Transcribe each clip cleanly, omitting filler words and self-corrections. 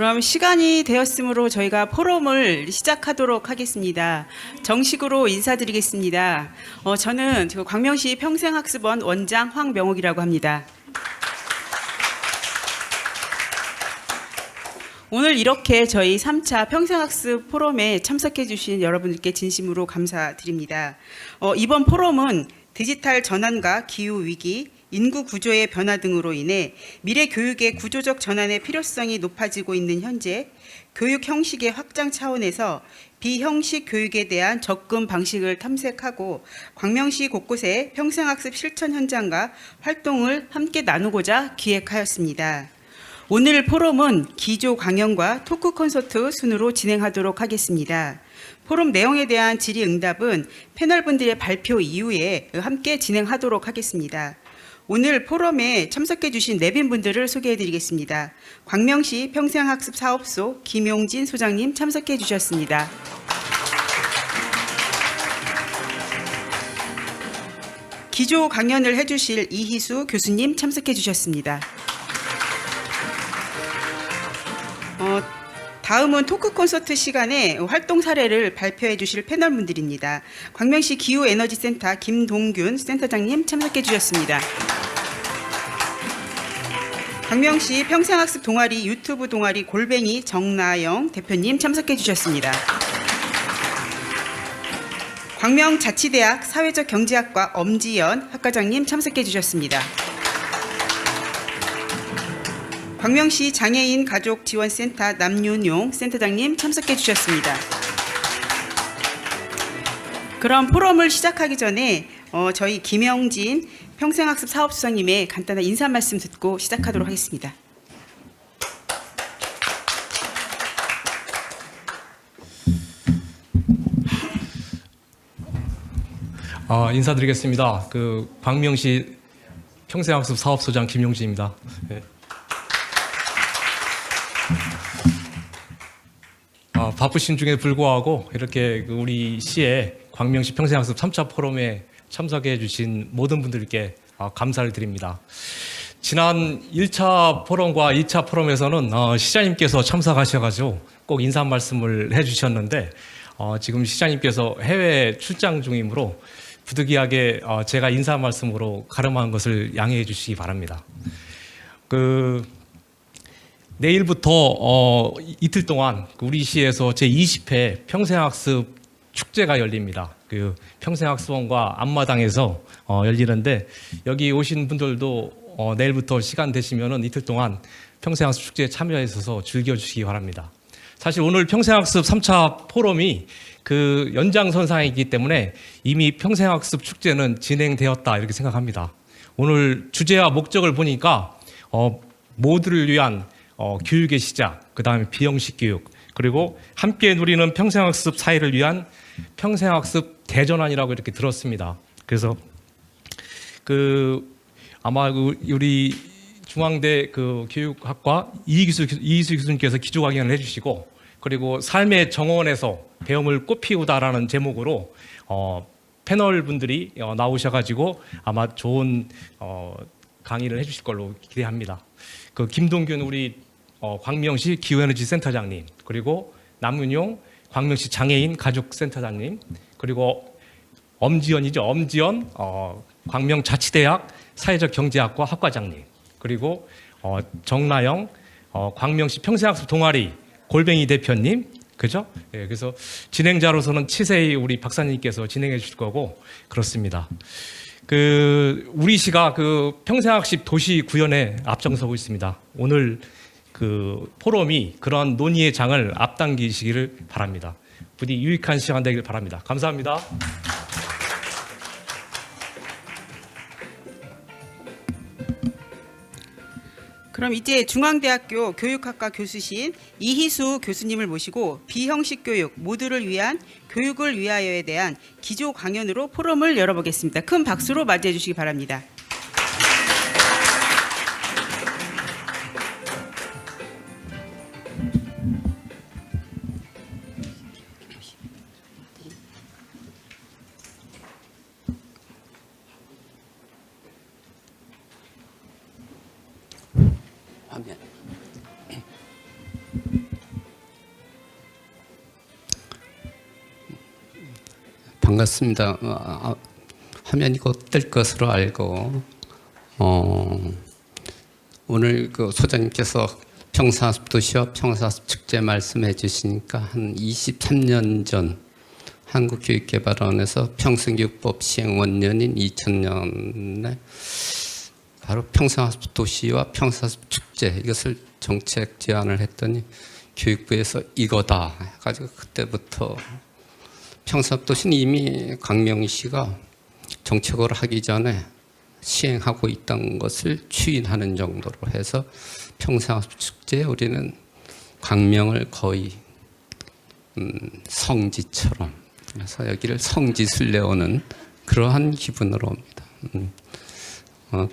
그럼 시간이 되었으므로 저희가 포럼을 시작하도록 하겠습니다. 정식으로 인사드리겠습니다. 저는 광명시 평생학습원 원장 황명옥이라고 합니다. 오늘 이렇게 저희 3차 평생학습 포럼에 참석해 주신 여러분들께 진심으로 감사드립니다. 이번 포럼은 디지털 전환과 기후위기, 인구 구조의 변화 등으로 인해 미래 교육의 구조적 전환의 필요성이 높아지고 있는 현재 교육 형식의 확장 차원에서 비형식 교육에 대한 접근 방식을 탐색하고 광명시 곳곳의 평생학습 실천 현장과 활동을 함께 나누고자 기획하였습니다. 오늘 포럼은 기조 강연과 토크 콘서트 순으로 진행하도록 하겠습니다. 포럼 내용에 대한 질의응답은 패널분들의 발표 이후에 함께 진행하도록 하겠습니다. 오늘 포럼에 참석해 주신 내빈분들을 소개해 드리겠습니다. 광명시 평생학습사업소 김용진 소장님 참석해 주셨습니다. 기조 강연을 해 주실 이희수 교수님 참석해 주셨습니다. 다음은 토크 콘서트 시간에 활동 사례를 발표해 주실 패널분들입니다. 광명시 기후에너지센터 김동균 센터장님 참석해 주셨습니다. 광명시 평생학습 동아리 유튜브 동아리 골뱅이 정나영 대표님 참석해 주셨습니다. 광명자치대학 사회적경제학과 엄지연 학과장님 참석해 주셨습니다. 광명시 장애인 가족지원센터 남윤용 센터장님 참석해 주셨습니다. 그럼 포럼을 시작하기 전에 저희 김영진 평생학습 사업수장님의 간단한 인사 말씀 듣고 시작하도록 하겠습니다. 인사드리겠습니다. 광명시 평생학습 사업소장 김용진입니다. 네. 바쁘신 중에 불구하고 이렇게 우리 시의 광명시 평생학습 3차 포럼에 참석해 주신 모든 분들께 감사를 드립니다. 지난 1차 포럼과 2차 포럼에서는 시장님께서 참석하셔가지고 꼭 인사 말씀을 해주셨는데 지금 시장님께서 해외 출장 중이므로 부득이하게 제가 인사 말씀으로 가름한 것을 양해해 주시기 바랍니다. 내일부터 이틀 동안 우리 시에서 제20회 평생학습 축제가 열립니다. 평생학습원과 앞마당에서 열리는데 여기 오신 분들도 내일부터 시간 되시면은 이틀 동안 평생학습 축제에 참여해서 즐겨주시기 바랍니다. 사실 오늘 평생학습 3차 포럼이 연장선상이기 때문에 이미 평생학습 축제는 진행되었다 이렇게 생각합니다. 오늘 주제와 목적을 보니까 모두를 위한 교육의 시작, 그 다음에 비형식 교육, 그리고 함께 누리는 평생학습 사회를 위한 평생학습 대전환이라고 이렇게 들었습니다. 그래서 아마 우리 중앙대 교육학과 이희수 교수님께서 기조 강연을 해주시고, 그리고 삶의 정원에서 배움을 꽃피우다라는 제목으로 패널 분들이 나오셔가지고 아마 좋은 강의를 해주실 걸로 기대합니다. 김동균 우리 광명시 기후에너지 센터장님, 그리고 남윤용 광명시 장애인 가족센터장님, 그리고 엄지연 광명자치대학 사회적경제학과 학과장님, 그리고 정나영 광명시 평생학습 동아리 골뱅이 대표님, 그죠? 예, 그래서 진행자로서는 치세희 우리 박사님께서 진행해 주실 거고 그렇습니다. 우리 시가 평생학습 도시 구현에 앞장서고 있습니다. 오늘 포럼이 그러한 논의의 장을 앞당기시기를 바랍니다. 부디 유익한 시간 되길 바랍니다. 감사합니다. 그럼 이제 중앙대학교 교육학과 교수신 이희수 교수님을 모시고 비형식 교육, 모두를 위한 교육을 위하여에 대한 기조 강연으로 포럼을 열어보겠습니다. 큰 박수로 맞이해 주시기 바랍니다. 화면. 반갑습니다. 화면이 곧 뜰 것으로 알고 오늘 그 소장님께서 평사학습 도시와 평사학습 축제 말씀해 주시니까 한 23년 전 한국교육개발원에서 평생교육법 시행 원년인 2000년에 바로 평생학습 도시와 평생학습 축제 이것을 정책 제안을 했더니 교육부에서 이거다 해가지고 그때부터 평생학습 도시는 이미 강명희 씨가 정책으로 하기 전에 시행하고 있던 것을 추인하는 정도로 해서 평생학습 축제에 우리는 강명을 거의 성지처럼 그래서 여기를 성지순례 오는 그러한 기분으로 옵니다.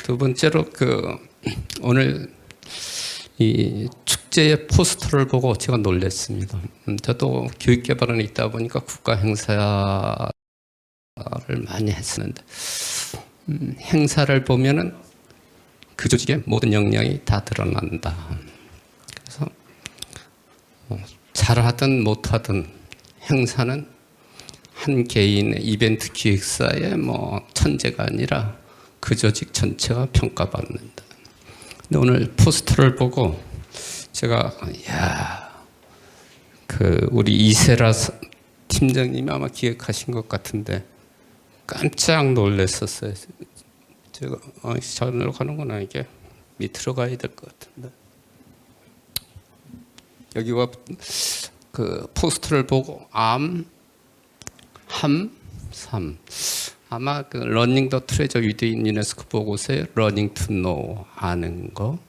두 번째로 오늘 이 축제의 포스터를 보고 제가 놀랐습니다. 저도 교육개발원에 있다 보니까 국가 행사를 많이 했었는데 행사를 보면은 그 조직의 모든 역량이 다 드러난다. 그래서 잘하든 못하든 행사는 한 개인의 이벤트 기획사의 천재가 아니라 그 조직 전체가 평가받는다. 근데 오늘 포스터를 보고 제가 우리 이세라 팀장님이 아마 기획하신 것 같은데 깜짝 놀랐었어요. 제가 저리로 가는구나 이게 밑으로 가야 될 것 같은데 여기가 그 포스터를 보고 삼 아마 그 러닝 더 트레저 위드인 유네스코 보고서에 러닝 투 노 아는 거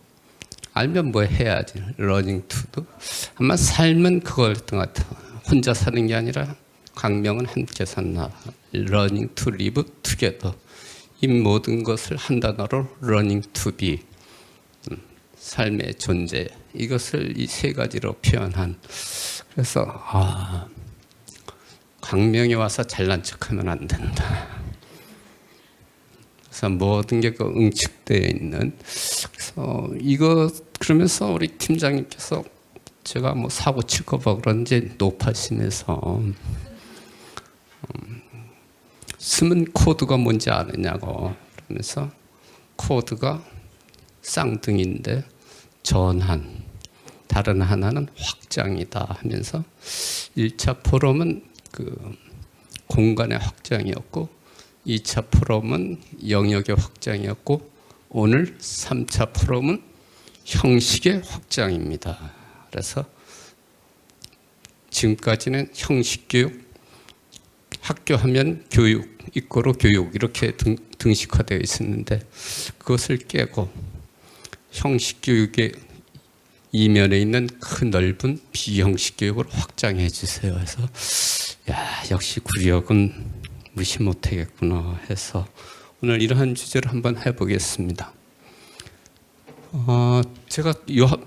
알면 뭐 해야지 러닝 투도 아마 삶은 그거였던 것 같아. 혼자 사는 게 아니라 강명은 함께 산다. 러닝 투 리브 투게더 이 모든 것을 한 단어로 러닝 투 비 삶의 존재 이것을 이 세 가지로 표현한 그래서 강명이 와서 잘난 척하면 안 된다. 그래서 모든 게 응축되어 있는. 그래서 이거 그러면서 우리 팀장님께서 제가 사고 칠까 봐 그런지 높아지면서 숨은 코드가 뭔지 아느냐고 그러면서 코드가 쌍둥이인데 전환 다른 하나는 확장이다 하면서 1차 포럼은 공간의 확장이었고 2차 포럼은 영역의 확장이었고 오늘 3차 포럼은 형식의 확장입니다. 그래서 지금까지는 형식교육, 학교하면 교육, 이꼬로 교육 이렇게 등식화되어 있었는데 그것을 깨고 형식교육의 이면에 있는 큰 넓은 비형식 교육으로 확장해 주세요. 해서 역시 구력은 무시 못하겠구나 해서 오늘 이러한 주제를 한번 해보겠습니다. 제가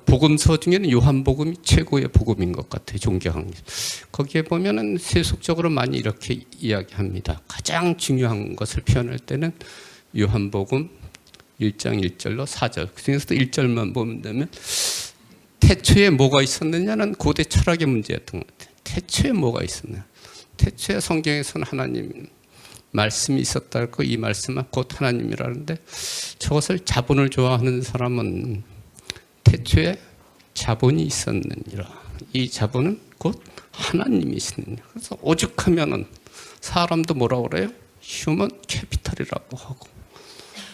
복음서 중에는 요한복음이 최고의 복음인 것 같아요. 존경합니다. 거기에 보면은 세속적으로 많이 이렇게 이야기합니다. 가장 중요한 것을 표현할 때는 요한복음 1장 1절로 4절 그 중에서도 1절만 보면 되면 태초에 뭐가 있었느냐는 고대 철학의 문제였던 것 같아요. 태초에 뭐가 있었느냐. 태초에 성경에서는 하나님 말씀이 있었다고 이 말씀은 곧 하나님이라는데 저것을 자본을 좋아하는 사람은 태초에 자본이 있었느니라. 이 자본은 곧 하나님이시느니라. 그래서 오죽하면은 사람도 뭐라고 그래요? 휴먼 캐피탈이라고 하고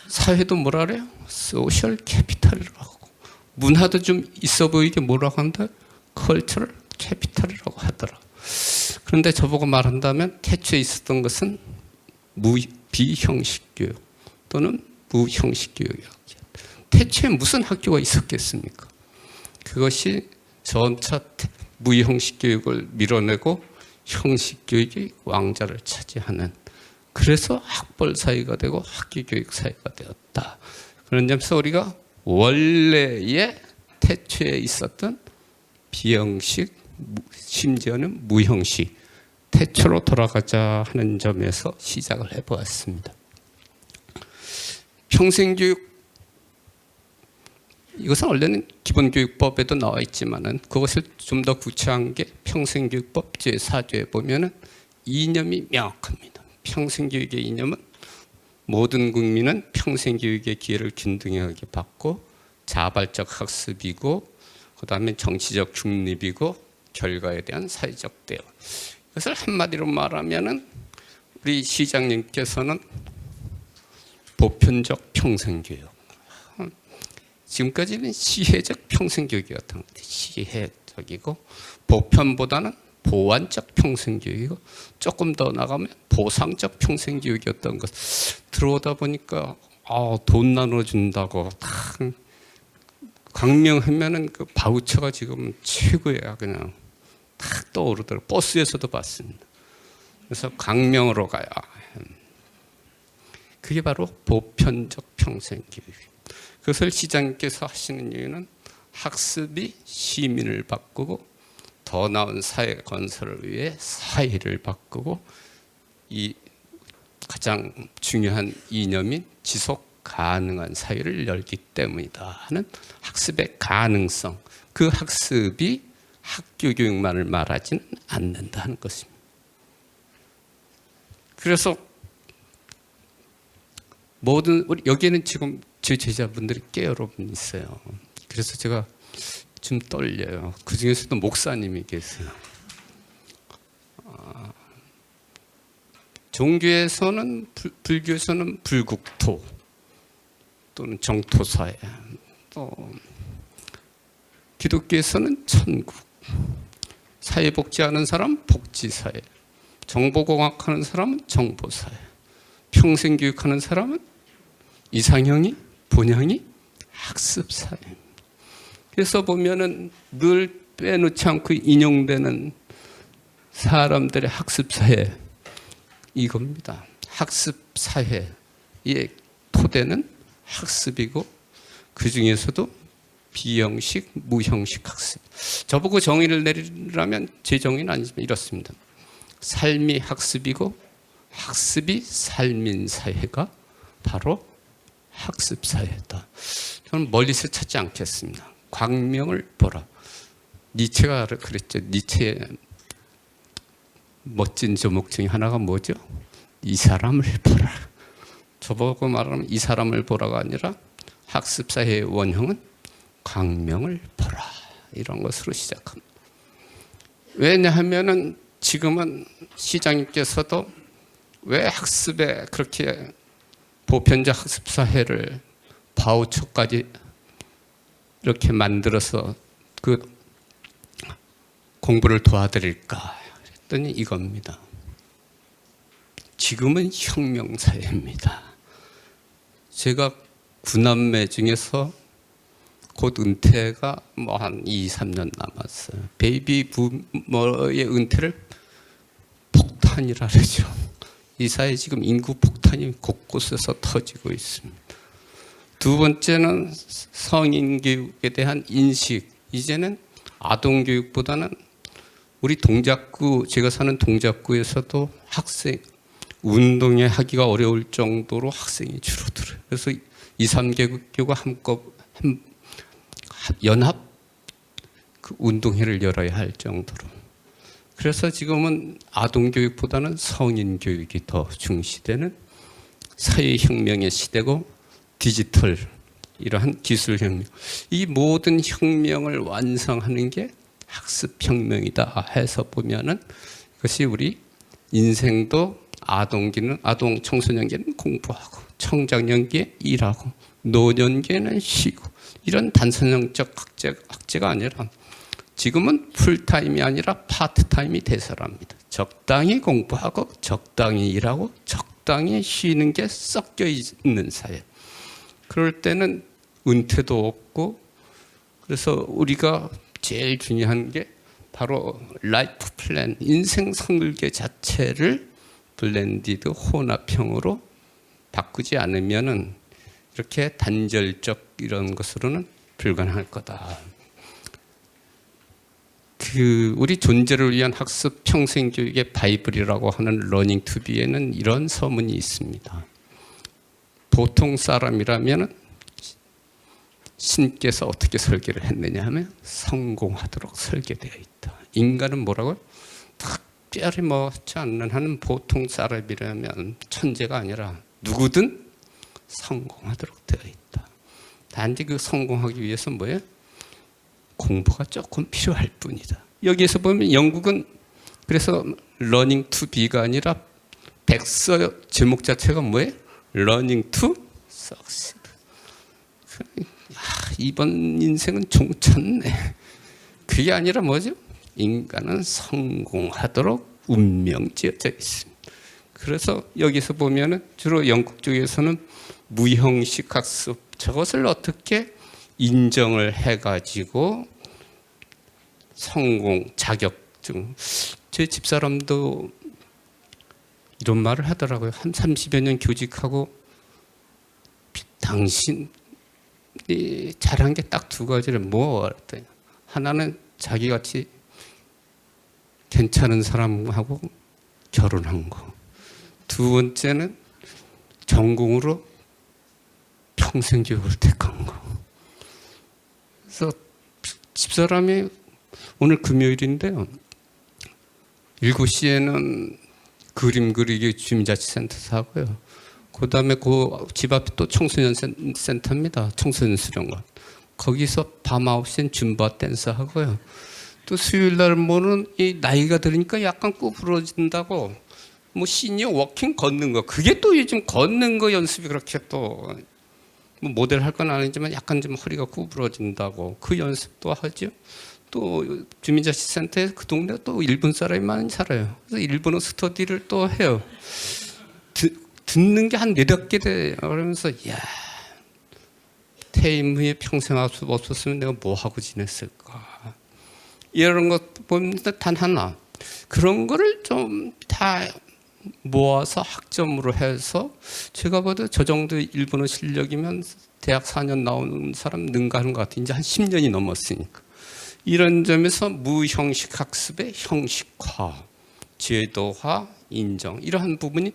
사회도 뭐라 그래요? 소셜 캐피탈이라고 하고 문화도 좀 있어 보이게 뭐라고 한다? 컬처럴 캐피탈이라고 하더라. 그런데 저보고 말한다면 태초에 있었던 것은 비형식 교육 또는 무형식 교육이라고. 태초에 무슨 학교가 있었겠습니까? 그것이 전차 무형식 교육을 밀어내고 형식 교육이 왕자를 차지하는 그래서 학벌 사회가 되고 학기 교육 사회가 되었다. 그런 점에서 우리가 원래의 태초에 있었던 비형식 심지어는 무형식 태초로 돌아가자 하는 점에서 시작을 해보았습니다. 평생교육 이것은 원래는 기본교육법에도 나와 있지만은 그것을 좀 더 구체한 게 평생교육법 제4조에 보면은 이념이 명확합니다. 평생교육의 이념은 모든 국민은 평생교육의 기회를 균등하게 받고 자발적 학습이고 그다음에 정치적 중립이고 결과에 대한 사회적 대우. 이것을 한마디로 말하면은 우리 시장님께서는 보편적 평생교육. 지금까지는 시혜적 평생교육이었던 것 같아요. 시혜적이고 보편보다는 보완적 평생교육이고 조금 더 나가면 보상적 평생교육이었던 것. 들어오다 보니까 돈 나눠준다고 강명하면은 그 바우처가 지금 최고야. 그냥 탁 떠오르더라고요. 버스에서도 봤습니다. 그래서 강명으로 가야. 그게 바로 보편적 평생교육. 그것을 시장님께서 하시는 이유는 학습이 시민을 바꾸고 더 나은 사회 건설을 위해 사회를 바꾸고 이 가장 중요한 이념인 지속 가능한 사회를 열기 때문이다 하는 학습의 가능성. 그 학습이 학교 교육만을 말하지는 않는다 하는 것입니다. 그래서 모든 우리 여기에는 지금 제 제자분들이 꽤 여러 분 있어요. 그래서 제가 좀 떨려요. 그 중에서도 목사님이 계세요. 종교에서는 불교에서는 불국토 또는 정토사회, 또 기독교에서는 천국, 사회복지하는 사람 복지사회, 정보공학하는 사람은 정보사회, 평생교육하는 사람은 이상형이 본향이 학습사회. 그래서 보면은 늘 빼놓지 않고 인용되는 사람들의 학습사회 이겁니다. 학습사회의 토대는 학습이고 그 중에서도 비형식, 무형식 학습. 저보고 정의를 내리라면 제 정의는 아니지만 이렇습니다. 삶이 학습이고 학습이 삶인 사회가 바로 학습사회다. 저는 멀리서 찾지 않겠습니다. 광명을 보라. 니체가 그랬죠. 니체의 멋진 제목 중에 하나가 뭐죠? 이 사람을 보라. 저보고 말하면 이 사람을 보라가 아니라 학습사회의 원형은 광명을 보라. 이런 것으로 시작합니다. 왜냐하면은 지금은 시장님께서도 왜 학습에 그렇게 보편적 학습사회를 바우처까지 이렇게 만들어서 그 공부를 도와드릴까 했더니 이겁니다. 지금은 혁명사회입니다. 제가 9남매 중에서 곧 은퇴가 뭐 한 2, 3년 남았어요. 베이비 부머의 은퇴를 폭탄이라 그러죠. 이 사회 지금 인구 폭탄이 곳곳에서 터지고 있습니다. 두 번째는 성인 교육에 대한 인식. 이제는 아동 교육보다는 우리 동작구, 제가 사는 동작구에서도 학생 운동에 하기가 어려울 정도로 학생이 줄어들어요. 그래서 2, 3개교가 연합 그 운동회를 열어야 할 정도로. 그래서 지금은 아동 교육보다는 성인 교육이 더 중시되는 사회혁명의 시대고 디지털 이러한 기술혁명. 이 모든 혁명을 완성하는 게 학습혁명이다 해서 보면은 그것이 우리 인생도 아동 청소년기는 공부하고 청장년기에 일하고 노년기에는 쉬고 이런 단선형적 학제가 아니라 지금은 풀타임이 아니라 파트타임이 대세랍니다. 적당히 공부하고 적당히 일하고 적당히 쉬는 게 섞여 있는 사회. 그럴 때는 은퇴도 없고 그래서 우리가 제일 중요한 게 바로 라이프 플랜, 인생 설계 자체를 블렌디드 혼합형으로 바꾸지 않으면은 이렇게 단절적 이런 것으로는 불가능할 거다. 우리 존재를 위한 학습 평생 교육의 바이블이라고 하는 러닝 투비에는 이런 서문이 있습니다. 보통 사람이라면 신께서 어떻게 설계를 했느냐 하면 성공하도록 설계되어 있다. 인간은 뭐라고요? 특별히 뭐지 않는 한 보통 사람이라면 천재가 아니라 누구든 성공하도록 되어 있다. 단지 그 성공하기 위해서 뭐예요? 공부가 조금 필요할 뿐이다. 여기에서 보면 영국은 그래서 Learning to Be가 아니라 백서 제목 자체가 뭐예요? Learning to Succeed. 이번 인생은 종쳤네. 그게 아니라 뭐죠? 인간은 성공하도록 운명 지어져 있습니다. 그래서 여기서 보면은 주로 영국 쪽에서는 무형식 학습 저것을 어떻게 인정을 해가지고 성공 자격증. 제 집사람도 이런 말을 하더라고요. 한 30여 년 교직하고 당신이 잘한 게 딱 두 가지를 뭐 그랬더니 하나는 자기같이 괜찮은 사람하고 결혼한 거. 두 번째는 전공으로 평생 교육을 택한 거. 그래서 집사람이 오늘 금요일인데요. 7시에는 그림 그리기 주민자치센터에서 하고요. 그 다음에 그 집 앞에 또 청소년 센터입니다. 청소년 수련관. 거기서 밤 9시엔 줌바 댄스 하고요. 또 수요일 날 뭐는 이 나이가 들으니까 약간 구부러진다고 뭐 시니어 워킹 걷는 거. 그게 또 요즘 걷는 거 연습이 그렇게 또 뭐 모델 할 건 아니지만 약간 좀 허리가 구부러진다고 그 연습도 하죠. 또 주민자치센터에 그 동네 또 일본 사람이 많이 살아요. 그래서 일본어 스터디를 또 해요. 듣는 게 한 4-5개 돼요. 그러면서 야 퇴임 후에 평생 학습 없었으면 내가 뭐 하고 지냈을까. 이런 것 보면 단 하나 그런 거를 좀 다 모아서 학점으로 해서 제가 봐도 저 정도 일본어 실력이면 대학 4년 나오는 사람 능가하는 것 같아요. 이제 한 10년이 넘었으니까. 이런 점에서 무형식 학습의 형식화, 제도화, 인정 이러한 부분이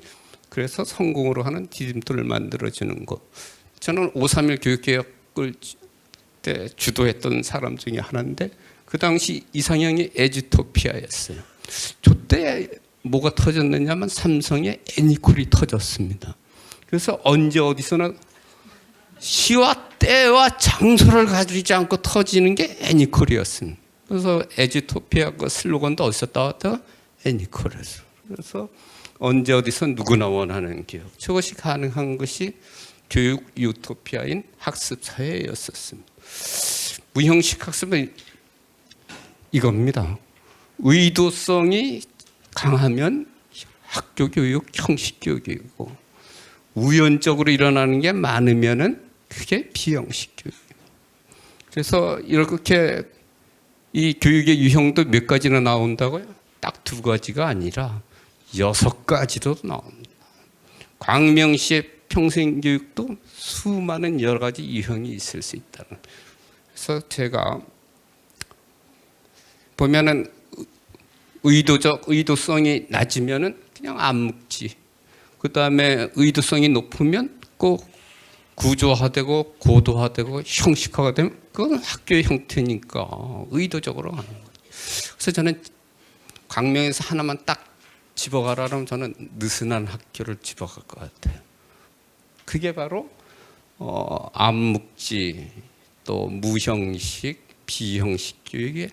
그래서 성공으로 하는 디딤돌을 만들어주는 것. 저는 531 교육개혁을 때 주도했던 사람 중에 하나인데 그 당시 이상형이 에듀토피아였어요. 저때 뭐가 터졌느냐면 삼성의 애니콜이 터졌습니다. 그래서 언제 어디서나 시와 때와 장소를 가지지 않고 터지는 게 애니콜이었습니다. 그래서 에듀토피아 그 슬로건도 어디서 따왔다가 애니콜에서. 그래서 언제 어디서 누구나 원하는 교육. 저것이 가능한 것이 교육 유토피아인 학습 사회였었습니다. 무형식 학습은 이겁니다. 의도성이 강하면 학교 교육 형식 교육이고 우연적으로 일어나는 게 많으면은 그게 비형식 교육입니다. 그래서 이렇게 이 교육의 유형도 몇 가지나 나온다고요? 딱 2가지가 아니라 6가지도 나옵니다. 광명시의 평생교육도 수많은 여러 가지 유형이 있을 수 있다는. 그래서 제가 보면은 의도성이 낮으면은 그냥 안 묵지. 그 다음에 의도성이 높으면 꼭 구조화되고 고도화되고 형식화가 되면 그건 학교의 형태니까 의도적으로 하는 거예요. 그래서 저는 광명에서 하나만 딱 집어가라 그러면 저는 느슨한 학교를 집어갈 것 같아요. 그게 바로 암묵지 또 무형식 비형식 교육에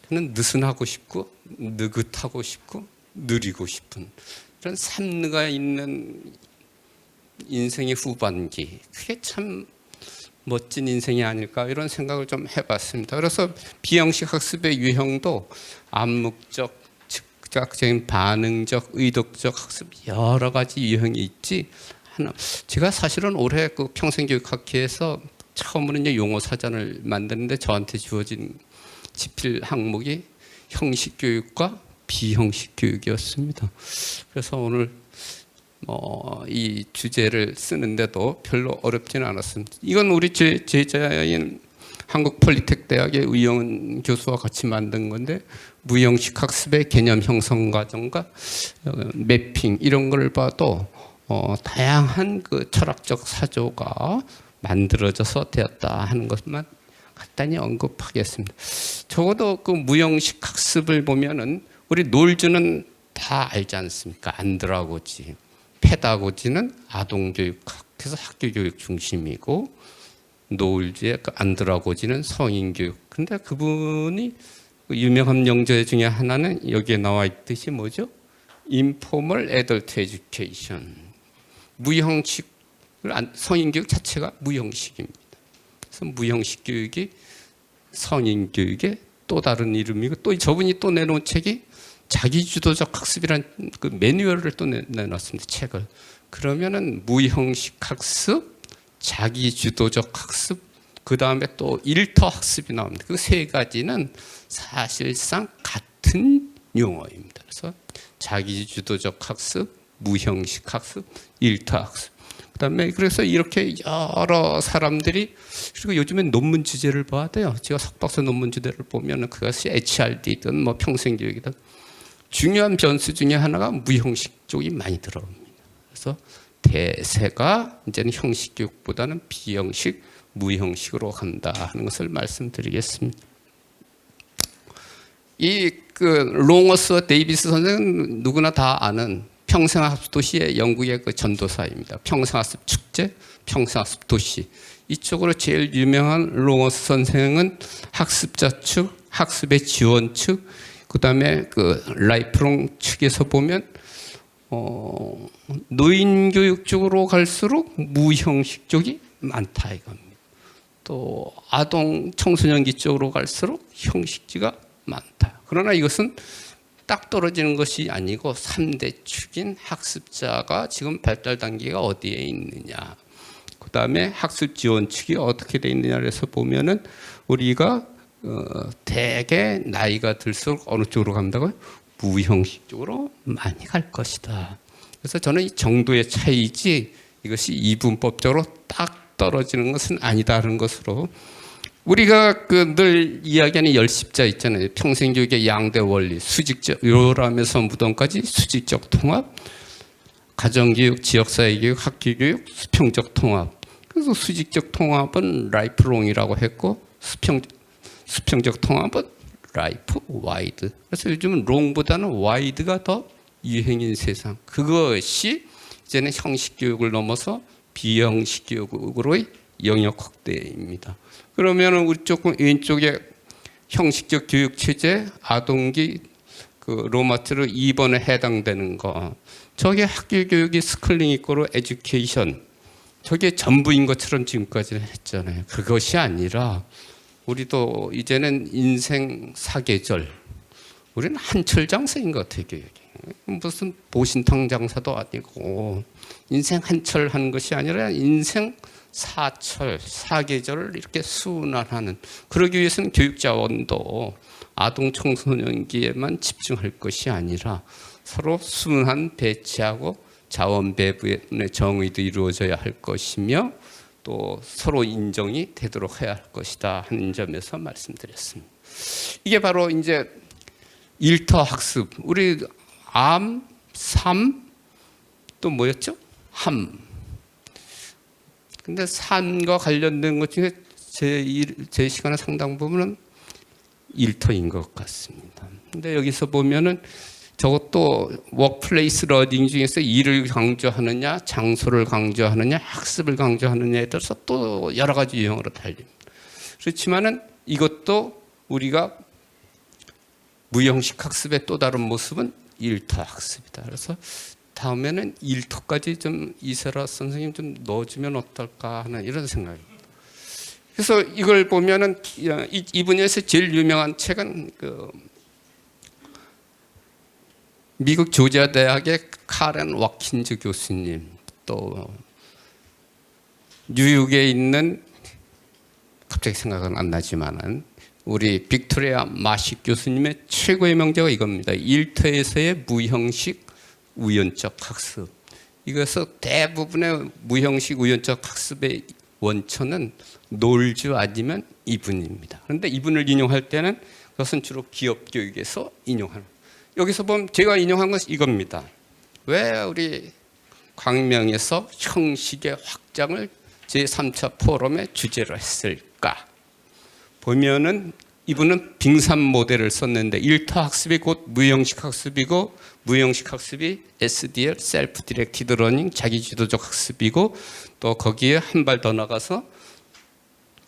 저는 느슨하고 싶고 느긋하고 싶고 느리고 싶은 이런 삼느가 있는 인생의 후반기 그게 참 멋진 인생이 아닐까 이런 생각을 좀 해봤습니다. 그래서 비형식 학습의 유형도 암묵적, 즉각적인 반응적, 의도적 학습 여러 가지 유형이 있지. 제가 사실은 올해 그 평생교육학회에서 처음으로 이제 용어 사전을 만드는데 저한테 주어진 지필 항목이 형식 교육과 비형식 교육이었습니다. 그래서 오늘 이 주제를 쓰는데도 별로 어렵지는 않았습니다. 이건 우리 제자인 한국폴리텍대학의 의영은 교수와 같이 만든 건데 무형식 학습의 개념 형성 과정과 매핑 이런 걸 봐도 다양한 그 철학적 사조가 만들어져서 되었다 하는 것만 간단히 언급하겠습니다. 적어도 그 무형식 학습을 보면은 우리 놀주는 다 알지 않습니까? 안드라고지, 페다고지는 아동교육학에서 학교교육 중심이고 노을지의 그 안드라고지는 성인교육. 근데 그분이 유명한 명제 중에 하나는 여기에 나와 있듯이 뭐죠? Informal Adult Education. 무형식, 성인교육 자체가 무형식입니다. 그래서 무형식 교육이 성인교육의 또 다른 이름이고, 또 저분이 또 내놓은 책이 자기주도적 학습이라는 그 매뉴얼을 또 내놨습니다. 책을. 그러면은 무형식 학습, 자기주도적 학습, 그 다음에 또 일터 학습이 나옵니다. 그 세 가지는 사실상 같은 용어입니다. 그래서 자기주도적 학습, 무형식 학습, 일터 학습. 그다음에 그래서 이렇게 여러 사람들이, 그리고 요즘엔 논문 주제를 봐야 돼요. 제가 석박사 논문 주제를 보면 그것이 HRD든 뭐 평생교육이든 중요한 변수 중에 하나가 무형식 쪽이 많이 들어옵니다. 그래서 대세가 이제는 형식 교육보다는 비형식, 무형식으로 간다 하는 것을 말씀드리겠습니다. 이 그 롱어스와 데이비스 선생은 누구나 다 아는 평생학습 도시의 영국의 그 전도사입니다. 평생학습 축제, 평생학습 도시. 이쪽으로 제일 유명한 롱어스 선생은 학습자 측, 학습의 지원 측, 그다음에 그 라이프롱 측에서 보면 노인 교육 쪽으로 갈수록 무형식 쪽이 많다 이겁니다. 또 아동 청소년기 쪽으로 갈수록 형식지가 많다. 그러나 이것은 딱 떨어지는 것이 아니고 3대 축인 학습자가 지금 발달 단계가 어디에 있느냐, 그 다음에 학습 지원 측이 어떻게 돼 있느냐를 해서 보면은 우리가 대개 나이가 들수록 어느 쪽으로 간다고요? 무형식 쪽으로 많이 갈 것이다. 그래서 저는 이 정도의 차이지 이것이 이분법적으로 딱 떨어지는 것은 아니다라는 것으로, 우리가 그 늘 이야기하는 10십자 있잖아요. 평생교육의 양대 원리, 수직적, 요람에서 무덤까지 수직적 통합, 가정교육, 지역사회교육, 학교교육, 수평적 통합. 그래서 수직적 통합은 라이프롱이라고 했고, 수평적 통합은 라이프 와이드. 그래서 요즘은 롱보다는 와이드가 더 유행인 세상. 그것이 이제는 형식 교육을 넘어서 비형식 교육으로의 영역 확대입니다. 그러면 우리 조금 왼쪽에 형식적 교육 체제, 아동기 그 로마트르 2번에 해당되는 거. 저게 학교 교육이 스쿨링 이꼬로 에듀케이션. 저게 전부인 것처럼 지금까지 했잖아요. 그것이 아니라 우리도 이제는 인생 사계절. 우리는 한철 장사인 것 같아요, 교육이. 무슨 보신탕 장사도 아니고 인생 한철 하는 것이 아니라 인생 사철, 사계절을 이렇게 순환하는, 그러기 위해서는 교육 자원도 아동 청소년기에만 집중할 것이 아니라 서로 순환 배치하고 자원 배분의 정의도 이루어져야 할 것이며 또 서로 인정이 되도록 해야 할 것이다 하는 점에서 말씀드렸습니다. 이게 바로 이제 일터 학습, 우리 암, 삼, 또 뭐였죠? 함. 근데 산과 관련된 것 중에 제 시간의 상당 부분은 일터인 것 같습니다. 근데 여기서 보면은 저것도 워크플레이스 러닝 중에서 일을 강조하느냐, 장소를 강조하느냐, 학습을 강조하느냐에 따라서 또 여러 가지 유형으로 달립니다. 그렇지만은 이것도 우리가 무형식 학습의 또 다른 모습은 일터 학습이다. 그래서 다음에는 일터까지 좀 이세라 선생님 좀 넣어주면 어떨까 하는 이런 생각입니다. 그래서 이걸 보면은 이 분야에서 제일 유명한 책은 그 미국 조지아 대학의 카렌 와킨즈 교수님, 또 뉴욕에 있는 갑자기 생각은 안 나지만은 우리 빅토리아 마식 교수님의 최고의 명제가 이겁니다. 일터에서의 무형식 우연적 학습. 이것은 대부분의 무형식 우연적 학습의 원천은 놀주 아니면 이분입니다. 그런데 이분을 인용할 때는 그것은 주로 기업 교육에서 인용하는. 여기서 보면 제가 인용한 것은 이겁니다. 왜 우리 광명에서 형식의 확장을 제3차 포럼의 주제로 했을까? 보면은 이분은 빙산 모델을 썼는데 일터 학습이 곧 무형식 학습이고 무형식 학습이 SDL, 셀프 디렉티드 러닝, 자기주도적 학습이고 또 거기에 한 발 더 나가서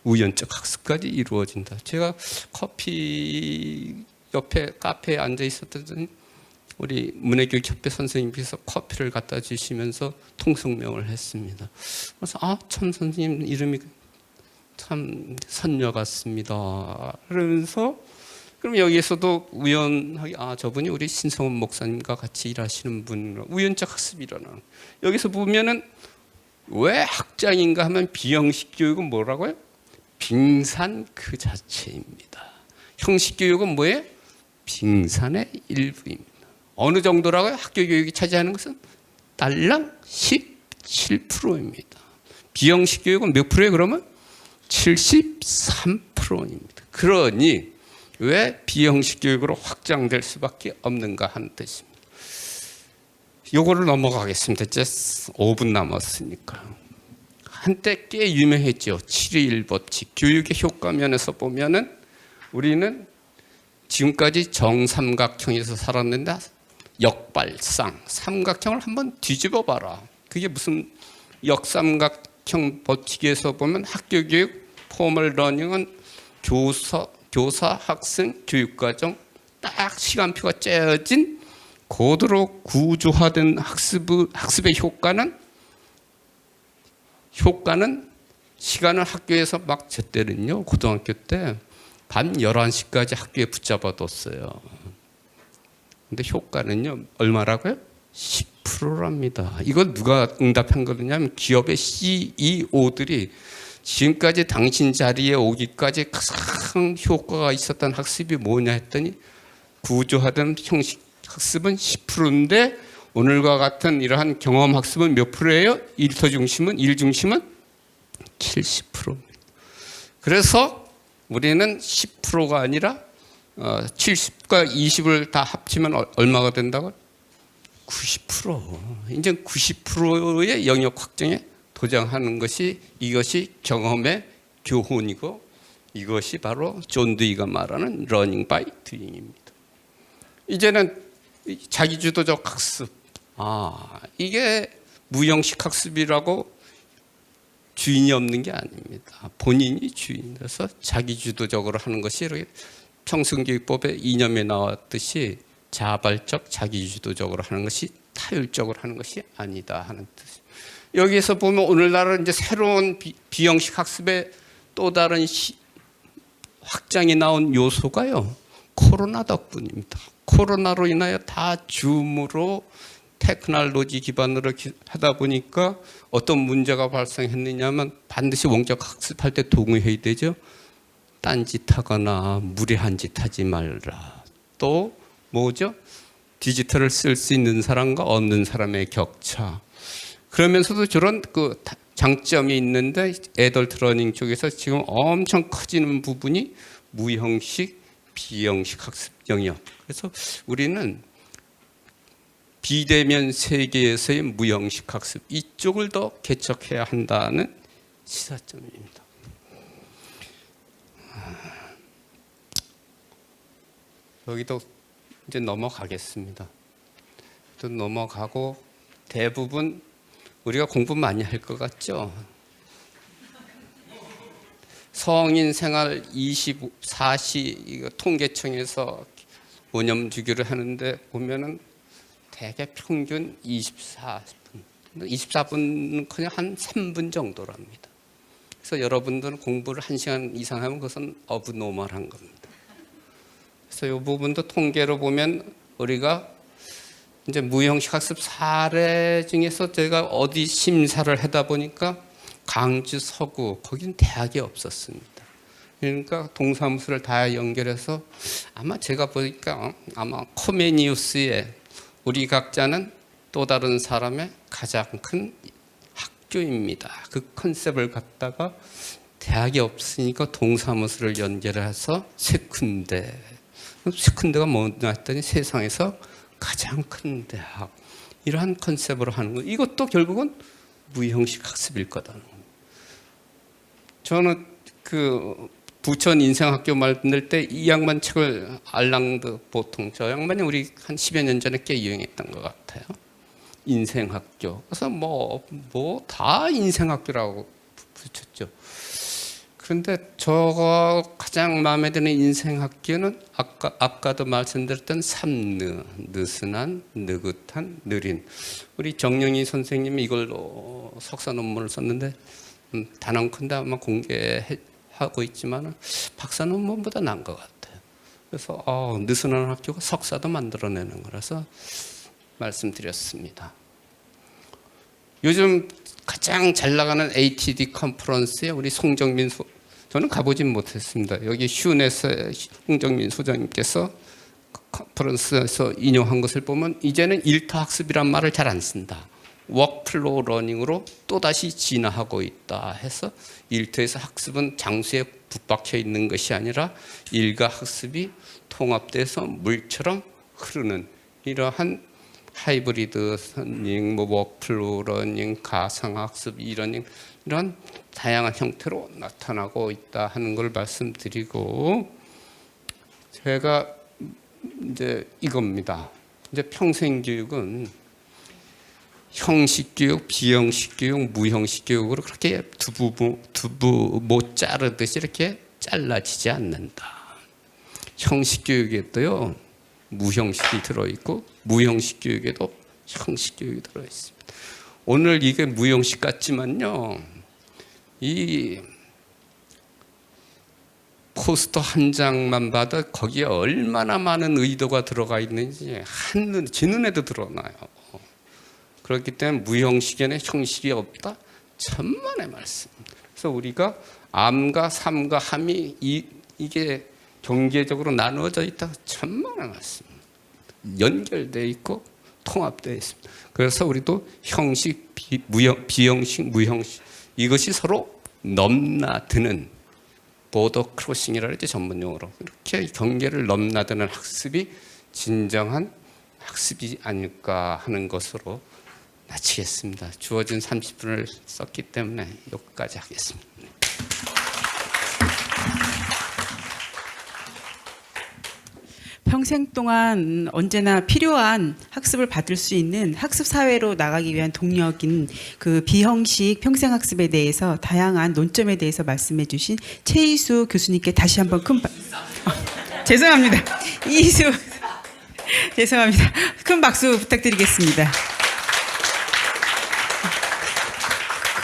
우연적 학습까지 이루어진다. 제가 커피 옆에 카페에 앉아 있었더니 우리 문해교육협회 선생님께서 커피를 갖다 주시면서 통성명을 했습니다. 그래서 참 선생님 이름이 참 선녀 같습니다. 그러면서 그럼 여기에서도 우연하게 저분이 우리 신성원 목사님과 같이 일하시는 분, 우연적 학습이라는. 여기서 보면은 왜 학장인가 하면 비형식 교육은 뭐라고요? 빙산 그 자체입니다. 형식 교육은 뭐예요? 빙산의 일부입니다. 어느 정도라고요? 학교 교육이 차지하는 것은 딸랑 17%입니다. 비형식 교육은 몇 프로예요? 그러면 73%입니다. 그러니 왜 비형식 교육으로 확장될 수밖에 없는가 하는 뜻입니다. 요거를 넘어가겠습니다. 이제 5분 남았으니까. 한때 꽤 유명했죠. 7의 1법칙. 교육의 효과 면에서 보면은 우리는 지금까지 정삼각형에서 살았는데 역발상, 삼각형을 한번 뒤집어 봐라. 그게 무슨 역삼각형 법칙에서 보면 학교 교육, 포멀 러닝은 교사, 학생, 교육과정 딱 시간표가 짜여진 고도로 구조화된 학습의 효과는 시간을 학교에서 막 제때는요 고등학교 때 밤 11시까지 학교에 붙잡아뒀어요. 근데 효과는요 얼마라고요? 10%랍니다. 이걸 누가 응답한 거냐면 기업의 CEO들이 지금까지 당신 자리에 오기까지 가장 효과가 있었던 학습이 뭐냐 했더니 구조화된 형식 학습은 10%인데 오늘과 같은 이러한 경험 학습은 몇 프로예요? 일 중심은 70%입니다. 그래서 우리는 10%가 아니라 70과 20을 다 합치면 얼마가 된다고? 90%. 이제 90%의 영역 확정에 도전하는 것이 이것이 경험의 교훈이고 이것이 바로 존 드이가 말하는 러닝 바이 두잉입니다. 이제는 자기주도적 학습. 이게 무형식 학습이라고 주인이 없는 게 아닙니다. 본인이 주인이라서 자기주도적으로 하는 것이 이렇게 평생교육법의 이념에 나왔듯이 자발적 자기주도적으로 하는 것이 타율적으로 하는 것이 아니다 하는 뜻. 여기에서 보면 오늘날은 이제 새로운 비형식 학습의 또 다른 확장이 나온 요소가요. 코로나 덕분입니다. 코로나로 인하여 다 줌으로 테크놀로지 기반으로 하다 보니까 어떤 문제가 발생했느냐면 반드시 원격 학습할 때 동의해야 되죠. 딴짓하거나 무례한 짓 하지 말라. 또 뭐죠? 디지털을 쓸 수 있는 사람과 없는 사람의 격차. 그러면서도 저런 그 장점이 있는데 애덜트 러닝 쪽에서 지금 엄청 커지는 부분이 무형식, 비형식 학습 영역. 그래서 우리는 비대면 세계에서의 무형식 학습 이쪽을 더 개척해야 한다는 시사점입니다. 여기도 이제 넘어가겠습니다. 또 넘어가고 대부분 우리가 공부 많이 할 것 같죠? 성인 생활 24시 통계청에서 오념주기를 하는데 보면은 대개 평균 24분. 24분은 그냥 한 3분 정도랍니다. 그래서 여러분들은 공부를 1시간 이상 하면 그것은 어브노멀한 겁니다. 그래서 이 부분도 통계로 보면 우리가 이제 무형식 학습 사례 중에서 제가 어디 심사를 하다 보니까 강주 서구 거긴 대학이 없었습니다. 그러니까 동사무소를 다 연결해서 아마 제가 보니까 아마 코메니우스의 우리 각자는 또 다른 사람의 가장 큰 학교입니다. 그 컨셉을 갖다가 대학이 없으니까 동사무소를 연결해서 세군대가 뭐냐 했더니 세상에서 가장 큰 대학 이러한 컨셉으로 하는 거. 이것도 결국은 무형식 학습일 거다. 저는 그 부천 인생학교 만들 때 이 양반 책을 알랑드 보통 저 양반이 우리 한 10여 년 전에 꽤 유행했던 것 같아요. 인생학교. 그래서 뭐 다 인생학교라고 붙였죠. 그런데 저가 가장 마음에 드는 인생학교는 아까도 말씀드렸던 삼느, 느슨한, 느긋한, 느린. 우리 정영희 선생님이 이걸로 석사 논문을 썼는데 단언컨대 아마 공개하고 있지만 박사 논문보다 나은 것 같아요. 그래서 느슨한 학교가 석사도 만들어내는 거라서 말씀드렸습니다. 요즘 가장 잘 나가는 ATD 컨퍼런스에 우리 송정민 저는 가보진 못했습니다. 여기 슈넷에서 송정민 소장님께서 컨퍼런스에서 인용한 것을 보면 이제는 일터 학습이란 말을 잘 안 쓴다. 워크플로우 러닝으로 또다시 진화하고 있다 해서 일터에서 학습은 장소에 붙박혀 있는 것이 아니라 일과 학습이 통합돼서 물처럼 흐르는 이러한 하이브리드 러닝, 워크플로우 러닝, 가상학습, 이러닝 이런 다양한 형태로 나타나고 있다 하는 걸 말씀드리고 제가 이제 이겁니다. 이제 평생교육은 형식 교육, 비형식 교육, 무형식 교육으로 그렇게 두부 못 자르듯이 이렇게 잘라지지 않는다. 형식 교육에도요 무형식이 들어있고 무형식 교육에도 형식 교육이 들어있습니다. 오늘 이게 무형식 같지만요 이 포스터 한 장만 봐도 거기에 얼마나 많은 의도가 들어가 있는지 제 눈에도 드러나요. 그렇기 때문에 무형식에는 형식이 없다. 천만의 말씀. 그래서 우리가 암과 삼과 함이 이게 경계적으로 나누어져 있다. 천만의 말씀. 연결되어 있고 통합되어 있습니다. 그래서 우리도 형식, 비형식, 무형식 이것이 서로 넘나드는 보더 크로싱이라 그러죠. 전문용어로. 이렇게 경계를 넘나드는 학습이 진정한 학습이 아닐까 하는 것으로 마치겠습니다. 주어진 30분을 썼기 때문에 여기까지 하겠습니다. 평생 동안 언제나 필요한 학습을 받을 수 있는 학습 사회로 나가기 위한 동력인 그 비형식 평생학습에 대해서 다양한 논점에 대해서 말씀해 주신 최희수 교수님께 다시 한번 죄송합니다. 이희수 죄송합니다. 큰 박수 부탁드리겠습니다.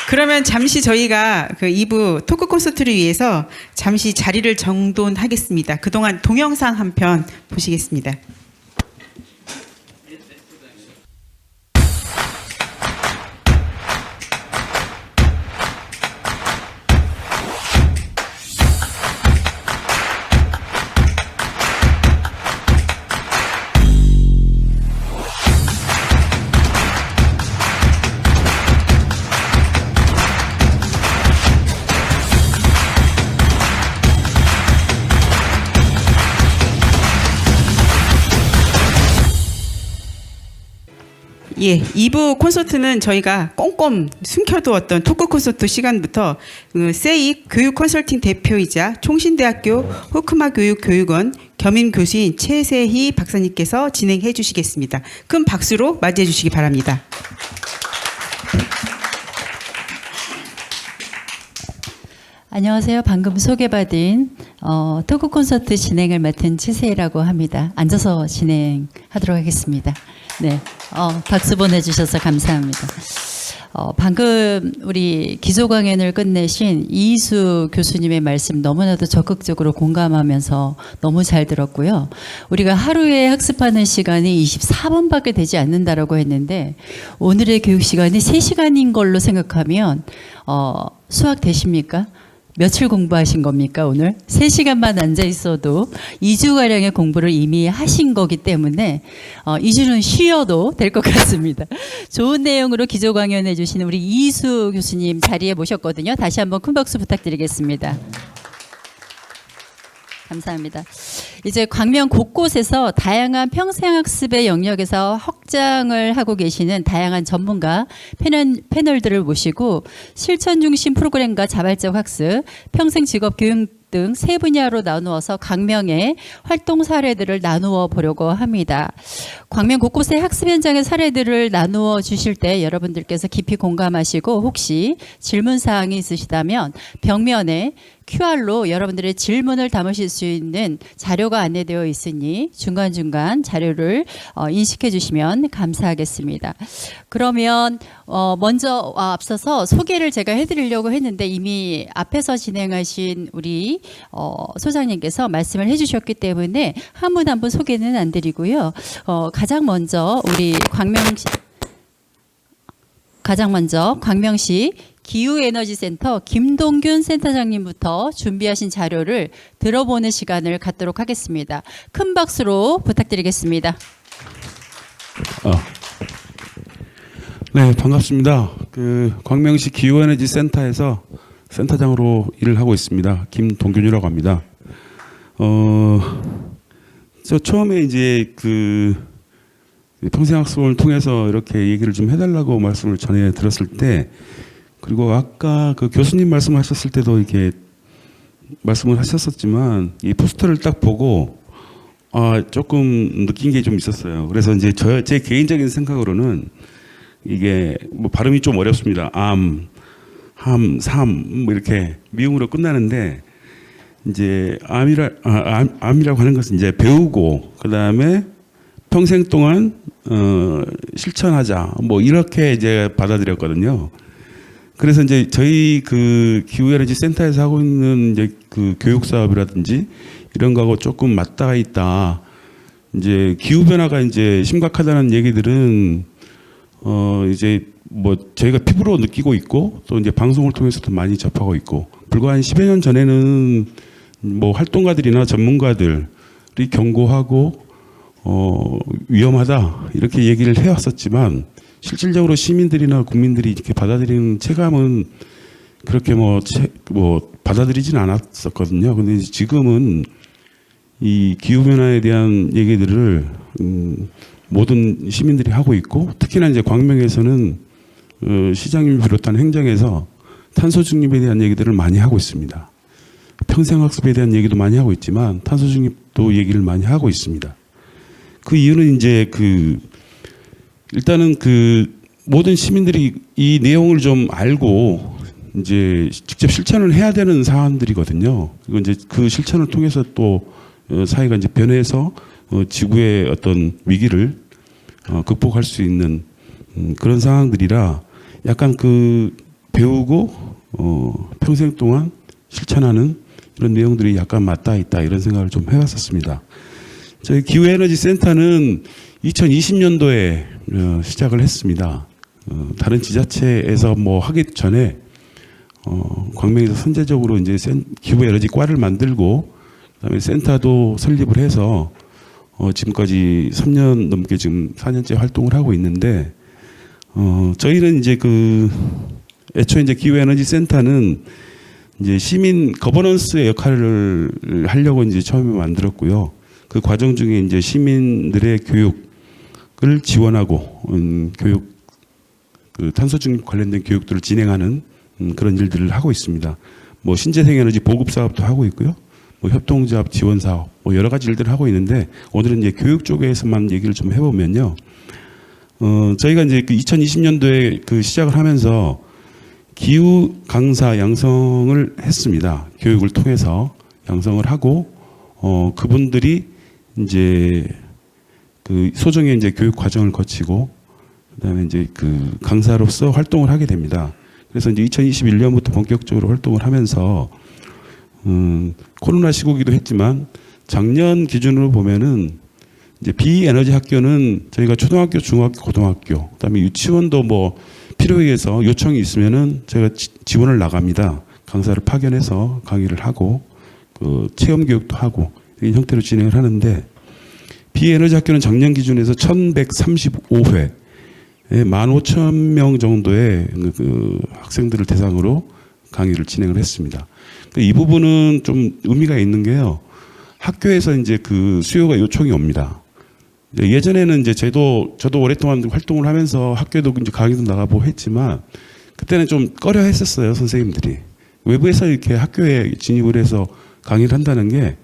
그러면 잠시 저희가 그 2부 토크 콘서트를 위해서 잠시 자리를 정돈하겠습니다. 그동안 동영상 한 편 보시겠습니다. 예, 2부 콘서트는 저희가 꼼꼼 숨겨두었던 토크 콘서트 시간부터 세익 교육 컨설팅 대표이자 총신대학교 후크마 교육교육원 겸임 교수인 최세희 박사님께서 진행해 주시겠습니다. 큰 박수로 맞이해 주시기 바랍니다. 안녕하세요. 방금 소개받은 토크 콘서트 진행을 맡은 최세희라고 합니다. 앉아서 진행하도록 하겠습니다. 네, 박수 보내주셔서 감사합니다. 방금 우리 기조 강연을 끝내신 이희수 교수님의 말씀 너무나도 적극적으로 공감하면서 너무 잘 들었고요. 우리가 하루에 학습하는 시간이 24분밖에 되지 않는다라고 했는데 오늘의 교육 시간이 3시간인 걸로 생각하면 수학 되십니까? 며칠 공부하신 겁니까 오늘? 3시간만 앉아 있어도 2주가량의 공부를 이미 하신 거기 때문에 2주는 쉬어도 될 것 같습니다. 좋은 내용으로 기조 강연해 주시는 우리 이희수 교수님 자리에 모셨거든요. 다시 한번 큰 박수 부탁드리겠습니다. 감사합니다. 이제 광명 곳곳에서 다양한 평생학습의 영역에서 확장을 하고 계시는 다양한 전문가 패널들을 모시고 실천 중심 프로그램과 자발적 학습, 평생 직업 교육 등 세 분야로 나누어서 광명의 활동 사례들을 나누어 보려고 합니다. 광명 곳곳의 학습 현장의 사례들을 나누어 주실 때 여러분들께서 깊이 공감하시고 혹시 질문 사항이 있으시다면 벽면에 QR로 여러분들의 질문을 담으실 수 있는 자료가 안내되어 있으니 중간중간 자료를 인식해 주시면 감사하겠습니다. 그러면 먼저 앞서서 소개를 제가 해드리려고 했는데 이미 앞에서 진행하신 우리 소장님께서 말씀을 해주셨기 때문에 한 분 한 분 소개는 안 드리고요. 가장 먼저 광명시 기후에너지센터 김동균 센터장님부터 준비하신 자료를 들어보는 시간을 갖도록 하겠습니다. 큰 박수로 부탁드리겠습니다. 네, 반갑습니다. 광명시 기후에너지센터에서 센터장으로 일을 하고 있습니다. 김동균이라고 합니다. 저 처음에 이제 평생학습원을 통해서 이렇게 얘기를 좀 해달라고 말씀을 전해 들었을 때, 그리고 아까 그 교수님 말씀하셨을 때도 이렇게 말씀을 하셨었지만 이 포스터를 딱 보고 조금 느낀 게 좀 있었어요. 그래서 이제 제 개인적인 생각으로는 이게 뭐 발음이 좀 어렵습니다. 삼 이렇게 미음으로 끝나는데 이제 암이라고 하는 것은 이제 배우고 그 다음에 평생 동안 실천하자 뭐 이렇게 이제 받아들였거든요. 그래서 이제 저희 기후에너지 센터에서 하고 있는 이제 교육 사업이라든지 이런 거하고 조금 맞닿아 있다. 이제 기후 변화가 이제 심각하다는 얘기들은 이제 뭐 저희가 피부로 느끼고 있고 또 이제 방송을 통해서도 많이 접하고 있고, 불과 한 10여 년 전에는 뭐 활동가들이나 전문가들이 경고하고 위험하다 이렇게 얘기를 해왔었지만 실질적으로 시민들이나 국민들이 이렇게 받아들이는 체감은 그렇게 뭐 받아들이진 않았었거든요. 근데 지금은 이 기후변화에 대한 얘기들을 모든 시민들이 하고 있고, 특히나 이제 광명에서는 시장님을 비롯한 행정에서 탄소 중립에 대한 얘기들을 많이 하고 있습니다. 평생학습에 대한 얘기도 많이 하고 있지만 탄소 중립도 얘기를 많이 하고 있습니다. 그 이유는 이제 일단은 모든 시민들이 이 내용을 좀 알고 이제 직접 실천을 해야 되는 사안들이거든요. 그리고 이제 그 실천을 통해서 또 사회가 이제 변해서 지구의 어떤 위기를 극복할 수 있는 그런 상황들이라 약간 배우고 평생 동안 실천하는 이런 내용들이 약간 맞닿아 있다 이런 생각을 좀 해왔었습니다. 저희 기후에너지 센터는 2020년도에 시작을 했습니다. 다른 지자체에서 뭐 하기 전에 광명에서 선제적으로 이제 기후에너지 과를 만들고 그다음에 센터도 설립을 해서 지금까지 3년 넘게 지금 4년째 활동을 하고 있는데, 저희는 이제 애초에 이제 기후에너지 센터는 이제 시민 거버넌스의 역할을 하려고 이제 처음에 만들었고요. 그 과정 중에 이제 시민들의 교육을 지원하고 교육 탄소 중립 관련된 교육들을 진행하는 그런 일들을 하고 있습니다. 뭐 신재생 에너지 보급 사업도 하고 있고요. 뭐 협동조합 지원 사업, 뭐 여러 가지 일들을 하고 있는데 오늘은 이제 교육 쪽에서만 얘기를 좀 해보면요. 저희가 이제 2020년도에 시작을 하면서 기후 강사 양성을 했습니다. 교육을 통해서 양성을 하고 그분들이 이제 소정의 이제 교육 과정을 거치고 그다음에 이제 강사로서 활동을 하게 됩니다. 그래서 이제 2021년부터 본격적으로 활동을 하면서 코로나 시국이기도 했지만 작년 기준으로 보면은 이제 비에너지 학교는 저희가 초등학교, 중학교, 고등학교, 그다음에 유치원도 뭐 필요에 의해서 요청이 있으면은 저희가 지원을 나갑니다. 강사를 파견해서 강의를 하고 체험 교육도 하고 이런 형태로 진행을 하는데, 비에너지 학교는 작년 기준에서 1,135회 15,000명 정도의 학생들을 대상으로 강의를 진행을 했습니다. 이 부분은 좀 의미가 있는 게요. 학교에서 이제 수요가 요청이 옵니다. 예전에는 이제 저도 오랫동안 활동을 하면서 학교에도 이제 강의도 나가보고 했지만 그때는 좀 꺼려 했었어요, 선생님들이. 외부에서 이렇게 학교에 진입을 해서 강의를 한다는 게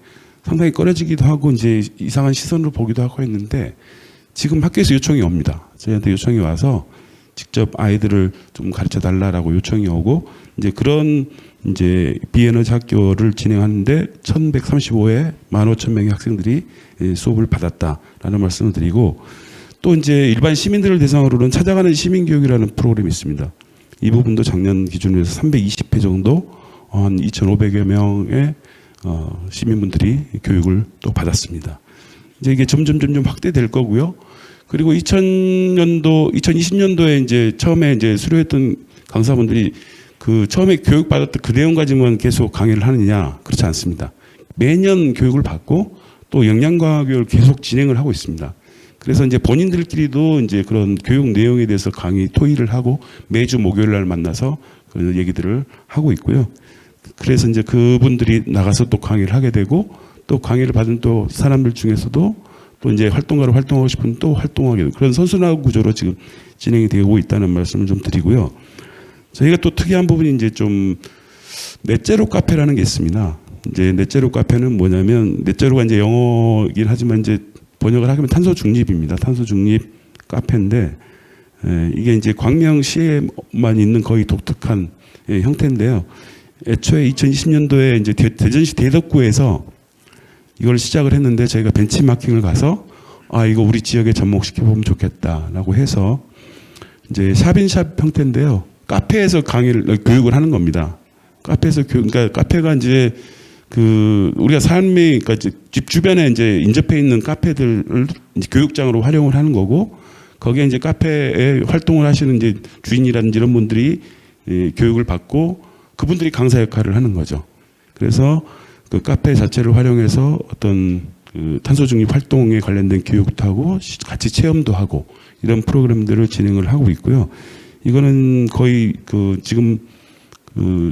상당히 꺼려지기도 하고 이제 이상한 시선으로 보기도 하고 했는데 지금 학교에서 요청이 옵니다. 저희한테 요청이 와서 직접 아이들을 좀 가르쳐 달라라고 요청이 오고 이제 그런 이제 비에너지 학교를 진행하는데 1,135회 15,000명의 학생들이 수업을 받았다라는 말씀을 드리고 또 이제 일반 시민들을 대상으로는 찾아가는 시민교육이라는 프로그램이 있습니다. 이 부분도 작년 기준으로 해서 320회 정도 한 2,500여 명의 시민분들이 교육을 또 받았습니다. 이제 이게 점점 확대될 거고요. 그리고 2020년도에 이제 처음에 이제 수료했던 강사분들이 그 처음에 교육 받았던 그 내용 가지고만 계속 강의를 하느냐 그렇지 않습니다. 매년 교육을 받고 또 역량 강화 교육을 계속 진행을 하고 있습니다. 그래서 이제 본인들끼리도 이제 그런 교육 내용에 대해서 강의 토의를 하고 매주 목요일 날 만나서 그 얘기들을 하고 있고요. 그래서 이제 그분들이 나가서 또 강의를 하게 되고 또 강의를 받은 또 사람들 중에서도 또 이제 활동가로 활동하고 싶은 또 활동하게 되고 그런 선순환 구조로 지금 진행이 되고 있다는 말씀을 좀 드리고요. 저희가 또 특이한 부분이 이제 좀 넷제로 카페라는 게 있습니다. 이제 넷제로 카페는 뭐냐면 넷제로가 이제 영어이긴 하지만 이제 번역을 하면 탄소 중립입니다. 탄소 중립 카페인데 이게 이제 광명시에만 있는 거의 독특한 형태인데요. 애초에 2020년도에 이제 대전시 대덕구에서 이걸 시작을 했는데 저희가 벤치마킹을 가서 이거 우리 지역에 접목시켜 보면 좋겠다라고 해서 이제 샵인샵 형태인데요. 카페에서 교육을 하는 겁니다. 카페에서 그러니까 카페가 이제 우리가 삶이 그러니까 집 주변에 이제 인접해 있는 카페들을 이제 교육장으로 활용을 하는 거고 거기에 이제 카페에 활동을 하시는 이제 주인이라든지 이런 분들이 교육을 받고 그분들이 강사 역할을 하는 거죠. 그래서 그 카페 자체를 활용해서 어떤 그 탄소 중립 활동에 관련된 교육도 하고 같이 체험도 하고 이런 프로그램들을 진행을 하고 있고요. 이거는 거의 지금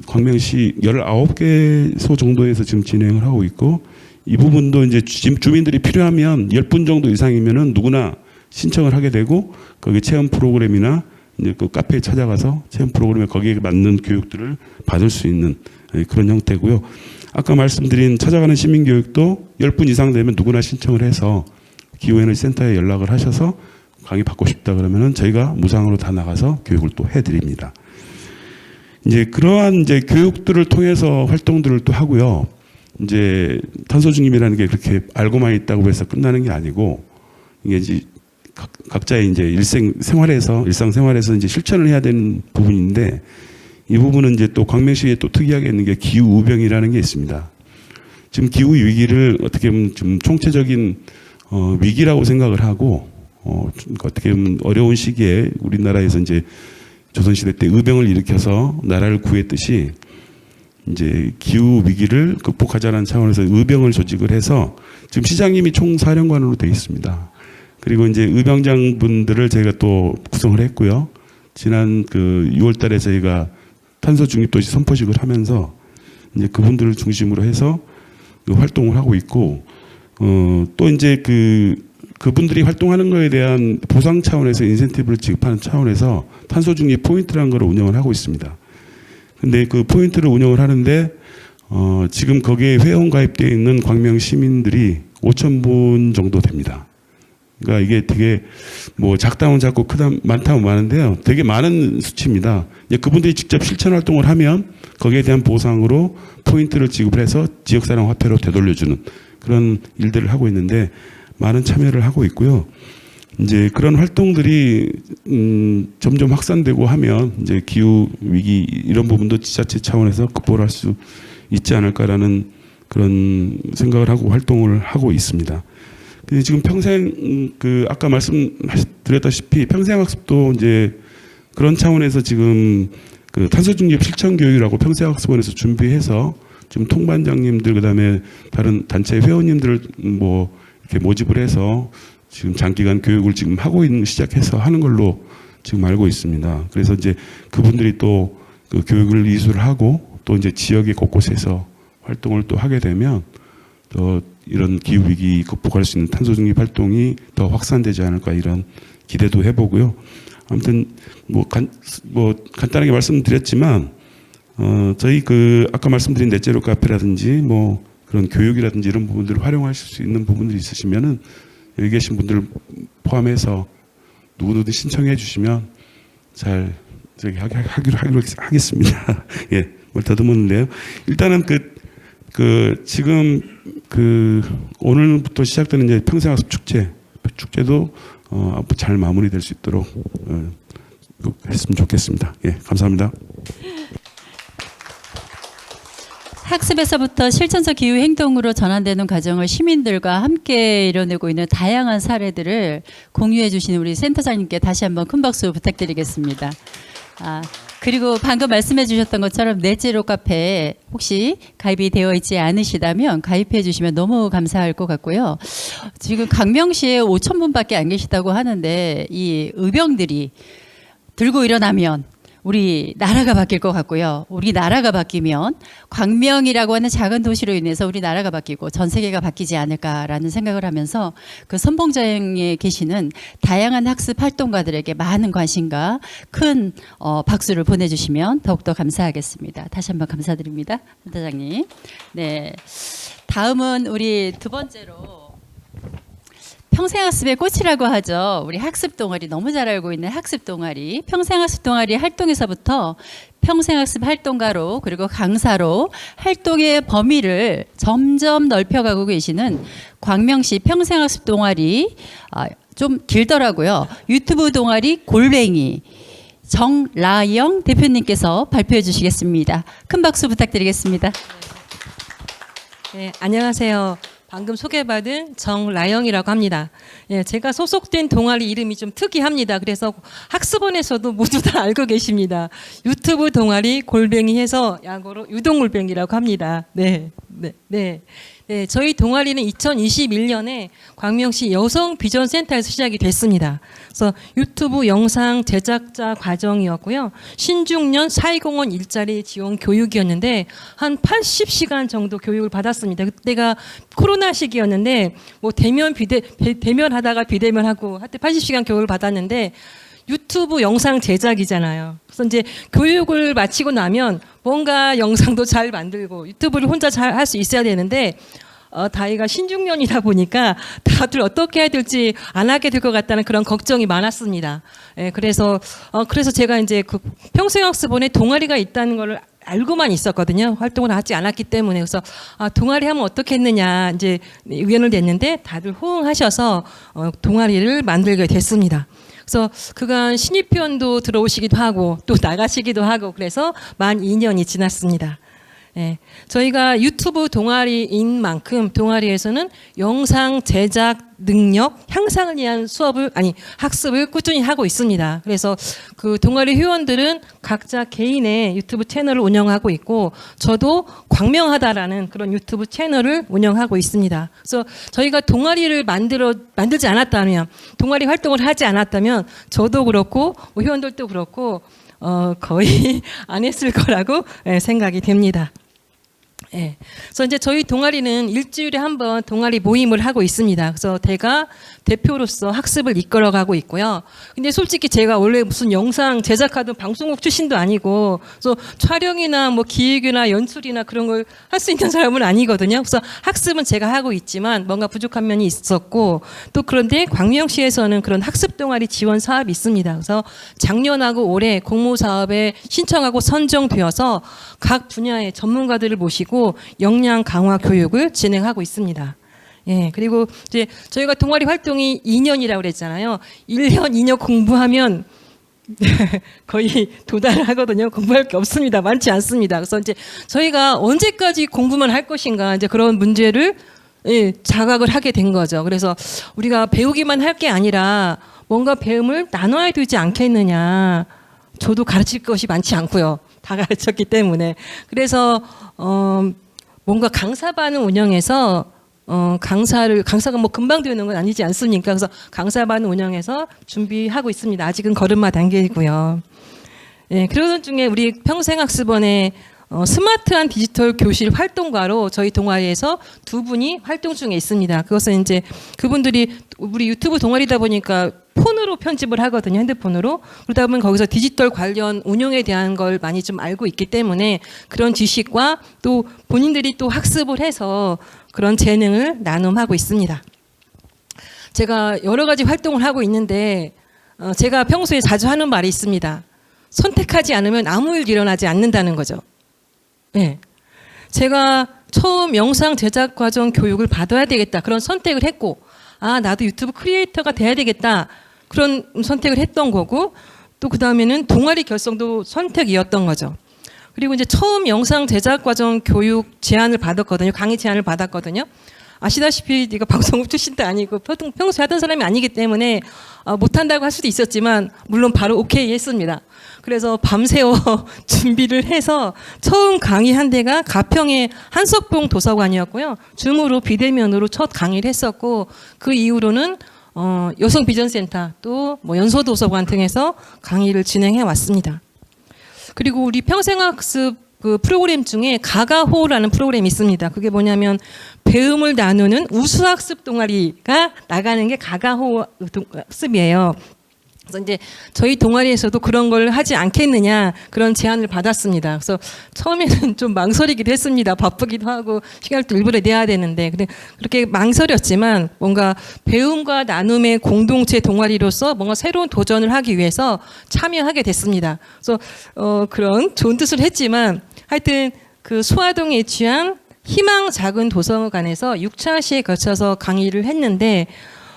광명시 19개소 정도에서 지금 진행을 하고 있고 이 부분도 이제 주민들이 필요하면 10분 정도 이상이면은 누구나 신청을 하게 되고 거기 체험 프로그램이나 이제 그 카페에 찾아가서 체험 프로그램에 거기에 맞는 교육들을 받을 수 있는 그런 형태고요. 아까 말씀드린 찾아가는 시민교육도 10분 이상 되면 누구나 신청을 해서 기후에너지 센터에 연락을 하셔서 강의 받고 싶다 그러면은 저희가 무상으로 다 나가서 교육을 또 해드립니다. 이제 그러한 이제 교육들을 통해서 활동들을 또 하고요. 이제 탄소 중립이라는 게 그렇게 알고만 있다고 해서 끝나는 게 아니고 이게 이제 각자의 이제 일상생활에서 이제 실천을 해야 되는 부분인데 이 부분은 이제 또 광명시에 또 특이하게 있는 게 기후 우병이라는 게 있습니다. 지금 기후 위기를 어떻게 보면 좀 총체적인 위기라고 생각을 하고 어떻게 보면 어려운 시기에 우리나라에서 이제 조선시대 때 의병을 일으켜서 나라를 구했듯이 이제 기후 위기를 극복하자는 차원에서 의병을 조직을 해서 지금 시장님이 총사령관으로 되어 있습니다. 그리고 이제 의병장 분들을 저희가 또 구성을 했고요. 지난 6월 달에 저희가 탄소 중립 도시 선포식을 하면서 이제 그분들을 중심으로 해서 활동을 하고 있고 또 이제 그분들이 활동하는 거에 대한 보상 차원에서 인센티브를 지급하는 차원에서 탄소 중립 포인트라는 걸 운영을 하고 있습니다. 근데 그 포인트를 운영을 하는데 지금 거기에 회원 가입되어 있는 광명 시민들이 5,000분 정도 됩니다. 그러니까 이게 되게 뭐 작다면 작고 많다면 많은데요. 되게 많은 수치입니다. 이제 그분들이 직접 실천 활동을 하면 거기에 대한 보상으로 포인트를 지급해서 지역사랑 화폐로 되돌려주는 그런 일들을 하고 있는데 많은 참여를 하고 있고요. 이제 그런 활동들이 점점 확산되고 하면 이제 기후 위기 이런 부분도 지자체 차원에서 극복을 할 수 있지 않을까라는 그런 생각을 하고 활동을 하고 있습니다. 근데 지금 평생 아까 말씀드렸다시피 평생학습도 이제 그런 차원에서 지금 탄소 중립 실천 교육이라고 평생학습원에서 준비해서 지금 통반장님들 그다음에 다른 단체 회원님들을 뭐 이렇게 모집을 해서 지금 장기간 교육을 지금 시작해서 하는 걸로 지금 알고 있습니다. 그래서 이제 그분들이 또 그 교육을 이수를 하고 또 이제 지역의 곳곳에서 활동을 또 하게 되면 또 이런 기후 위기 극복할 수 있는 탄소 중립 활동이 더 확산되지 않을까 이런 기대도 해보고요. 아무튼 뭐 간단하게 말씀드렸지만 저희 아까 말씀드린 넷제로 카페라든지 뭐 그런 교육이라든지 이런 부분들을 활용하실 수 있는 부분들이 있으시면은 여기 계신 분들 포함해서 누구든 신청해 주시면 잘 저기 하기로 하겠습니다. 예, 뭘 더듬었는데요. 일단은 지금 오늘부터 시작되는 이제 평생학습 축제도 잘 마무리될 수 있도록 했으면 좋겠습니다. 예, 감사합니다. 학습에서부터 실천적 기후 행동으로 전환되는 과정을 시민들과 함께 이뤄내고 있는 다양한 사례들을 공유해 주시는 우리 센터장님께 다시 한번 큰 박수 부탁드리겠습니다. 그리고 방금 말씀해 주셨던 것처럼 넷제로 카페에 혹시 가입이 되어 있지 않으시다면 가입해 주시면 너무 감사할 것 같고요. 지금 강명시에 5,000분밖에 안 계시다고 하는데 이 의병들이 들고 일어나면 우리 나라가 바뀔 것 같고요. 우리 나라가 바뀌면 광명이라고 하는 작은 도시로 인해서 우리 나라가 바뀌고 전 세계가 바뀌지 않을까라는 생각을 하면서 그 선봉장에 계시는 다양한 학습 활동가들에게 많은 관심과 큰 박수를 보내주시면 더욱더 감사하겠습니다. 다시 한번 감사드립니다. 센터장님. 네, 다음은 우리 두 번째로 평생학습의 꽃이라고 하죠. 우리 학습 동아리 너무 잘 알고 있는 학습 동아리, 평생학습 동아리 활동에서부터 평생학습 활동가로 그리고 강사로 활동의 범위를 점점 넓혀가고 계시는 광명시 평생학습 동아리 좀 길더라고요. 유튜브 동아리 골뱅이 정라영 대표님께서 발표해 주시겠습니다. 큰 박수 부탁드리겠습니다. 네, 안녕하세요. 방금 소개받은 정라영이라고 합니다. 예, 제가 소속된 동아리 이름이 좀 특이합니다. 그래서 학습원에서도 모두 다 알고 계십니다. 유튜브 동아리 골뱅이 해서 약어로 유동골뱅이라고 합니다. 네, 네, 네. 네, 저희 동아리는 2021년에 광명시 여성비전센터에서 시작이 됐습니다. 그래서 유튜브 영상 제작자 과정이었고요. 신중년 사회공헌 일자리 지원 교육이었는데 한 80시간 정도 교육을 받았습니다. 그때가 코로나 시기였는데 뭐 대면 하다가 비대면 하고 하여튼 80시간 교육을 받았는데 유튜브 영상 제작이잖아요. 그래서 이제 교육을 마치고 나면 뭔가 영상도 잘 만들고 유튜브를 혼자 잘 할 수 있어야 되는데 나이가 신중년이다 보니까 다들 어떻게 해야 될지 안 하게 될 것 같다는 그런 걱정이 많았습니다. 예, 그래서 제가 이제 그 평생학습원에 동아리가 있다는 걸 알고만 있었거든요. 활동을 하지 않았기 때문에. 그래서 동아리 하면 어떻겠느냐 이제 의견을 냈는데 다들 호응하셔서 동아리를 만들게 됐습니다. 그래서 그간 신입회원도 들어오시기도 하고 또 나가시기도 하고 그래서 만 2년이 지났습니다. 예, 저희가 유튜브 동아리인 만큼 동아리에서는 영상 제작 능력 향상을 위한 학습을 꾸준히 하고 있습니다. 그래서 그 동아리 회원들은 각자 개인의 유튜브 채널을 운영하고 있고 저도 광명하다라는 그런 유튜브 채널을 운영하고 있습니다. 그래서 저희가 동아리를 만들지 않았다면 동아리 활동을 하지 않았다면 저도 그렇고 회원들도 그렇고 거의 안 했을 거라고 생각이 됩니다. 예. 그래서 이제 저희 동아리는 일주일에 한 번 동아리 모임을 하고 있습니다. 그래서 제가 대표로서 학습을 이끌어가고 있고요. 근데 솔직히 제가 원래 무슨 영상 제작하던 방송국 출신도 아니고, 그래서 촬영이나 뭐 기획이나 연출이나 그런 걸 할 수 있는 사람은 아니거든요. 그래서 학습은 제가 하고 있지만 뭔가 부족한 면이 있었고, 또 그런데 광명시에서는 그런 학습 동아리 지원 사업이 있습니다. 그래서 작년하고 올해 공모 사업에 신청하고 선정되어서 각 분야의 전문가들을 모시고 역량 강화 교육을 진행하고 있습니다. 예, 그리고 이제 저희가 동아리 활동이 2년이라고 그랬잖아요. 1년, 2년 공부하면 거의 도달하거든요. 공부할 게 없습니다. 많지 않습니다. 그래서 이제 저희가 언제까지 공부만 할 것인가 이제 그런 문제를 자각을 하게 된 거죠. 그래서 우리가 배우기만 할 게 아니라 뭔가 배움을 나눠야 되지 않겠느냐. 저도 가르칠 것이 많지 않고요. 다 가르쳤기 때문에. 그래서 뭔가 강사반을 운영해서 강사가 뭐 금방 되는 건 아니지 않습니까? 그래서 강사반을 운영해서 준비하고 있습니다. 아직은 걸음마 단계이고요. 예, 그러던 중에 우리 평생학습원에 스마트한 디지털 교실 활동가로 저희 동아리에서 두 분이 활동 중에 있습니다. 그것은 이제 그분들이 우리 유튜브 동아리다 보니까 폰으로 편집을 하거든요. 핸드폰으로. 그러다 보면 거기서 디지털 관련 운용에 대한 걸 많이 좀 알고 있기 때문에 그런 지식과 또 본인들이 또 학습을 해서 그런 재능을 나눔하고 있습니다. 제가 여러 가지 활동을 하고 있는데 제가 평소에 자주 하는 말이 있습니다. 선택하지 않으면 아무 일 일어나지 않는다는 거죠. 네. 제가 처음 영상 제작 과정 교육을 받아야 되겠다. 그런 선택을 했고, 아, 나도 유튜브 크리에이터가 돼야 되겠다. 그런 선택을 했던 거고, 또 그 다음에는 동아리 결성도 선택이었던 거죠. 그리고 이제 처음 영상 제작 과정 교육 제안을 받았거든요. 강의 제안을 받았거든요. 아시다시피 네가 방송국 출신도 아니고 평소에 하던 사람이 아니기 때문에 못한다고 할 수도 있었지만 물론 바로 오케이 했습니다. 그래서 밤새워 준비를 해서 처음 강의 한 데가 가평의 한석봉 도서관이었고요. 줌으로 비대면으로 첫 강의를 했었고 그 이후로는 여성 비전센터 또 뭐 연소도서관 등에서 강의를 진행해 왔습니다. 그리고 우리 평생학습 그 프로그램 중에 가가호라는 프로그램이 있습니다. 그게 뭐냐면 배움을 나누는 우수학습 동아리가 나가는 게 가가호 학습이에요. 그래서 이제 저희 동아리에서도 그런 걸 하지 않겠느냐 그런 제안을 받았습니다. 그래서 처음에는 좀 망설이기도 했습니다. 바쁘기도 하고 시간을 또 일부러 내야 되는데 근데 그렇게 망설였지만 뭔가 배움과 나눔의 공동체 동아리로서 뭔가 새로운 도전을 하기 위해서 참여하게 됐습니다. 그래서 그런 좋은 뜻을 했지만 하여튼 그 소아동에 위치한 희망 작은 도서관에서 6차시에 거쳐서 강의를 했는데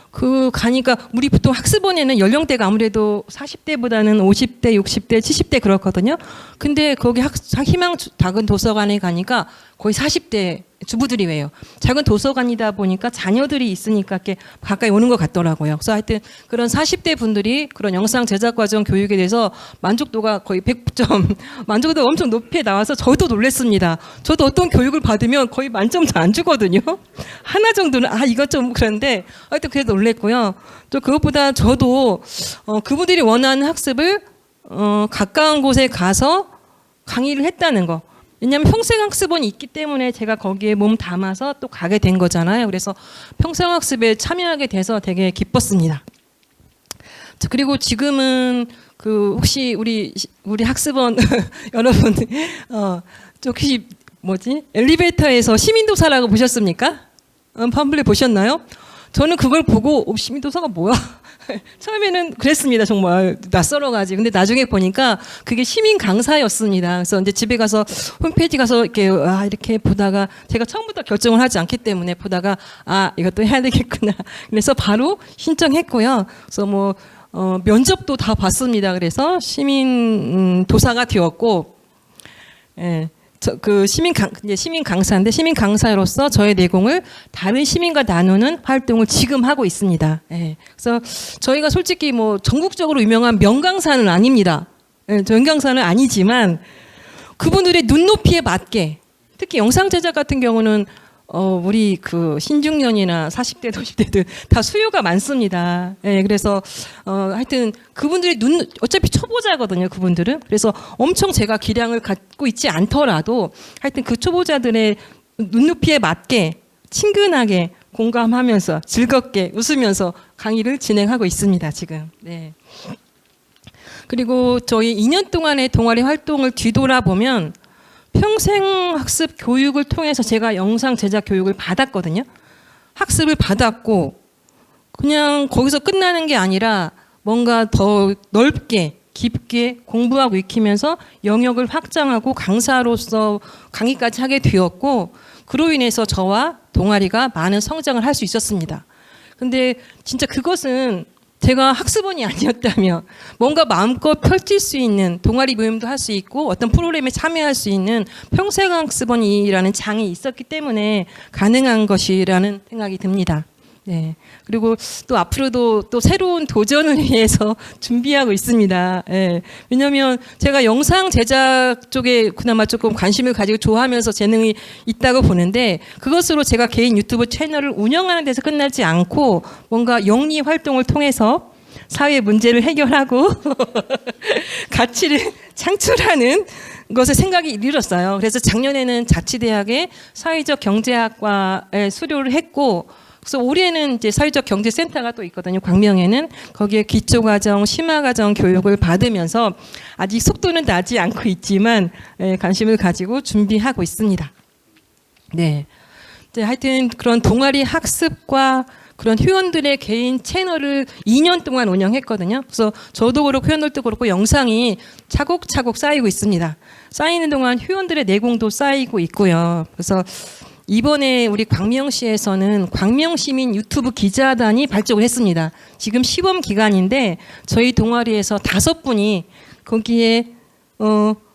그 가니까 우리 보통 학습원에는 연령대가 아무래도 40대보다는 50대, 60대, 70대 그렇거든요. 근데 거기 희망 작은 도서관에 가니까 거의 40대 주부들이 왜요. 작은 도서관이다 보니까 자녀들이 있으니까 이렇게 가까이 오는 것 같더라고요. 그래서 하여튼 그런 40대 분들이 그런 영상 제작 과정 교육에 대해서 만족도가 거의 100점, 만족도가 엄청 높이 나와서 저도 놀랐습니다. 저도 어떤 교육을 받으면 거의 만점도 안 주거든요. 하나 정도는 이거 좀 그런데 하여튼 그래도 놀랬고요. 또 그것보다 저도 그분들이 원하는 학습을 가까운 곳에 가서 강의를 했다는 거. 왜냐하면 평생학습원이 있기 때문에 제가 거기에 몸 담아서 또 가게 된 거잖아요. 그래서 평생학습에 참여하게 돼서 되게 기뻤습니다. 그리고 지금은 그 혹시 우리 학습원 여러분 혹시 엘리베이터에서 시민도사라고 보셨습니까? 팜플렛 보셨나요? 저는 그걸 보고 시민도사가 뭐야? 처음에는 그랬습니다. 정말 낯설어가지고. 근데 나중에 보니까 그게 시민 강사였습니다. 그래서 이제 집에 가서 홈페이지 가서 이렇게 보다가 제가 처음부터 결정을 하지 않기 때문에 보다가 이것도 해야 되겠구나. 그래서 바로 신청했고요. 그래서 면접도 다 봤습니다. 그래서 시민 도사가 되었고, 예. 시민 강사인데 시민 강사로서 저의 내공을 다른 시민과 나누는 활동을 지금 하고 있습니다. 예. 그래서 저희가 솔직히 전국적으로 유명한 명강사는 아닙니다. 예, 명강사는 아니지만 그분들의 눈높이에 맞게 특히 영상 제작 같은 경우는 우리 그 신중년이나 40대, 50대들 다 수요가 많습니다. 예, 그래서 하여튼 그분들이 어차피 초보자거든요, 그분들은. 그래서 엄청 제가 기량을 갖고 있지 않더라도 하여튼 그 초보자들의 눈높이에 맞게 친근하게 공감하면서 즐겁게 웃으면서 강의를 진행하고 있습니다, 지금. 네. 그리고 저희 2년 동안의 동아리 활동을 뒤돌아보면 평생학습 교육을 통해서 제가 영상 제작 교육을 받았거든요. 학습을 받았고 그냥 거기서 끝나는 게 아니라 뭔가 더 넓게 깊게 공부하고 익히면서 영역을 확장하고 강사로서 강의까지 하게 되었고 그로 인해서 저와 동아리가 많은 성장을 할 수 있었습니다. 근데 진짜 그것은 제가 학습원이 아니었다면 뭔가 마음껏 펼칠 수 있는 동아리 모임도 할 수 있고 어떤 프로그램에 참여할 수 있는 평생학습원이라는 장이 있었기 때문에 가능한 것이라는 생각이 듭니다. 네. 그리고 또 앞으로도 또 새로운 도전을 위해서 준비하고 있습니다. 예. 왜냐하면 제가 영상 제작 쪽에 그나마 조금 관심을 가지고 좋아하면서 재능이 있다고 보는데 그것으로 제가 개인 유튜브 채널을 운영하는 데서 끝나지 않고 뭔가 영리 활동을 통해서 사회 문제를 해결하고 가치를 창출하는 것을 생각이 이르렀어요. 그래서 작년에는 자치대학의 사회적 경제학과에 수료를 했고, 그래서 올해는 이제 사회적 경제센터가 또 있거든요. 광명에는 거기에 기초과정, 심화과정 교육을 받으면서 아직 속도는 나지 않고 있지만 관심을 가지고 준비하고 있습니다. 네, 하여튼 그런 동아리 학습과 그런 회원들의 개인 채널을 2년 동안 운영했거든요. 그래서 저도 그렇고 회원들도 그렇고 영상이 차곡차곡 쌓이고 있습니다. 쌓이는 동안 회원들의 내공도 쌓이고 있고요. 그래서 이번에 우리 광명시에서는 광명시민 유튜브 기자단이 발족을 했습니다. 지금 시범 기간인데 저희 동아리에서 5분이 거기에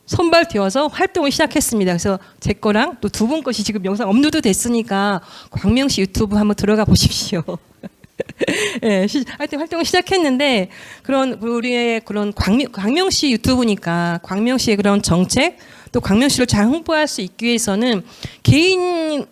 선발되어서 활동을 시작했습니다. 그래서 제 거랑 또 2분 것이 지금 영상 업로드 됐으니까 광명시 유튜브 한번 들어가 보십시오. 예, 하여튼 활동을 시작했는데 우리의 그런 광명시 유튜브니까 광명시의 그런 정책 또 광명시를 잘 홍보할 수 있기 위해서는 개인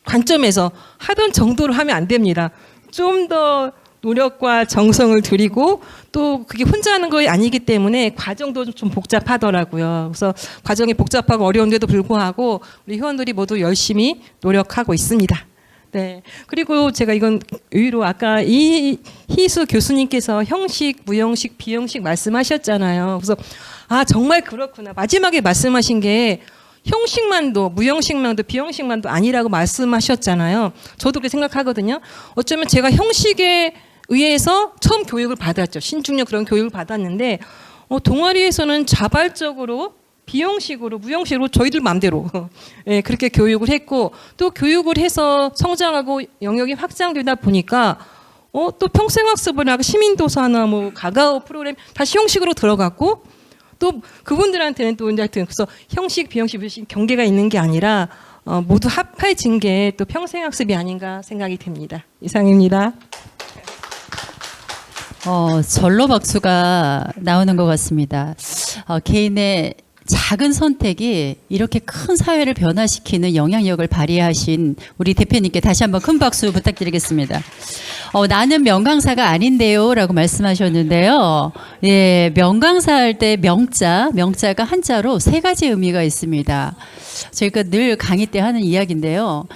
관점에서 하던 정도로 하면 안 됩니다. 좀 더 노력과 정성을 들이고 또 그게 혼자 하는 거 아니기 때문에 과정도 좀 복잡하더라고요. 그래서 과정이 복잡하고 어려운데도 불구하고 우리 회원들이 모두 열심히 노력하고 있습니다. 네. 그리고 제가 이건 의외로 아까 이희수 교수님께서 형식, 무형식, 비형식 말씀하셨잖아요. 그래서 정말 그렇구나. 마지막에 말씀하신 게 형식만도, 무형식만도, 비형식만도 아니라고 말씀하셨잖아요. 저도 그렇게 생각하거든요. 어쩌면 제가 형식에 의해서 처음 교육을 받았죠. 신중력 그런 교육을 받았는데 동아리에서는 자발적으로 비형식으로, 무형식으로 저희들 마음대로 예, 그렇게 교육을 했고 또 교육을 해서 성장하고 영역이 확장되다 보니까 또 평생학습을 하고 시민도서나 뭐 가가오 프로그램 다시 형식으로 들어갔고 또 그분들한테는 또 이제 하여튼 그래서 형식, 비형식, 경계가 있는 게 아니라 모두 합해진 게 또 평생학습이 아닌가 생각이 듭니다. 이상입니다. 절로 박수가 나오는 것 같습니다. 개인의 작은 선택이 이렇게 큰 사회를 변화시키는 영향력을 발휘하신 우리 대표님께 다시 한번 큰 박수 부탁드리겠습니다. 나는 명강사가 아닌데요 라고 말씀하셨는데요. 예, 명강사 할 때 명자가 한자로 3가지 의미가 있습니다. 저희가 늘 강의 때 하는 이야기인데요.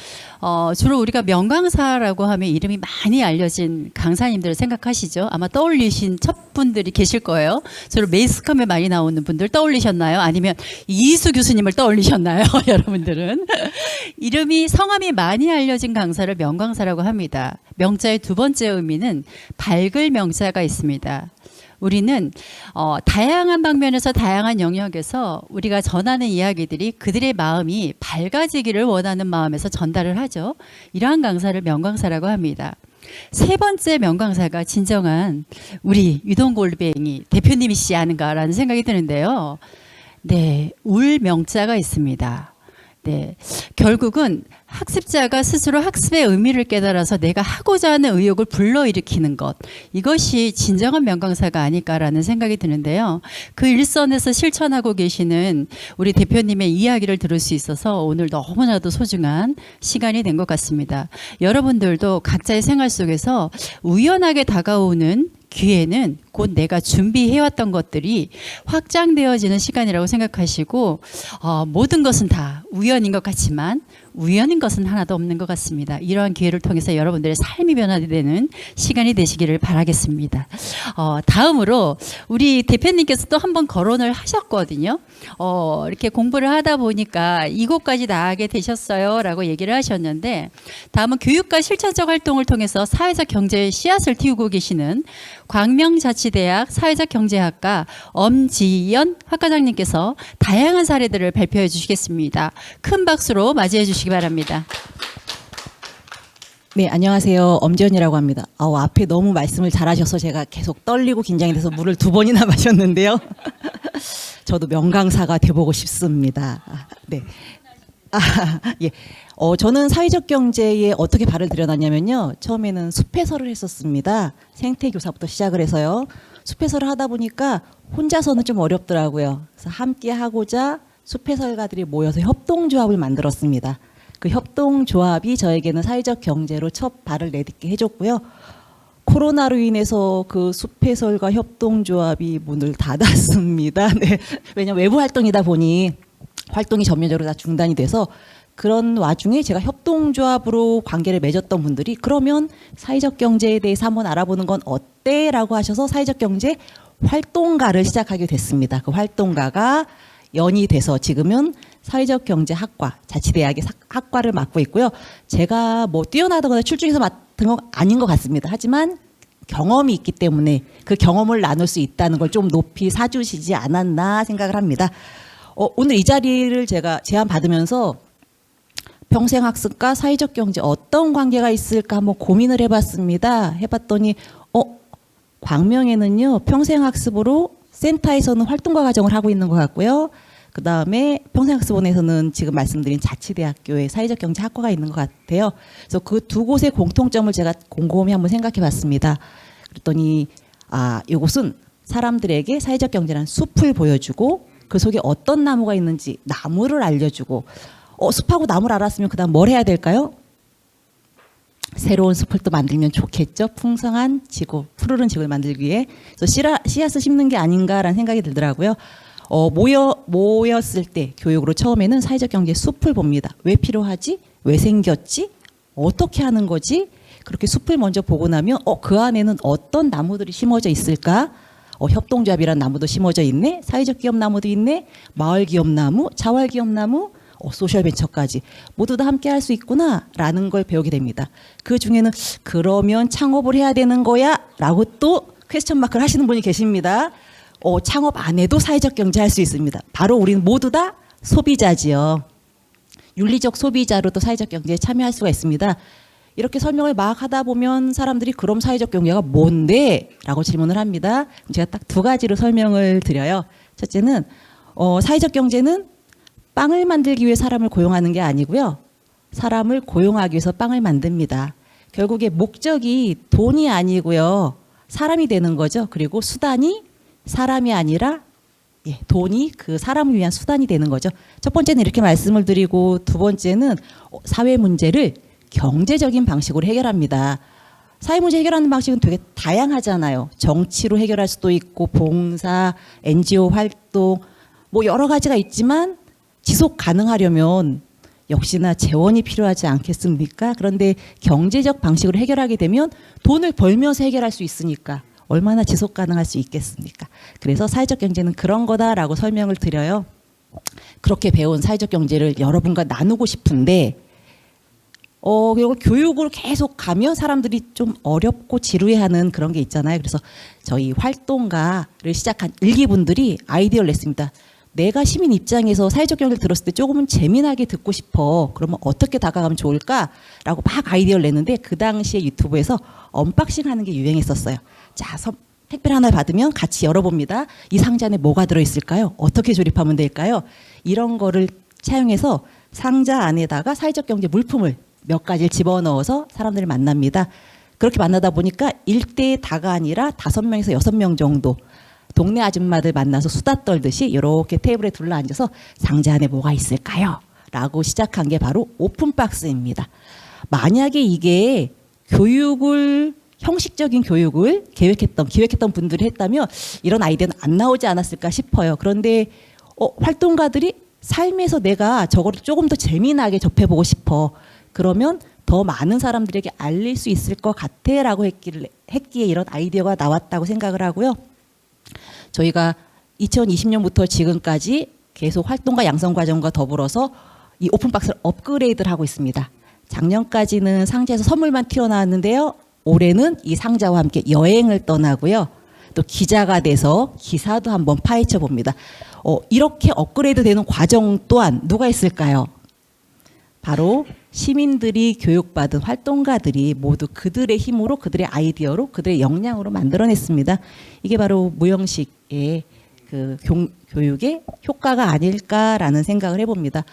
주로 우리가 명강사라고 하면 이름이 많이 알려진 강사님들을 생각하시죠? 아마 떠올리신 첫 분들이 계실 거예요. 주로 매스컴에 많이 나오는 분들 떠올리셨나요? 아니면 이희수 교수님을 떠올리셨나요? 여러분들은 이름이 성함이 많이 알려진 강사를 명강사라고 합니다. 명자의 2번째 의미는 밝을 명자가 있습니다. 우리는 다양한 방면에서 다양한 영역에서 우리가 전하는 이야기들이 그들의 마음이 밝아지기를 원하는 마음에서 전달을 하죠. 이러한 강사를 명강사라고 합니다. 3번째 명강사가 진정한 우리 유동골뱅이 대표님이시지 않은가라는 생각이 드는데요. 네, 울명자가 있습니다. 네, 결국은 학습자가 스스로 학습의 의미를 깨달아서 내가 하고자 하는 의욕을 불러일으키는 것, 이것이 진정한 명강사가 아닐까라는 생각이 드는데요. 그 일선에서 실천하고 계시는 우리 대표님의 이야기를 들을 수 있어서 오늘 너무나도 소중한 시간이 된 것 같습니다. 여러분들도 각자의 생활 속에서 우연하게 다가오는 기회는 곧 내가 준비해왔던 것들이 확장되어지는 시간이라고 생각하시고 모든 것은 다 우연인 것 같지만 우연인 것은 하나도 없는 것 같습니다. 이러한 기회를 통해서 여러분들의 삶이 변화되는 시간이 되시기를 바라겠습니다. 다음으로 우리 대표님께서 또 한 번 거론을 하셨거든요. 이렇게 공부를 하다 보니까 이곳까지 나가게 되셨어요 라고 얘기를 하셨는데 다음은 교육과 실천적 활동을 통해서 사회적 경제의 씨앗을 틔우고 계시는 광명자치대학 사회적 경제학과 엄지연 학과장님께서 다양한 사례들을 발표해 주시겠습니다. 큰 박수로 맞이해 주시기 바랍니다. 네, 안녕하세요. 엄지연이라고 합니다. 앞에 너무 말씀을 잘하셔서 제가 계속 떨리고 긴장이 돼서 물을 2번이나 마셨는데요. 저도 명강사가 돼보고 싶습니다. 네. 예. 저는 사회적 경제에 어떻게 발을 들여놨냐면요. 처음에는 숲해설을 했었습니다. 생태교사부터 시작을 해서요. 숲해설을 하다 보니까 혼자서는 좀 어렵더라고요. 그래서 함께 하고자 숲해설가들이 모여서 협동조합을 만들었습니다. 그 협동조합이 저에게는 사회적 경제로 첫 발을 내딛게 해줬고요. 코로나로 인해서 그 숲해설가 협동조합이 문을 닫았습니다. 네. 왜냐면 외부 활동이다 보니 활동이 전면적으로 다 중단이 돼서 그런 와중에 제가 협동조합으로 관계를 맺었던 분들이 그러면 사회적 경제에 대해서 한번 알아보는 건 어때? 라고 하셔서 사회적 경제 활동가를 시작하게 됐습니다. 그 활동가가 연이 돼서 지금은 사회적 경제 학과, 자치대학의 학과를 맡고 있고요. 제가 뭐 뛰어나다거나 출중해서 맡은 건 아닌 것 같습니다. 하지만 경험이 있기 때문에 그 경험을 나눌 수 있다는 걸 좀 높이 사주시지 않았나 생각을 합니다. 오늘 이 자리를 제가 제안받으면서 평생학습과 사회적 경제 어떤 관계가 있을까 한번 고민을 해봤습니다. 해봤더니 광명에는요 평생학습으로 센터에서는 활동가 과정을 하고 있는 것 같고요. 그 다음에 평생학습원에서는 지금 말씀드린 자치대학교의 사회적 경제 학과가 있는 것 같아요. 그래서 그 두 곳의 공통점을 제가 곰곰이 한번 생각해봤습니다. 그랬더니 이곳은 사람들에게 사회적 경제라는 숲을 보여주고 그 속에 어떤 나무가 있는지 나무를 알려주고 숲하고 나무를 알았으면 그다음 뭘 해야 될까요? 새로운 숲을 또 만들면 좋겠죠. 풍성한 지구, 푸르른 지구를 만들기 위해. 그래서 씨앗을 심는 게 아닌가라는 생각이 들더라고요. 모였을 때 교육으로 처음에는 사회적 경제 숲을 봅니다. 왜 필요하지? 왜 생겼지? 어떻게 하는 거지? 그렇게 숲을 먼저 보고 나면 그 안에는 어떤 나무들이 심어져 있을까? 협동조합이라는 나무도 심어져 있네. 사회적 기업나무도 있네. 마을기업나무, 자활기업나무, 소셜벤처까지 모두 다 함께 할 수 있구나라는 걸 배우게 됩니다. 그 중에는 그러면 창업을 해야 되는 거야? 라고 또 퀘스천 마크를 하시는 분이 계십니다. 창업 안 해도 사회적 경제 할 수 있습니다. 바로 우리는 모두 다 소비자지요. 윤리적 소비자로 또 사회적 경제에 참여할 수가 있습니다. 이렇게 설명을 막 하다 보면 사람들이 그럼 사회적 경제가 뭔데? 라고 질문을 합니다. 제가 딱 두 가지로 설명을 드려요. 첫째는 사회적 경제는 빵을 만들기 위해 사람을 고용하는 게 아니고요. 사람을 고용하기 위해서 빵을 만듭니다. 결국에 목적이 돈이 아니고요. 사람이 되는 거죠. 그리고 수단이 사람이 아니라 돈이 그 사람을 위한 수단이 되는 거죠. 첫 번째는 이렇게 말씀을 드리고 두 번째는 사회 문제를 경제적인 방식으로 해결합니다. 사회 문제 해결하는 방식은 되게 다양하잖아요. 정치로 해결할 수도 있고 봉사, NGO 활동 뭐 여러 가지가 있지만 지속 가능하려면 역시나 재원이 필요하지 않겠습니까? 그런데 경제적 방식으로 해결하게 되면 돈을 벌면서 해결할 수 있으니까 얼마나 지속 가능할 수 있겠습니까? 그래서 사회적 경제는 그런 거다라고 설명을 드려요. 그렇게 배운 사회적 경제를 여러분과 나누고 싶은데 그리고 교육으로 계속 가면 사람들이 좀 어렵고 지루해하는 그런 게 있잖아요. 그래서 저희 활동가를 시작한 일기분들이 아이디어를 냈습니다. 내가 시민 입장에서 사회적 경제를 들었을 때 조금은 재미나게 듣고 싶어. 그러면 어떻게 다가가면 좋을까라고 막 아이디어를 냈는데 그 당시에 유튜브에서 언박싱 하는 게 유행했었어요. 자, 택배를 하나 받으면 같이 열어봅니다. 이 상자 안에 뭐가 들어있을까요? 어떻게 조립하면 될까요? 이런 거를 차용해서 상자 안에다가 사회적 경제 물품을 몇 가지를 집어넣어서 사람들을 만납니다. 그렇게 만나다 보니까 1대 다가 아니라 5명에서 6명 정도 동네 아줌마들 만나서 수다 떨듯이 이렇게 테이블에 둘러앉아서 상자 안에 뭐가 있을까요? 라고 시작한 게 바로 오픈박스입니다. 만약에 이게 형식적인 교육을 기획했던 분들이 했다면 이런 아이디어는 안 나오지 않았을까 싶어요. 그런데 활동가들이 삶에서 내가 저거를 조금 더 재미나게 접해보고 싶어. 그러면 더 많은 사람들에게 알릴 수 있을 것 같아 라고 했기에 이런 아이디어가 나왔다고 생각을 하고요. 저희가 2020년부터 지금까지 계속 활동가 양성 과정과 더불어서 이 오픈박스를 업그레이드를 하고 있습니다. 작년까지는 상자에서 선물만 튀어나왔는데요. 올해는 이 상자와 함께 여행을 떠나고요. 또 기자가 돼서 기사도 한번 파헤쳐 봅니다. 이렇게 업그레이드 되는 과정 또한 누가 있을까요? 바로 시민들이 교육받은 활동가들이 모두 그들의 힘으로 그들의 아이디어로 그들의 역량으로 만들어냈습니다. 이게 바로 무형식의 그 교육의 효과가 아닐까라는 생각을 해봅니다.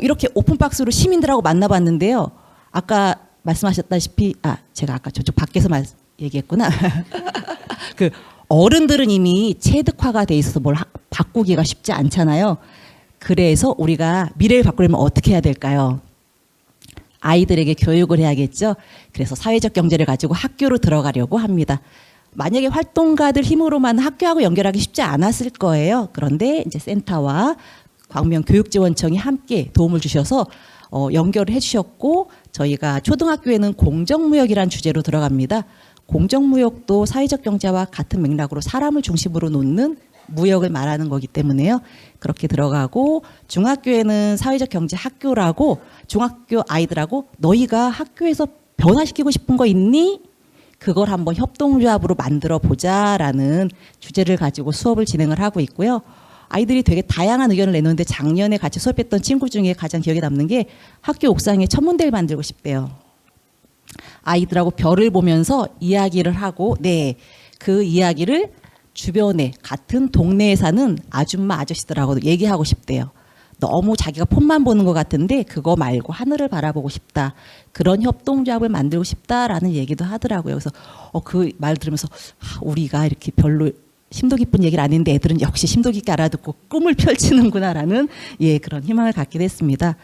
이렇게 오픈박스로 시민들하고 만나봤는데요. 아까 말씀하셨다시피 제가 아까 저쪽 밖에서 얘기했구나. 그 어른들은 이미 체득화가 돼 있어서 뭘 바꾸기가 쉽지 않잖아요. 그래서 우리가 미래를 바꾸려면 어떻게 해야 될까요? 아이들에게 교육을 해야겠죠. 그래서 사회적 경제를 가지고 학교로 들어가려고 합니다. 만약에 활동가들 힘으로만 학교하고 연결하기 쉽지 않았을 거예요. 그런데 이제 센터와 광명교육지원청이 함께 도움을 주셔서 연결을 해주셨고, 저희가 초등학교에는 공정무역이라는 주제로 들어갑니다. 공정무역도 사회적 경제와 같은 맥락으로 사람을 중심으로 놓는 무역을 말하는 거기 때문에요. 그렇게 들어가고, 중학교에는 사회적 경제 학교라고 중학교 아이들하고 너희가 학교에서 변화시키고 싶은 거 있니? 그걸 한번 협동조합으로 만들어 보자라는 주제를 가지고 수업을 진행을 하고 있고요. 아이들이 되게 다양한 의견을 내놓는데 작년에 같이 수업했던 친구 중에 가장 기억에 남는 게 학교 옥상에 천문대를 만들고 싶대요. 아이들하고 별을 보면서 이야기를 하고, 네, 그 이야기를 주변에 같은 동네에 사는 아줌마 아저씨들하고도 얘기하고 싶대요. 너무 자기가 폰만 보는 것 같은데 그거 말고 하늘을 바라보고 싶다. 그런 협동조합을 만들고 싶다라는 얘기도 하더라고요. 그래서 그 말 들으면서 우리가 이렇게 별로 심도 깊은 얘기를 안 했는데 애들은 역시 심도 깊게 알아듣고 꿈을 펼치는구나라는 그런 희망을 갖게 됐습니다.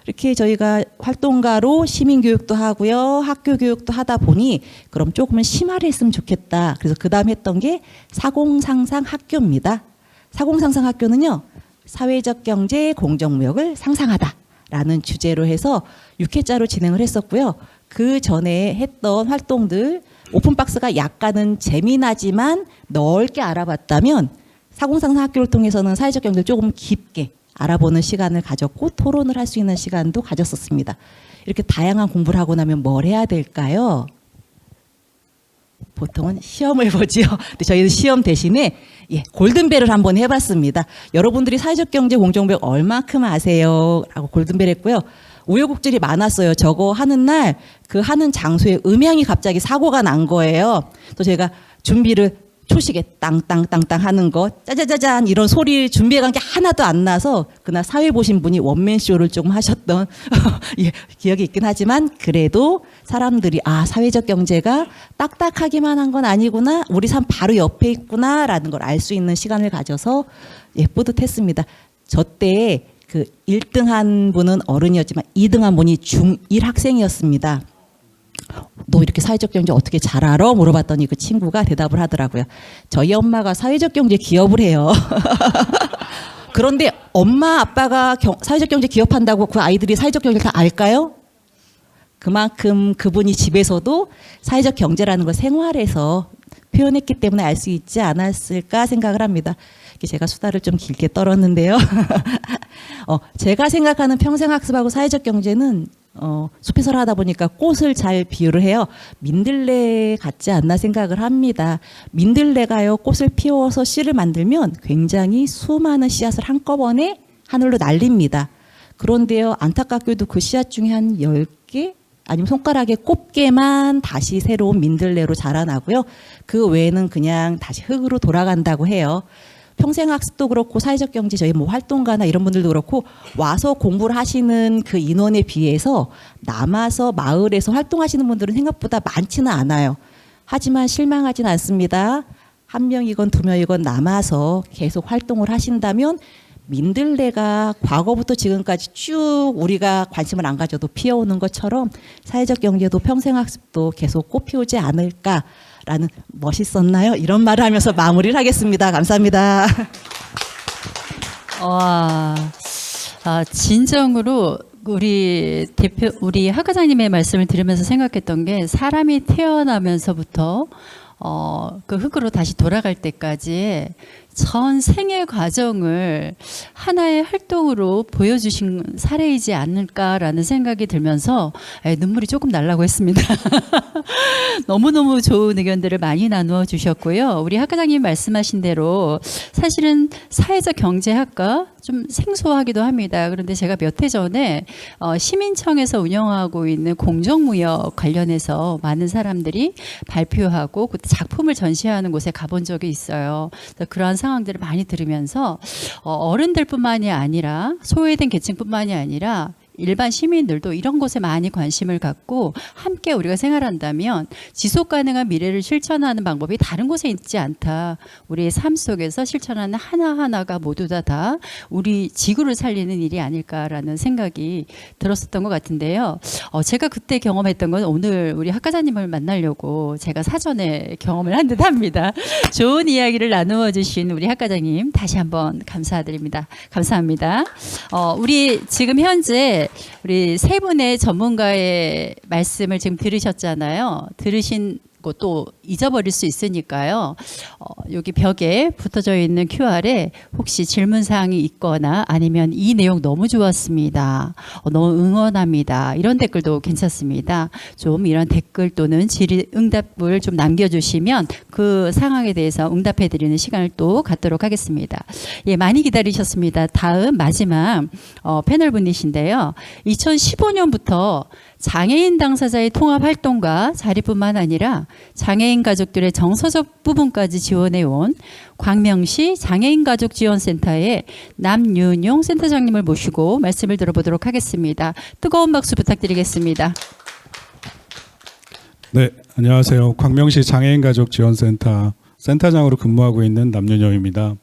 이렇게 저희가 활동가로 시민교육도 하고요, 학교 교육도 하다 보니 그럼 조금은 심화를 했으면 좋겠다. 그래서 그 다음 했던 게 사공상상 학교입니다. 사공상상 학교는요, 사회적 경제 공정무역을 상상하다라는 주제로 해서 6회짜로 진행을 했었고요. 그 전에 했던 활동들, 오픈박스가 약간은 재미나지만 넓게 알아봤다면 사공상상 학교를 통해서는 사회적 경제를 조금 깊게 알아보는 시간을 가졌고 토론을 할 수 있는 시간도 가졌었습니다. 이렇게 다양한 공부를 하고 나면 뭘 해야 될까요? 보통은 시험을 보지요. 근데 저희는 시험 대신에 골든벨을 한번 해봤습니다. 여러분들이 사회적 경제 공정무역 얼마큼 아세요? 라고 골든벨 했고요. 우여곡절이 많았어요. 저거 하는 날 그 하는 장소에 음향이 갑자기 사고가 난 거예요. 또 제가 준비를 초식에 땅땅땅땅 하는 거 짜자자잔 이런 소리 준비해간 게 하나도 안 나서 그날 사회 보신 분이 원맨쇼를 조금 하셨던 기억이 있긴 하지만, 그래도 사람들이 사회적 경제가 딱딱하기만 한 건 아니구나, 우리 삶 바로 옆에 있구나 라는 걸 알 수 있는 시간을 가져서 뿌듯했습니다. 저 때 그 1등한 분은 어른이었지만 2등한 분이 중1 학생이었습니다. 너 이렇게 사회적 경제 어떻게 잘 알아? 물어봤더니 그 친구가 대답을 하더라고요. 저희 엄마가 사회적 경제 기업을 해요. 그런데 엄마 아빠가 사회적 경제 기업한다고 그 아이들이 사회적 경제를 다 알까요? 그만큼 그분이 집에서도 사회적 경제라는 걸 생활에서 표현했기 때문에 알 수 있지 않았을까 생각을 합니다. 제가 수다를 좀 길게 떨었는데요. 제가 생각하는 평생학습하고 사회적 경제는 숲에서 하다 보니까 꽃을 잘 비유를 해요. 민들레 같지 않나 생각을 합니다. 민들레가요, 꽃을 피워서 씨를 만들면 굉장히 수많은 씨앗을 한꺼번에 하늘로 날립니다. 그런데요, 안타깝게도 그 씨앗 중에 한 10개? 아니면 손가락에 꼽게만 다시 새로운 민들레로 자라나고요. 그 외에는 그냥 다시 흙으로 돌아간다고 해요. 평생학습도 그렇고 사회적 경제 저희 활동가나 이런 분들도 그렇고 와서 공부를 하시는 그 인원에 비해서 남아서 마을에서 활동하시는 분들은 생각보다 많지는 않아요. 하지만 실망하진 않습니다. 한 명이건 두 명이건 남아서 계속 활동을 하신다면 민들레가 과거부터 지금까지 쭉 우리가 관심을 안 가져도 피어오는 것처럼 사회적 경제도 평생학습도 계속 꽃피우지 않을까라는, 멋있었나요? 이런 말을 하면서 마무리를 하겠습니다. 감사합니다. 진정으로 우리 학과장님의 말씀을 들으면서 생각했던 게, 사람이 태어나면서부터 그 흙으로 다시 돌아갈 때까지 전 생애 과정을 하나의 활동으로 보여주신 사례이지 않을까라는 생각이 들면서 눈물이 조금 나려고 했습니다. 너무너무 좋은 의견들을 많이 나누어 주셨고요. 우리 학과장님 말씀하신 대로 사실은 사회적 경제학과 좀 생소하기도 합니다. 그런데 제가 몇 해 전에 시민청에서 운영하고 있는 공정무역 관련해서 많은 사람들이 발표하고 그 작품을 전시하는 곳에 가본 적이 있어요. 그러한 상황들을 많이 들으면서 어른들뿐만이 아니라 소외된 계층뿐만이 아니라 일반 시민들도 이런 것에 많이 관심을 갖고 함께 우리가 생활한다면 지속 가능한 미래를 실천하는 방법이 다른 곳에 있지 않다. 우리의 삶 속에서 실천하는 하나하나가 모두 다 우리 지구를 살리는 일이 아닐까라는 생각이 들었었던 것 같은데요. 제가 그때 경험했던 건 오늘 우리 학과장님을 만나려고 제가 사전에 경험을 한 듯합니다. 좋은 이야기를 나누어 주신 우리 학과장님 다시 한번 감사드립니다. 감사합니다. 우리 지금 현재 우리 세 분의 전문가의 말씀을 지금 들으셨잖아요. 들으신 것도 잊어버릴 수 있으니까요. 여기 벽에 붙어져 있는 QR에 혹시 질문 사항이 있거나 아니면 이 내용 너무 좋았습니다. 너무 응원합니다. 이런 댓글도 괜찮습니다. 좀 이런 댓글 또는 질의응답을 좀 남겨주시면 그 상황에 대해서 응답해드리는 시간을 또 갖도록 하겠습니다. 예, 많이 기다리셨습니다. 다음 마지막 패널 분이신데요. 2015년부터 장애인 당사자의 통합 활동과 자립뿐만 아니라 장애인 가족들의 정서적 부분까지 지원해온 광명시 장애인 가족 지원센터의 남윤용 센터장님을 모시고 말씀을 들어보도록 하겠습니다. 뜨거운 박수 부탁드리겠습니다. 네, 안녕하세요. 광명시 장애인 가족 지원센터 센터장으로 근무하고 있는 남윤용입니다.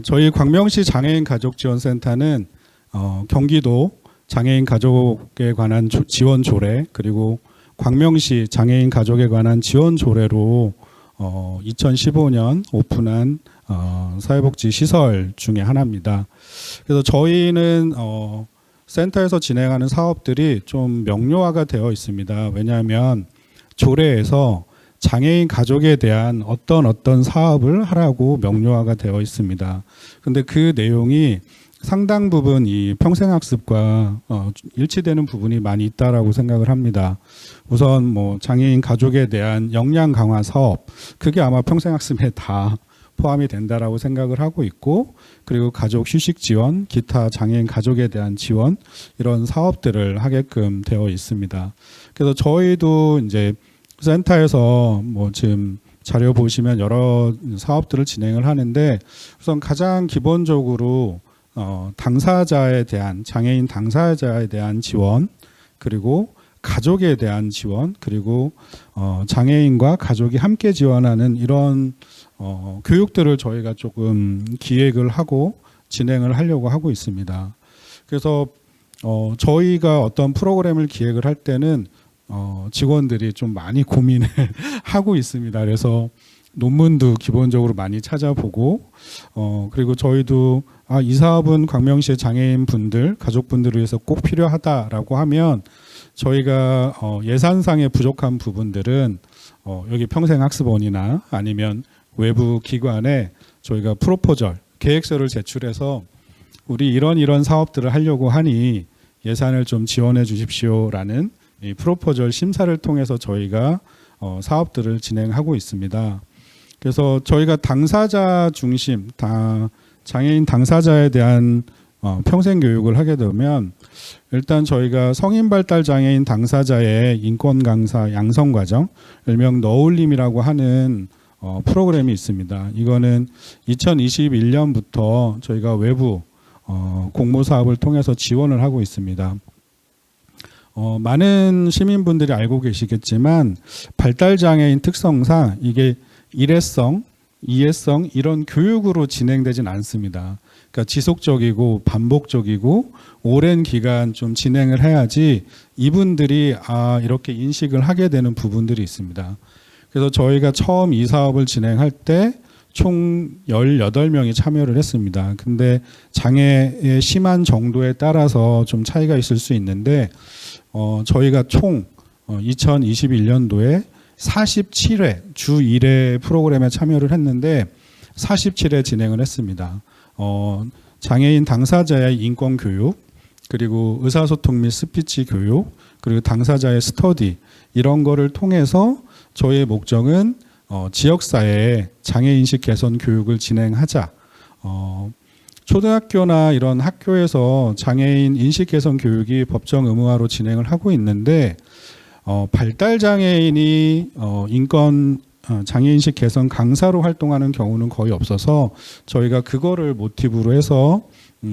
저희 광명시 장애인 가족 지원센터는 경기도 장애인 가족에 관한 지원 조례 그리고 광명시 장애인 가족에 관한 지원 조례로 2015년 오픈한 사회복지 시설 중에 하나입니다. 그래서 저희는 센터에서 진행하는 사업들이 좀 명료화가 되어 있습니다. 왜냐하면 조례에서 장애인 가족에 대한 어떤 사업을 하라고 명료화가 되어 있습니다. 근데 그 내용이 상당 부분 이 평생학습과 일치되는 부분이 많이 있다라고 생각을 합니다. 우선 뭐 장애인 가족에 대한 역량 강화 사업, 그게 아마 평생학습에 다 포함이 된다라고 생각을 하고 있고, 그리고 가족 휴식 지원, 기타 장애인 가족에 대한 지원, 이런 사업들을 하게끔 되어 있습니다. 그래서 저희도 이제 센터에서 뭐 지금 자료 보시면 여러 사업들을 진행을 하는데, 우선 가장 기본적으로 당사자에 대한, 장애인 당사자에 대한 지원, 그리고 가족에 대한 지원, 그리고 장애인과 가족이 함께 지원하는 이런 교육들을 저희가 조금 기획을 하고 진행을 하려고 하고 있습니다. 그래서 저희가 어떤 프로그램을 기획을 할 때는 직원들이 좀 많이 고민을 하고 있습니다. 그래서 논문도 기본적으로 많이 찾아보고, 그리고 저희도 이 사업은 광명시의 장애인 분들, 가족분들을 위해서 꼭 필요하다라고 하면 저희가 예산상의 부족한 부분들은 여기 평생학습원이나 아니면 외부 기관에 저희가 프로포절, 계획서를 제출해서 우리 이런 사업들을 하려고 하니 예산을 좀 지원해 주십시오라는 이 프로포절 심사를 통해서 저희가 사업들을 진행하고 있습니다. 그래서 저희가 당사자 중심, 장애인 당사자에 대한 평생 교육을 하게 되면 일단 저희가 성인 발달 장애인 당사자의 인권 강사 양성 과정, 일명 너울림이라고 하는 프로그램이 있습니다. 이거는 2021년부터 저희가 외부 공모 사업을 통해서 지원을 하고 있습니다. 많은 시민분들이 알고 계시겠지만 발달 장애인 특성상 이게 일회성, 이회성 이런 교육으로 진행되진 않습니다. 그러니까 지속적이고 반복적이고 오랜 기간 좀 진행을 해야지 이분들이 이렇게 인식을 하게 되는 부분들이 있습니다. 그래서 저희가 처음 이 사업을 진행할 때 총 18명이 참여를 했습니다. 근데 장애의 심한 정도에 따라서 좀 차이가 있을 수 있는데 저희가 총 2021년도에 47회 주 1회 프로그램에 참여를 했는데 47회 진행을 했습니다. 장애인 당사자의 인권 교육, 그리고 의사소통 및 스피치 교육, 그리고 당사자의 스터디 이런 거를 통해서 저희의 목적은 지역사회에 장애인식 개선 교육을 진행하자. 초등학교나 이런 학교에서 장애인 인식 개선 교육이 법정 의무화로 진행을 하고 있는데 발달 장애인이 인권 장애인식 개선 강사로 활동하는 경우는 거의 없어서 저희가 그거를 모티브로 해서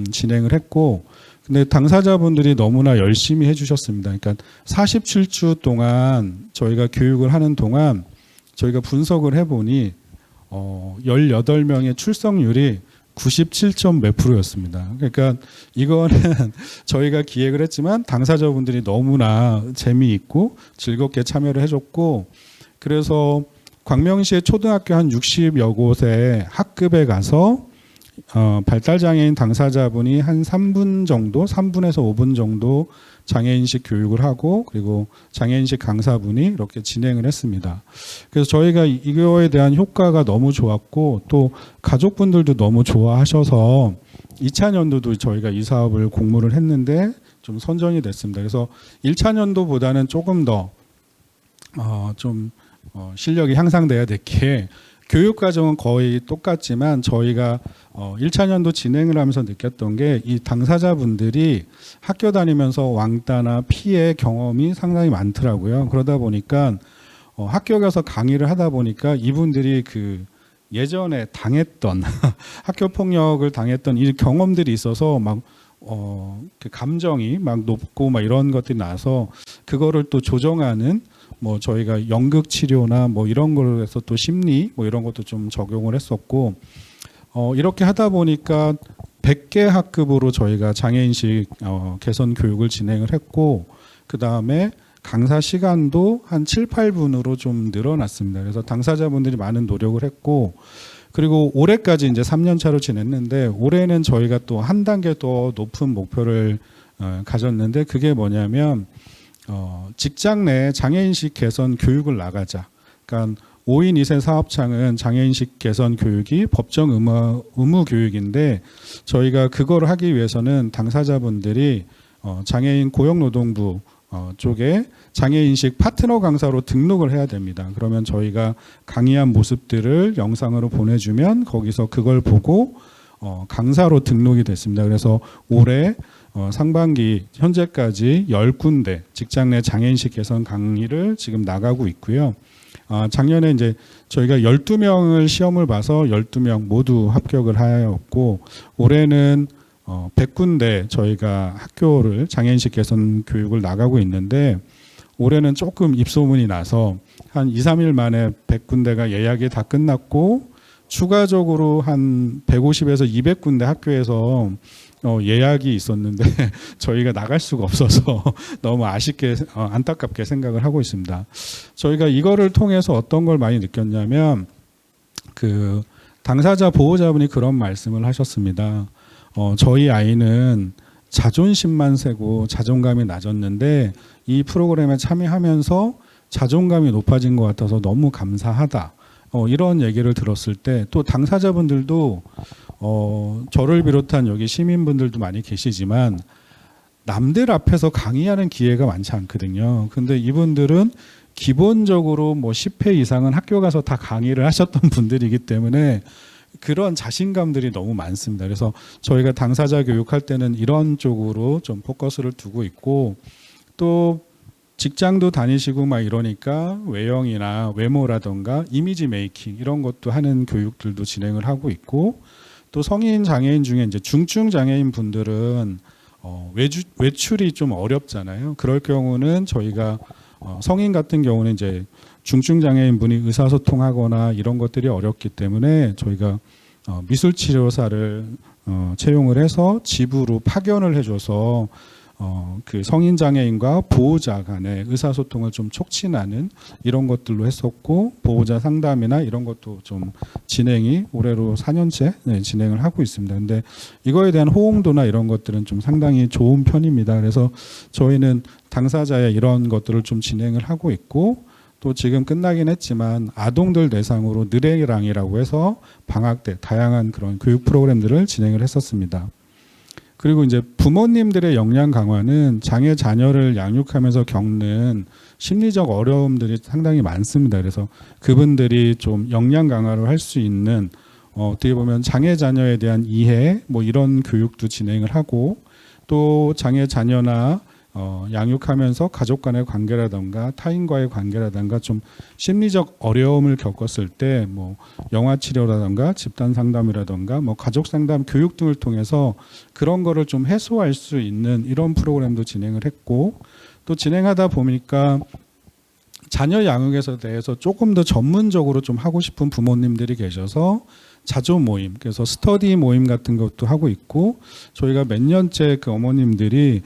진행을 했고, 근데 당사자분들이 너무나 열심히 해주셨습니다. 그러니까 47주 동안 저희가 교육을 하는 동안 저희가 분석을 해보니 18명의 출석률이 97점 몇 %였습니다. 그러니까 이거는 저희가 기획을 했지만 당사자분들이 너무나 재미있고 즐겁게 참여를 해줬고, 그래서 광명시의 초등학교 한 60여 곳의 학급에 가서 발달장애인 당사자분이 한 3분 정도, 3분에서 5분 정도 장애인식 교육을 하고, 그리고 장애인식 강사분이 이렇게 진행을 했습니다. 그래서 저희가 이거에 대한 효과가 너무 좋았고, 또 가족분들도 너무 좋아하셔서 2차년도도 저희가 이 사업을 공모를 했는데 좀 선정이 됐습니다. 그래서 1차년도보다는 조금 더 실력이 향상돼야 될 게, 교육 과정은 거의 똑같지만 저희가 1차년도 진행을 하면서 느꼈던 게, 이 당사자분들이 학교 다니면서 왕따나 피해 경험이 상당히 많더라고요. 그러다 보니까 학교 가서 강의를 하다 보니까 이분들이 그 예전에 당했던 학교 폭력을 당했던 이 경험들이 있어서 막 그 감정이 막 높고 막 이런 것들이 나서, 그거를 또 조정하는 뭐 저희가 연극 치료나 뭐 이런 걸로 해서 또 심리 뭐 이런 것도 좀 적용을 했었고, 이렇게 하다 보니까 100개 학급으로 저희가 장애인식 개선 교육을 진행을 했고, 그 다음에 강사 시간도 한 7, 8분으로 좀 늘어났습니다. 그래서 당사자분들이 많은 노력을 했고, 그리고 올해까지 이제 3년 차로 지냈는데, 올해는 저희가 또 한 단계 더 높은 목표를 가졌는데, 그게 뭐냐면 직장 내 장애인식 개선 교육을 나가자. 그러니까 5인 2세 사업장은 장애인식 개선 교육이 법정 의무 교육인데, 저희가 그걸 하기 위해서는 당사자분들이 장애인 고용노동부 쪽에 장애인식 파트너 강사로 등록을 해야 됩니다. 그러면 저희가 강의한 모습들을 영상으로 보내주면 거기서 그걸 보고 강사로 등록이 됐습니다. 그래서 올해 상반기 현재까지 10군데 직장 내 장애인식 개선 강의를 지금 나가고 있고요. 작년에 이제 저희가 12명을 시험을 봐서 12명 모두 합격을 하였고, 올해는 100군데 저희가 학교를 장애인식 개선 교육을 나가고 있는데, 올해는 조금 입소문이 나서 한 2, 3일 만에 100군데가 예약이 다 끝났고, 추가적으로 한 150에서 200군데 학교에서 예약이 있었는데 저희가 나갈 수가 없어서 너무 아쉽게 안타깝게 생각을 하고 있습니다. 저희가 이거를 통해서 어떤 걸 많이 느꼈냐면, 그 당사자 보호자분이 그런 말씀을 하셨습니다. 저희 아이는 자존심만 세고 자존감이 낮았는데 이 프로그램에 참여하면서 자존감이 높아진 것 같아서 너무 감사하다. 이런 얘기를 들었을 때, 또 당사자분들도 저를 비롯한 여기 시민분들도 많이 계시지만 남들 앞에서 강의하는 기회가 많지 않거든요. 근데 이분들은 기본적으로 뭐 10회 이상은 학교 가서 다 강의를 하셨던 분들이기 때문에 그런 자신감들이 너무 많습니다. 그래서 저희가 당사자 교육할 때는 이런 쪽으로 좀 포커스를 두고 있고, 또 직장도 다니시고 막 이러니까 외형이나 외모라던가 이미지 메이킹 이런 것도 하는 교육들도 진행을 하고 있고, 또 성인 장애인 중에 이제 중증 장애인 분들은 외출이 좀 어렵잖아요. 그럴 경우는 저희가 성인 같은 경우는 이제 중증 장애인 분이 의사소통하거나 이런 것들이 어렵기 때문에 저희가 미술치료사를 채용을 해서 집으로 파견을 해줘서 그 성인 장애인과 보호자 간의 의사소통을 좀 촉진하는 이런 것들로 했었고, 보호자 상담이나 이런 것도 좀 진행이 올해로 4년째 진행을 하고 있습니다. 근데 이거에 대한 호응도나 이런 것들은 좀 상당히 좋은 편입니다. 그래서 저희는 당사자의 이런 것들을 좀 진행을 하고 있고, 또 지금 끝나긴 했지만 아동들 대상으로 느레랑이라고 해서 방학 때 다양한 그런 교육 프로그램들을 진행을 했었습니다. 그리고 이제 부모님들의 역량 강화는 장애 자녀를 양육하면서 겪는 심리적 어려움들이 상당히 많습니다. 그래서 그분들이 좀 역량 강화를 할 수 있는 어떻게 보면 장애 자녀에 대한 이해 뭐 이런 교육도 진행을 하고, 또 장애 자녀나 양육하면서 가족 간의 관계라든가 타인과의 관계라든가 좀 심리적 어려움을 겪었을 때 뭐 영화 치료라든가 집단 상담이라든가 뭐 가족 상담 교육 등을 통해서 그런 거를 좀 해소할 수 있는 이런 프로그램도 진행을 했고, 또 진행하다 보니까 자녀 양육에 대해서 조금 더 전문적으로 좀 하고 싶은 부모님들이 계셔서 자조 모임, 그래서 스터디 모임 같은 것도 하고 있고, 저희가 몇 년째 그 어머님들이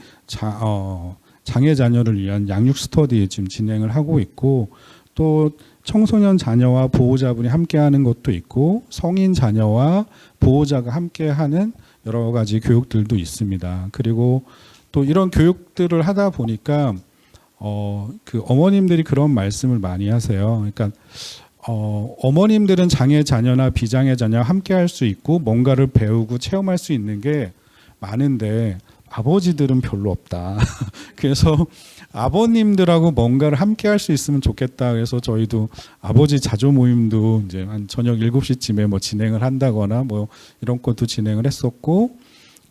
장애 자녀를 위한 양육 스터디 지금 진행을 하고 있고, 또 청소년 자녀와 보호자분이 함께하는 것도 있고, 성인 자녀와 보호자가 함께하는 여러 가지 교육들도 있습니다. 그리고 또 이런 교육들을 하다 보니까 그 어머님들이 그런 말씀을 많이 하세요. 그러니까 어머님들은 장애 자녀나 비장애 자녀와 함께 할 수 있고 뭔가를 배우고 체험할 수 있는 게 많은데 아버지들은 별로 없다. 그래서 아버님들하고 뭔가를 함께 할 수 있으면 좋겠다. 그래서 저희도 아버지 자조 모임도 이제 한 저녁 7시쯤에 뭐 진행을 한다거나 뭐 이런 것도 진행을 했었고,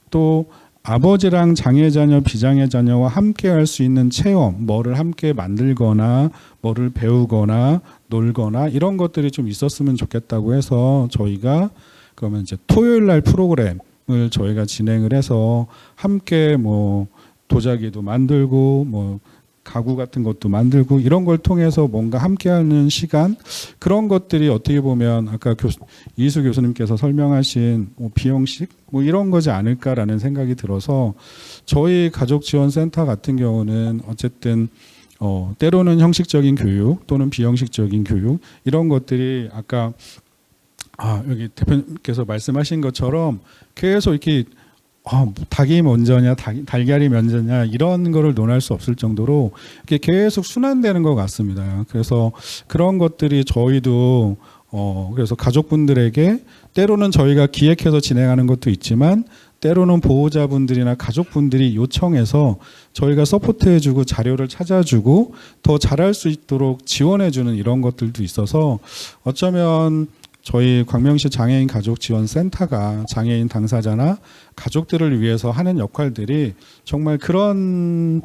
또 아버지랑 장애 자녀, 비장애 자녀와 함께 할 수 있는 체험, 뭐를 함께 만들거나 뭐를 배우거나 놀거나 이런 것들이 좀 있었으면 좋겠다고 해서 저희가 그러면 이제 토요일 날 프로그램을 저희가 진행을 해서 함께 뭐 도자기도 만들고 뭐 가구 같은 것도 만들고 이런 걸 통해서 뭔가 함께하는 시간, 그런 것들이 어떻게 보면 아까 이수 교수님께서 설명하신 뭐 비형식 뭐 이런 거지 않을까라는 생각이 들어서, 저희 가족지원센터 같은 경우는 어쨌든 때로는 형식적인 교육 또는 비형식적인 교육 이런 것들이 아까 여기 대표님께서 말씀하신 것처럼 계속 이렇게 닭이 먼저냐 달걀이 먼저냐 이런 거를 논할 수 없을 정도로 이렇게 계속 순환되는 것 같습니다. 그래서 그런 것들이 저희도 그래서 가족분들에게 때로는 저희가 기획해서 진행하는 것도 있지만 때로는 보호자분들이나 가족분들이 요청해서 저희가 서포트해주고 자료를 찾아주고 더 잘할 수 있도록 지원해주는 이런 것들도 있어서, 어쩌면 저희 광명시 장애인 가족지원센터가 장애인 당사자나 가족들을 위해서 하는 역할들이 정말 그런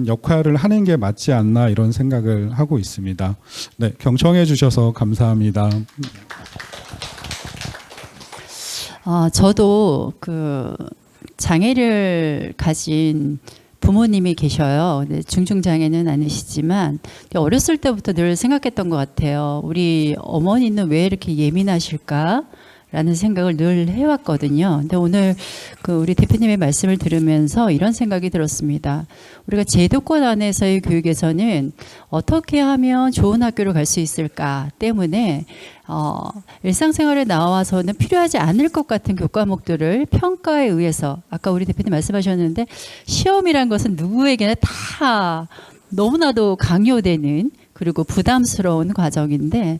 역할을 하는 게 맞지 않나 이런 생각을 하고 있습니다. 네, 경청해 주셔서 감사합니다. 저도 그 장애를 가진 부모님이 계셔요. 중증장애는 아니시지만 어렸을 때부터 늘 생각했던 것 같아요. 우리 어머니는 왜 이렇게 예민하실까? 라는 생각을 늘 해왔거든요. 근데 오늘 그 우리 대표님의 말씀을 들으면서 이런 생각이 들었습니다. 우리가 제도권 안에서의 교육에서는 어떻게 하면 좋은 학교로 갈 수 있을까 때문에 일상생활에 나와서는 필요하지 않을 것 같은 교과목들을 평가에 의해서, 아까 우리 대표님 말씀하셨는데 시험이란 것은 누구에게나 다 너무나도 강요되는 그리고 부담스러운 과정인데,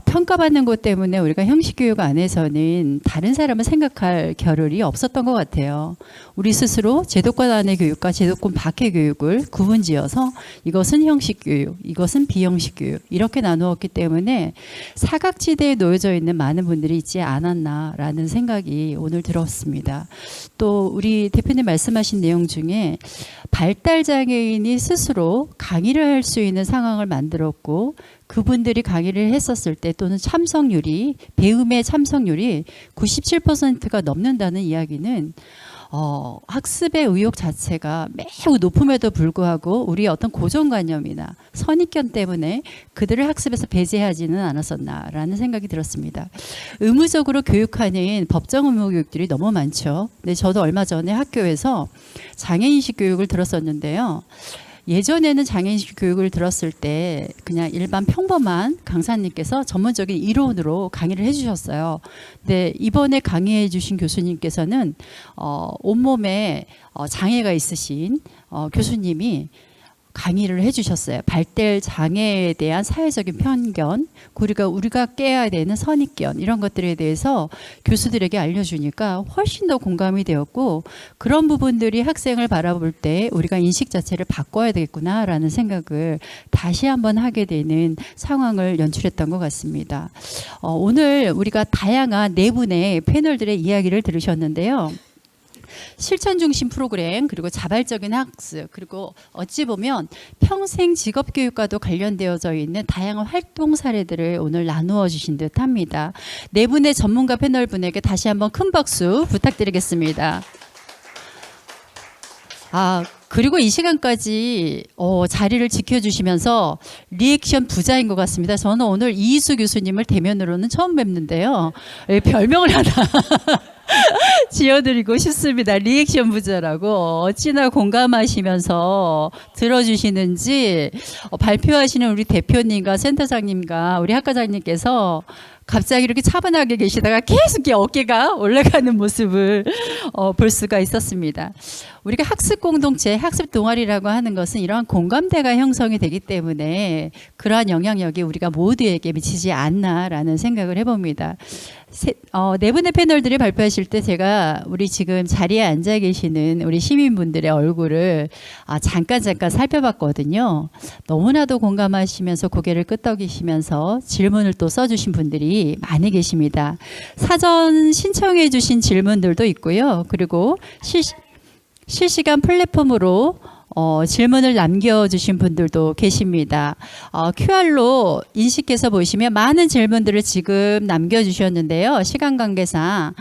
평가받는 것 때문에 우리가 형식교육 안에서는 다른 사람을 생각할 겨를이 없었던 것 같아요. 우리 스스로 제도권 안의 교육과 제도권 밖의 교육을 구분지어서 이것은 형식교육, 이것은 비형식교육 이렇게 나누었기 때문에 사각지대에 놓여져 있는 많은 분들이 있지 않았나라는 생각이 오늘 들었습니다. 또 우리 대표님 말씀하신 내용 중에 발달장애인이 스스로 강의를 할 수 있는 상황을 만들었고, 그분들이 강의를 했었을 때 또는 참석률이, 배움의 참석률이 97%가 넘는다는 이야기는 학습의 의욕 자체가 매우 높음에도 불구하고 우리의 어떤 고정관념이나 선입견 때문에 그들을 학습에서 배제하지는 않았었나라는 생각이 들었습니다. 의무적으로 교육하는 법정 의무 교육들이 너무 많죠. 근데 저도 얼마 전에 학교에서 장애인식 교육을 들었었는데요. 예전에는 장애인식 교육을 들었을 때 그냥 일반 평범한 강사님께서 전문적인 이론으로 강의를 해주셨어요. 근데 이번에 강의해 주신 교수님께서는 온몸에 장애가 있으신 교수님이 강의를 해주셨어요. 발달 장애에 대한 사회적인 편견, 우리가 깨야 되는 선입견 이런 것들에 대해서 교수들에게 알려주니까 훨씬 더 공감이 되었고, 그런 부분들이 학생을 바라볼 때 우리가 인식 자체를 바꿔야 되겠구나라는 생각을 다시 한번 하게 되는 상황을 연출했던 것 같습니다. 오늘 우리가 다양한 네 분의 패널들의 이야기를 들으셨는데요. 실천 중심 프로그램, 그리고 자발적인 학습, 그리고 어찌 보면 평생 직업 교육과도 관련되어져 있는 다양한 활동 사례들을 오늘 나누어 주신 듯합니다. 네 분의 전문가 패널 분에게 다시 한번 큰 박수 부탁드리겠습니다. 그리고 이 시간까지 자리를 지켜주시면서 리액션 부자인 것 같습니다. 저는 오늘 이희수 교수님을 대면으로는 처음 뵙는데요. 별명을 하나 지어드리고 싶습니다. 리액션 부자라고. 어찌나 공감하시면서 들어주시는지 발표하시는 우리 대표님과 센터장님과 우리 학과장님께서 갑자기 이렇게 차분하게 계시다가 계속 어깨가 올라가는 모습을 볼 수가 있었습니다. 우리가 학습 공동체, 학습 동아리라고 하는 것은 이러한 공감대가 형성이 되기 때문에 그러한 영향력이 우리가 모두에게 미치지 않나라는 생각을 해봅니다. 네 분의 패널들이 발표하실 때 제가 우리 지금 자리에 앉아 계시는 우리 시민분들의 얼굴을 잠깐 살펴봤거든요. 너무나도 공감하시면서 고개를 끄덕이시면서 질문을 또 써주신 분들이 많이 계십니다. 사전 신청해 주신 질문들도 있고요. 그리고 실시간 플랫폼으로 질문을 남겨주신 분들도 계십니다. QR로 인식해서 보시면 많은 질문들을 지금 남겨주셨는데요. 시간 관계상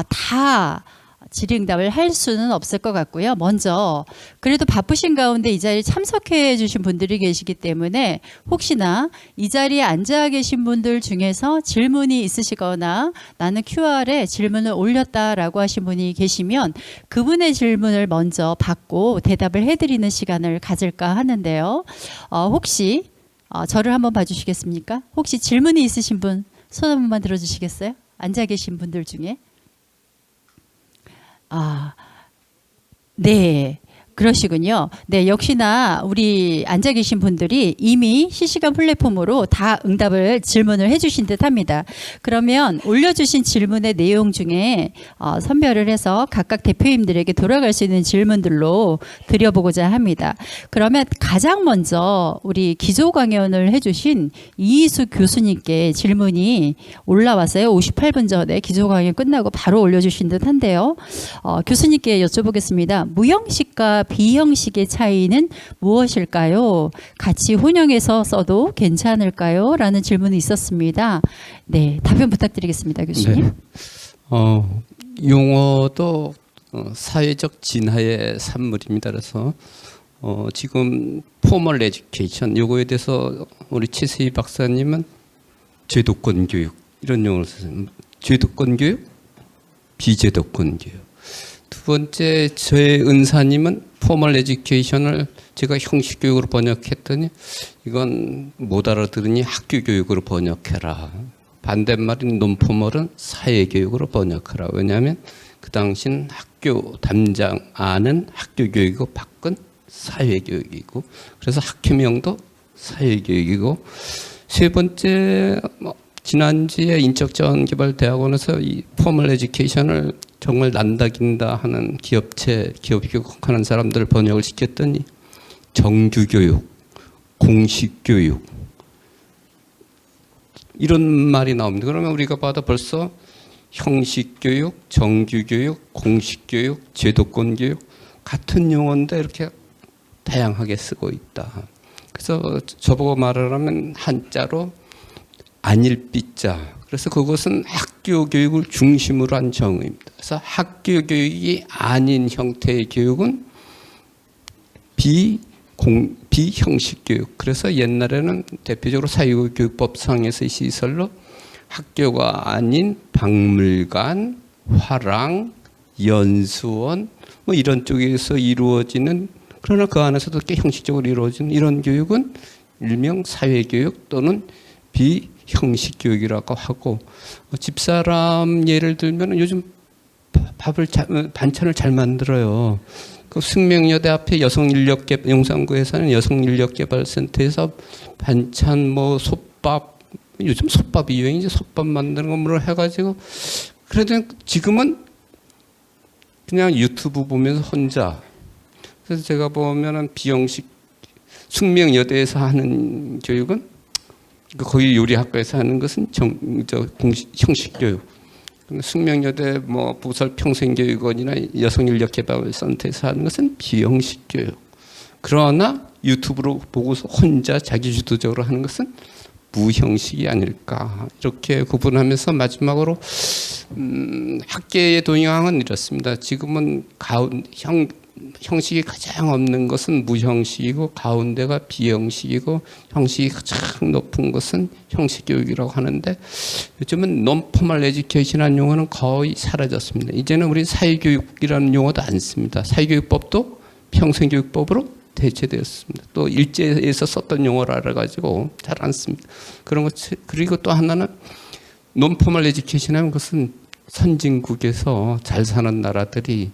다 질의응답을 할 수는 없을 것 같고요. 먼저 그래도 바쁘신 가운데 이 자리에 참석해 주신 분들이 계시기 때문에 혹시나 이 자리에 앉아 계신 분들 중에서 질문이 있으시거나 나는 QR에 질문을 올렸다라고 하신 분이 계시면 그분의 질문을 먼저 받고 대답을 해드리는 시간을 가질까 하는데요. 혹시 저를 한번 봐주시겠습니까? 혹시 질문이 있으신 분 손 한 번만 들어주시겠어요? 앉아 계신 분들 중에. 네. 그러시군요. 네, 역시나 우리 앉아 계신 분들이 이미 실시간 플랫폼으로 다 질문을 해주신 듯합니다. 그러면 올려주신 질문의 내용 중에 선별을 해서 각각 대표님들에게 돌아갈 수 있는 질문들로 드려보고자 합니다. 그러면 가장 먼저 우리 기조 강연을 해주신 이희수 교수님께 질문이 올라왔어요. 58분 전에 기조 강연 끝나고 바로 올려주신 듯한데요. 교수님께 여쭤보겠습니다. 무형식과 비형식의 차이는 무엇일까요? 같이 혼용해서 써도 괜찮을까요? 라는 질문이 있었습니다. 네, 답변 부탁드리겠습니다, 교수님. 네. 용어도 사회적 진화의 산물입니다. 그래서 지금 포멀 에듀케이션 요거에 대해서 우리 최세희 박사님은 제도권 교육 이런 용어를 쓰세요. 제도권 교육, 비제도권 교육. 두 번째 저의 은사님은 포멀 에듀케이션을 제가 형식 교육으로 번역했더니 이건 못 알아들으니 학교 교육으로 번역해라. 반대말인 논포멀은 사회 교육으로 번역하라. 왜냐하면 그 당시는 학교 담장 안은 학교 교육이고 밖은 사회 교육이고 그래서 학회명도 사회 교육이고 세 번째 지난주에 인적자원개발대학원에서 이 포멀 에듀케이션을 정말 난다긴다 하는 기업 교육하는 사람들을 번역을 시켰더니 정규교육, 공식교육 이런 말이 나옵니다. 그러면 우리가 봐도 벌써 형식교육, 정규교육, 공식교육, 제도권교육 같은 용어인데 이렇게 다양하게 쓰고 있다. 그래서 저보고 말하라면 한자로 안일비자. 그래서 그것은 학교 교육을 중심으로 한 정의입니다. 그래서 학교 교육이 아닌 형태의 교육은 비형식 교육. 그래서 옛날에는 대표적으로 사회교육법상에서의 시설로 학교가 아닌 박물관, 화랑, 연수원 뭐 이런 쪽에서 이루어지는 그러나 그 안에서도 꽤 형식적으로 이루어지는 이런 교육은 일명 사회교육 또는 비형식 교육이라고 하고 집사람 예를 들면 요즘 반찬을 잘 만들어요. 그 숙명여대 앞에 용산구에서는 여성인력개발센터에서 반찬 뭐 솥밥 요즘 솥밥이 유행이지 솥밥 만드는 거 뭐로 해가지고 그래도 지금은 그냥 유튜브 보면서 혼자 그래서 제가 보면은 비형식 숙명여대에서 하는 교육은 거기 요리학과에서 하는 것은 공식 형식 교육. 숙명여대 뭐 부설 평생교육원이나 여성인력개발센터에서 하는 것은 비형식 교육. 그러나 유튜브로 보고서 혼자 자기주도적으로 하는 것은 무형식이 아닐까 이렇게 구분하면서 마지막으로 학계의 동향은 이렇습니다. 지금은 형식이 가장 없는 것은 무형식이고 가운데가 비형식이고 형식이 가장 높은 것은 형식 교육이라고 하는데 요즘은 논포멀 에듀케이션이라는 용어는 거의 사라졌습니다. 이제는 우리 사회교육이라는 용어도 안 씁니다. 사회교육법도 평생교육법으로 대체되었습니다. 또 일제에서 썼던 용어를 알아가지고 잘 안 씁니다. 그런 것 그리고 또 하나는 논포멀 에듀케이션 하는 것은 선진국에서 잘 사는 나라들이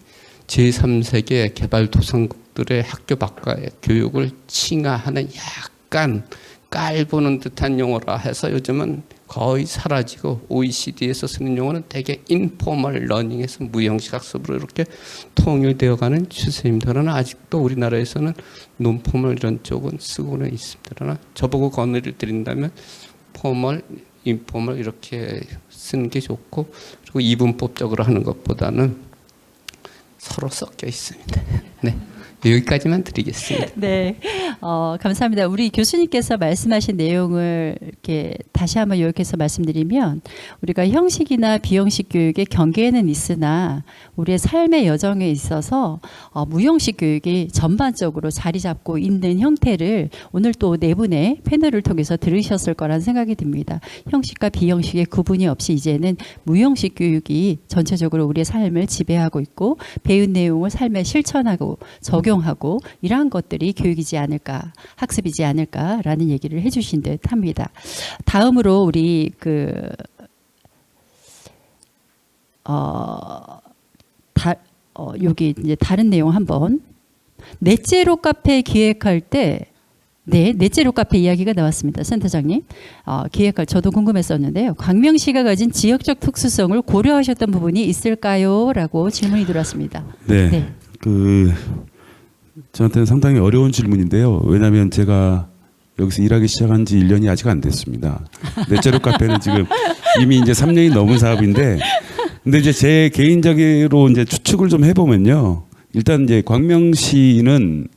제3세계 개발도상국들의 학교 밖의 교육을 칭하하는 약간 깔보는 듯한 용어라 해서 요즘은 거의 사라지고 OECD에서 쓰는 용어는 대개 인포멀 러닝에서 무형식 학습으로 이렇게 통일되어가는 추세입니다. 그러나 아직도 우리나라에서는 논포멀 이런 쪽은 쓰고는 있습니다. 그러나 저보고 건의를 드린다면 포멀, 인포멀 이렇게 쓰는 게 좋고 그리고 이분법적으로 하는 것보다는 서로 섞여 있습니다. 네. 여기까지만 드리겠습니다. 네, 감사합니다. 우리 교수님께서 말씀하신 내용을 이렇게 다시 한번 요약해서 말씀드리면 우리가 형식이나 비형식 교육의 경계에는 있으나 우리의 삶의 여정에 있어서 무형식 교육이 전반적으로 자리 잡고 있는 형태를 오늘 또 네 분의 패널을 통해서 들으셨을 거란 생각이 듭니다. 형식과 비형식의 구분이 없이 이제는 무형식 교육이 전체적으로 우리의 삶을 지배하고 있고 배운 내용을 삶에 실천하고 적용하고 이러한 것들이 교육이지 않을까, 학습이지 않을까라는 얘기를 해주신 듯 합니다. 다음으로 우리 여기 이제 다른 내용 한번 넷째로 카페 기획할 때 넷째로 카페 이야기가 나왔습니다. 센터장님. 기획할 저도 궁금했었는데요. 광명시가 가진 지역적 특수성을 고려하셨던 부분이 있을까요? 라고 질문이 들어왔습니다. 네. 저한테는 상당히 어려운 질문인데요. 왜냐하면 제가 여기서 일하기 시작한 지 1년이 아직 안 됐습니다. 넷째로 카페는 지금 이미 이제 3년이 넘은 사업인데, 근데 이제 제 개인적으로 이제 추측을 좀 해보면요. 일단 이제 광명시는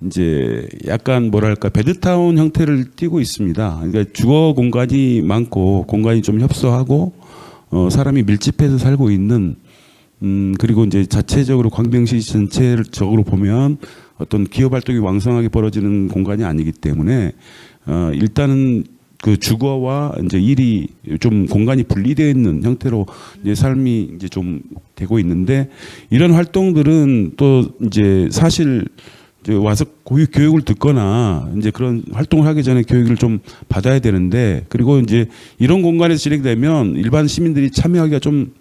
이제 약간 뭐랄까 베드타운 형태를 띠고 있습니다. 그러니까 주거 공간이 많고 공간이 좀 협소하고 사람이 밀집해서 살고 있는 그리고 이제 자체적으로 광명시 전체적으로 보면 어떤 기업 활동이 왕성하게 벌어지는 공간이 아니기 때문에 일단은 그 주거와 이제 일이 좀 공간이 분리되어 있는 형태로 이제 삶이 이제 좀 되고 있는데 이런 활동들은 또 이제 사실 이제 와서 교육을 듣거나 이제 그런 활동을 하기 전에 교육을 좀 받아야 되는데 그리고 이제 이런 공간에서 진행되면 일반 시민들이 참여하기가 좀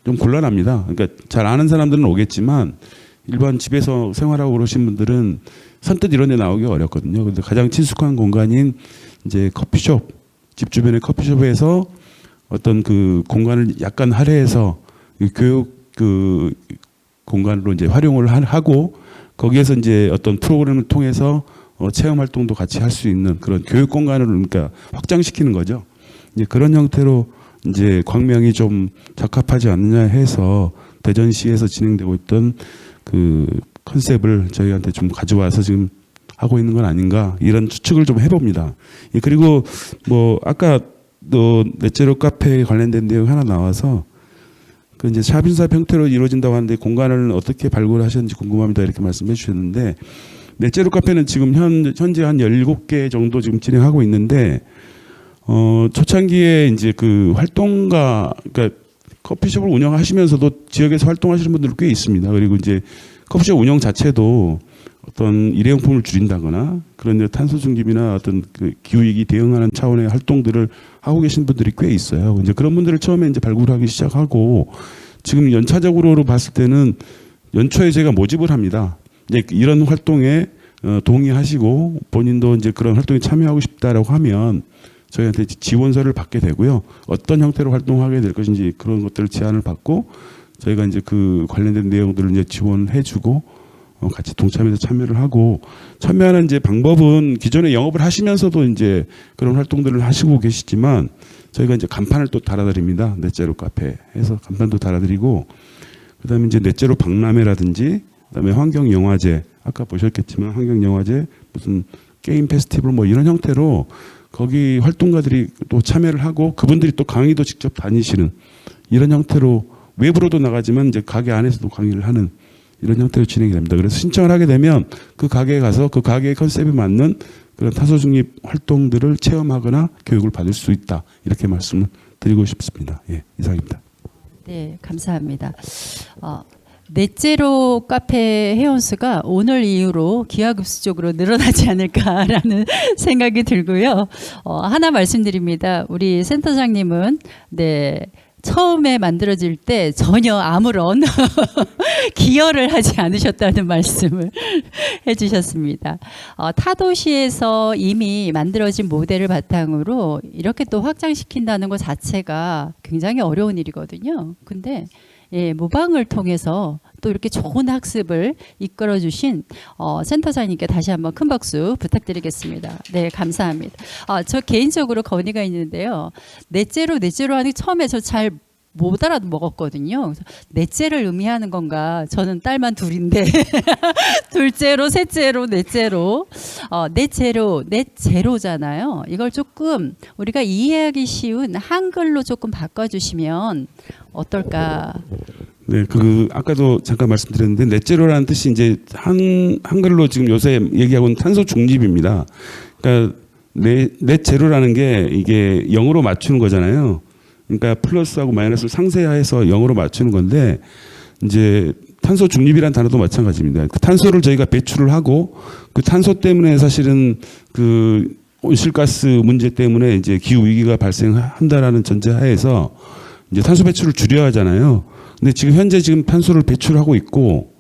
곤란합니다. 그러니까 잘 아는 사람들은 오겠지만 일반 집에서 생활하고 그러신 분들은 선뜻 이런 데 나오기 어렵거든요. 근데 가장 친숙한 공간인 이제 커피숍, 집 주변의 커피숍에서 어떤 그 공간을 약간 할애해서 교육 그 공간으로 이제 활용을 하고 거기에서 이제 어떤 프로그램을 통해서 체험 활동도 같이 할 수 있는 그런 교육 공간을 그러니까 확장시키는 거죠. 이제 그런 형태로 이제 광명이 좀 적합하지 않느냐 해서 대전시에서 진행되고 있던 그 컨셉을 저희한테 좀 가져와서 지금 하고 있는 건 아닌가 이런 추측을 좀 해봅니다. 그리고 뭐 아까 또 넷째로 카페에 관련된 내용 하나 나와서 그 이제 샵인사업 형태로 이루어진다고 하는데 공간을 어떻게 발굴하셨는지 궁금합니다 이렇게 말씀해 주셨는데 넷째로 카페는 지금 현재 한 17개 정도 지금 진행하고 있는데 초창기에 이제 그 활동가 그러니까 커피숍을 운영하시면서도 지역에서 활동하시는 분들 꽤 있습니다. 그리고 이제 커피숍 운영 자체도 어떤 일회용품을 줄인다거나 그런 이제 탄소 중립이나 어떤 그 기후위기 대응하는 차원의 활동들을 하고 계신 분들이 꽤 있어요. 이제 그런 분들을 처음에 이제 발굴하기 시작하고 지금 연차적으로 봤을 때는 연초에 제가 모집을 합니다. 이제 이런 활동에 동의하시고 본인도 이제 그런 활동에 참여하고 싶다라고 하면 저희한테 지원서를 받게 되고요. 어떤 형태로 활동하게 될 것인지 그런 것들을 제안을 받고 저희가 이제 그 관련된 내용들을 이제 지원해주고 같이 동참해서 참여를 하고 참여하는 이제 방법은 기존에 영업을 하시면서도 이제 그런 활동들을 하시고 계시지만 저희가 이제 간판을 또 달아드립니다. 넷제로 카페 해서 간판도 달아드리고, 그다음에 이제 넷제로 박람회라든지, 그다음에 환경영화제, 아까 보셨겠지만 환경영화제, 무슨 게임 페스티벌 뭐 이런 형태로 거기 활동가들이 또 참여를 하고 그분들이 또 강의도 직접 다니시는 이런 형태로 외부로도 나가지만 이제 가게 안에서도 강의를 하는 이런 형태로 진행이 됩니다. 그래서 신청을 하게 되면 그 가게에 가서 그 가게의 컨셉에 맞는 그런 탄소 중립 활동들을 체험하거나 교육을 받을 수 있다. 이렇게 말씀을 드리고 싶습니다. 예, 이상입니다. 네, 감사합니다. 넷제로 카페 회원수가 오늘 이후로 기하급수적으로 늘어나지 않을까라는 생각이 들고요. 하나 말씀드립니다. 우리 센터장님은 네. 처음에 만들어질 때 전혀 아무런 기여를 하지 않으셨다는 말씀을 해주셨습니다. 타 도시에서 이미 만들어진 모델을 바탕으로 이렇게 또 확장시킨다는 것 자체가 굉장히 어려운 일이거든요. 근데 예, 모방을 통해서 또 이렇게 좋은 학습을 이끌어주신 센터장님께 다시 한번 큰 박수 부탁드리겠습니다. 네, 감사합니다. 저 개인적으로 건의가 있는데요. 넷제로 하는 게 처음에 저 잘 못 알아먹었거든요. 넷째를 의미하는 건가? 저는 딸만 둘인데 둘째로, 셋째로, 넷째로, 넷제로잖아요. 이걸 조금 우리가 이해하기 쉬운 한글로 조금 바꿔주시면 어떨까? 네, 아까도 잠깐 말씀드렸는데 넷제로라는 뜻이 이제 한글로 지금 요새 얘기하고 있는 탄소 중립입니다. 그러니까 넷제로라는 게 이게 0으로 맞추는 거잖아요. 그러니까 플러스하고 마이너스를 상쇄해서 0으로 맞추는 건데 이제 탄소 중립이라는 단어도 마찬가지입니다. 그 탄소를 저희가 배출을 하고 그 탄소 때문에 사실은 그 온실가스 문제 때문에 이제 기후 위기가 발생한다라는 전제하에서 이제 탄소 배출을 줄여야 하잖아요. 근데 현재 탄소를 배출하고 있고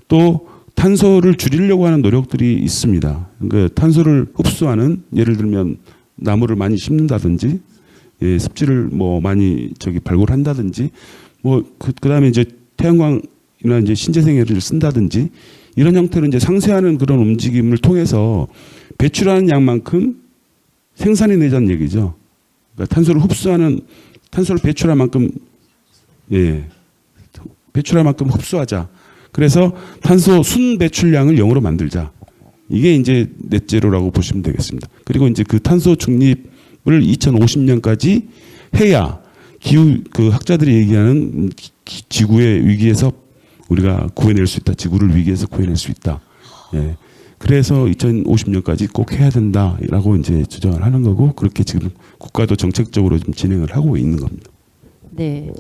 또 탄소를 줄이려고 하는 노력들이 있습니다. 그러니까 탄소를 흡수하는, 예를 들면 나무를 많이 심는다든지, 예, 습지를 뭐 많이 발굴한다든지, 그다음에 이제 태양광이나 이제 신재생에너지를 쓴다든지 이런 형태로 이제 상쇄하는 그런 움직임을 통해서 배출하는 양만큼 생산해내자는 얘기죠. 그러니까 탄소를 배출할 만큼, 예, 배출할 만큼 흡수하자. 그래서 탄소 순 배출량을 0으로 만들자. 이게 이제 넷제로라고 보시면 되겠습니다. 그리고 이제 그 탄소 중립을 2050년까지 해야 학자들이 얘기하는 지구의 위기에서 우리가 구해낼 수 있다. 지구를 위기에서 구해낼 수 있다. 예. 그래서 2050년까지 꼭 해야 된다라고 이제 주장을 하는 거고, 그렇게 지금 국가도 정책적으로 좀 진행을 하고 있는 겁니다. 네.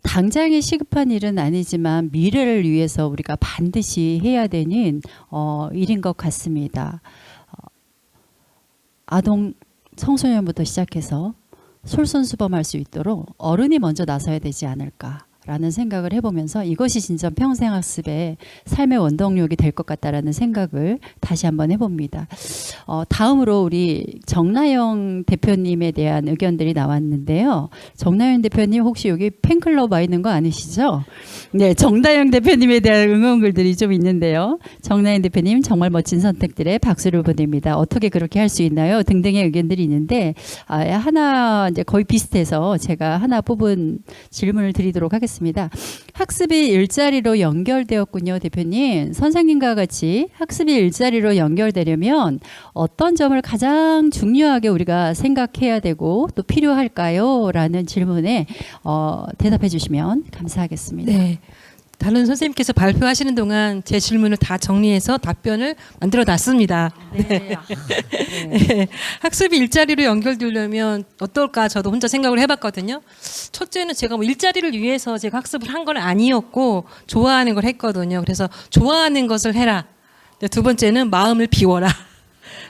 당장에 시급한 일은 아니지만 미래를 위해서 우리가 반드시 해야 되는 일인 것 같습니다. 아동 청소년부터 시작해서 솔선수범할 수 있도록 어른이 먼저 나서야 되지 않을까라는 생각을 해보면서 이것이 진짜 평생학습의 삶의 원동력이 될 것 같다라는 생각을 다시 한번 해봅니다. 다음으로 우리 정나영 대표님에 대한 의견들이 나왔는데요. 정나영 대표님 혹시 여기 팬클럽 와 있는 거 아니시죠? 네, 정나영 대표님에 대한 응원글들이 좀 있는데요. 정나영 대표님 정말 멋진 선택들에 박수를 보냅니다. 어떻게 그렇게 할 수 있나요? 등등의 의견들이 있는데 하나 이제 거의 비슷해서 제가 하나 뽑은 질문을 드리도록 하겠습니다. 학습이 일자리로 연결되었군요, 대표님. 선생님과 같이 학습이 일자리로 연결되려면 어떤 점을 가장 중요하게 우리가 생각해야 되고 또 필요할까요? 라는 질문에 대답해 주시면 감사하겠습니다. 네. 다른 선생님께서 발표하시는 동안 제 질문을 다 정리해서 답변을 만들어 놨습니다. 네. 네. 학습이 일자리로 연결되려면 어떨까 저도 혼자 생각을 해봤거든요. 첫째는 제가 일자리를 위해서 제가 학습을 한 건 아니었고 좋아하는 걸 했거든요. 그래서 좋아하는 것을 해라. 두 번째는 마음을 비워라.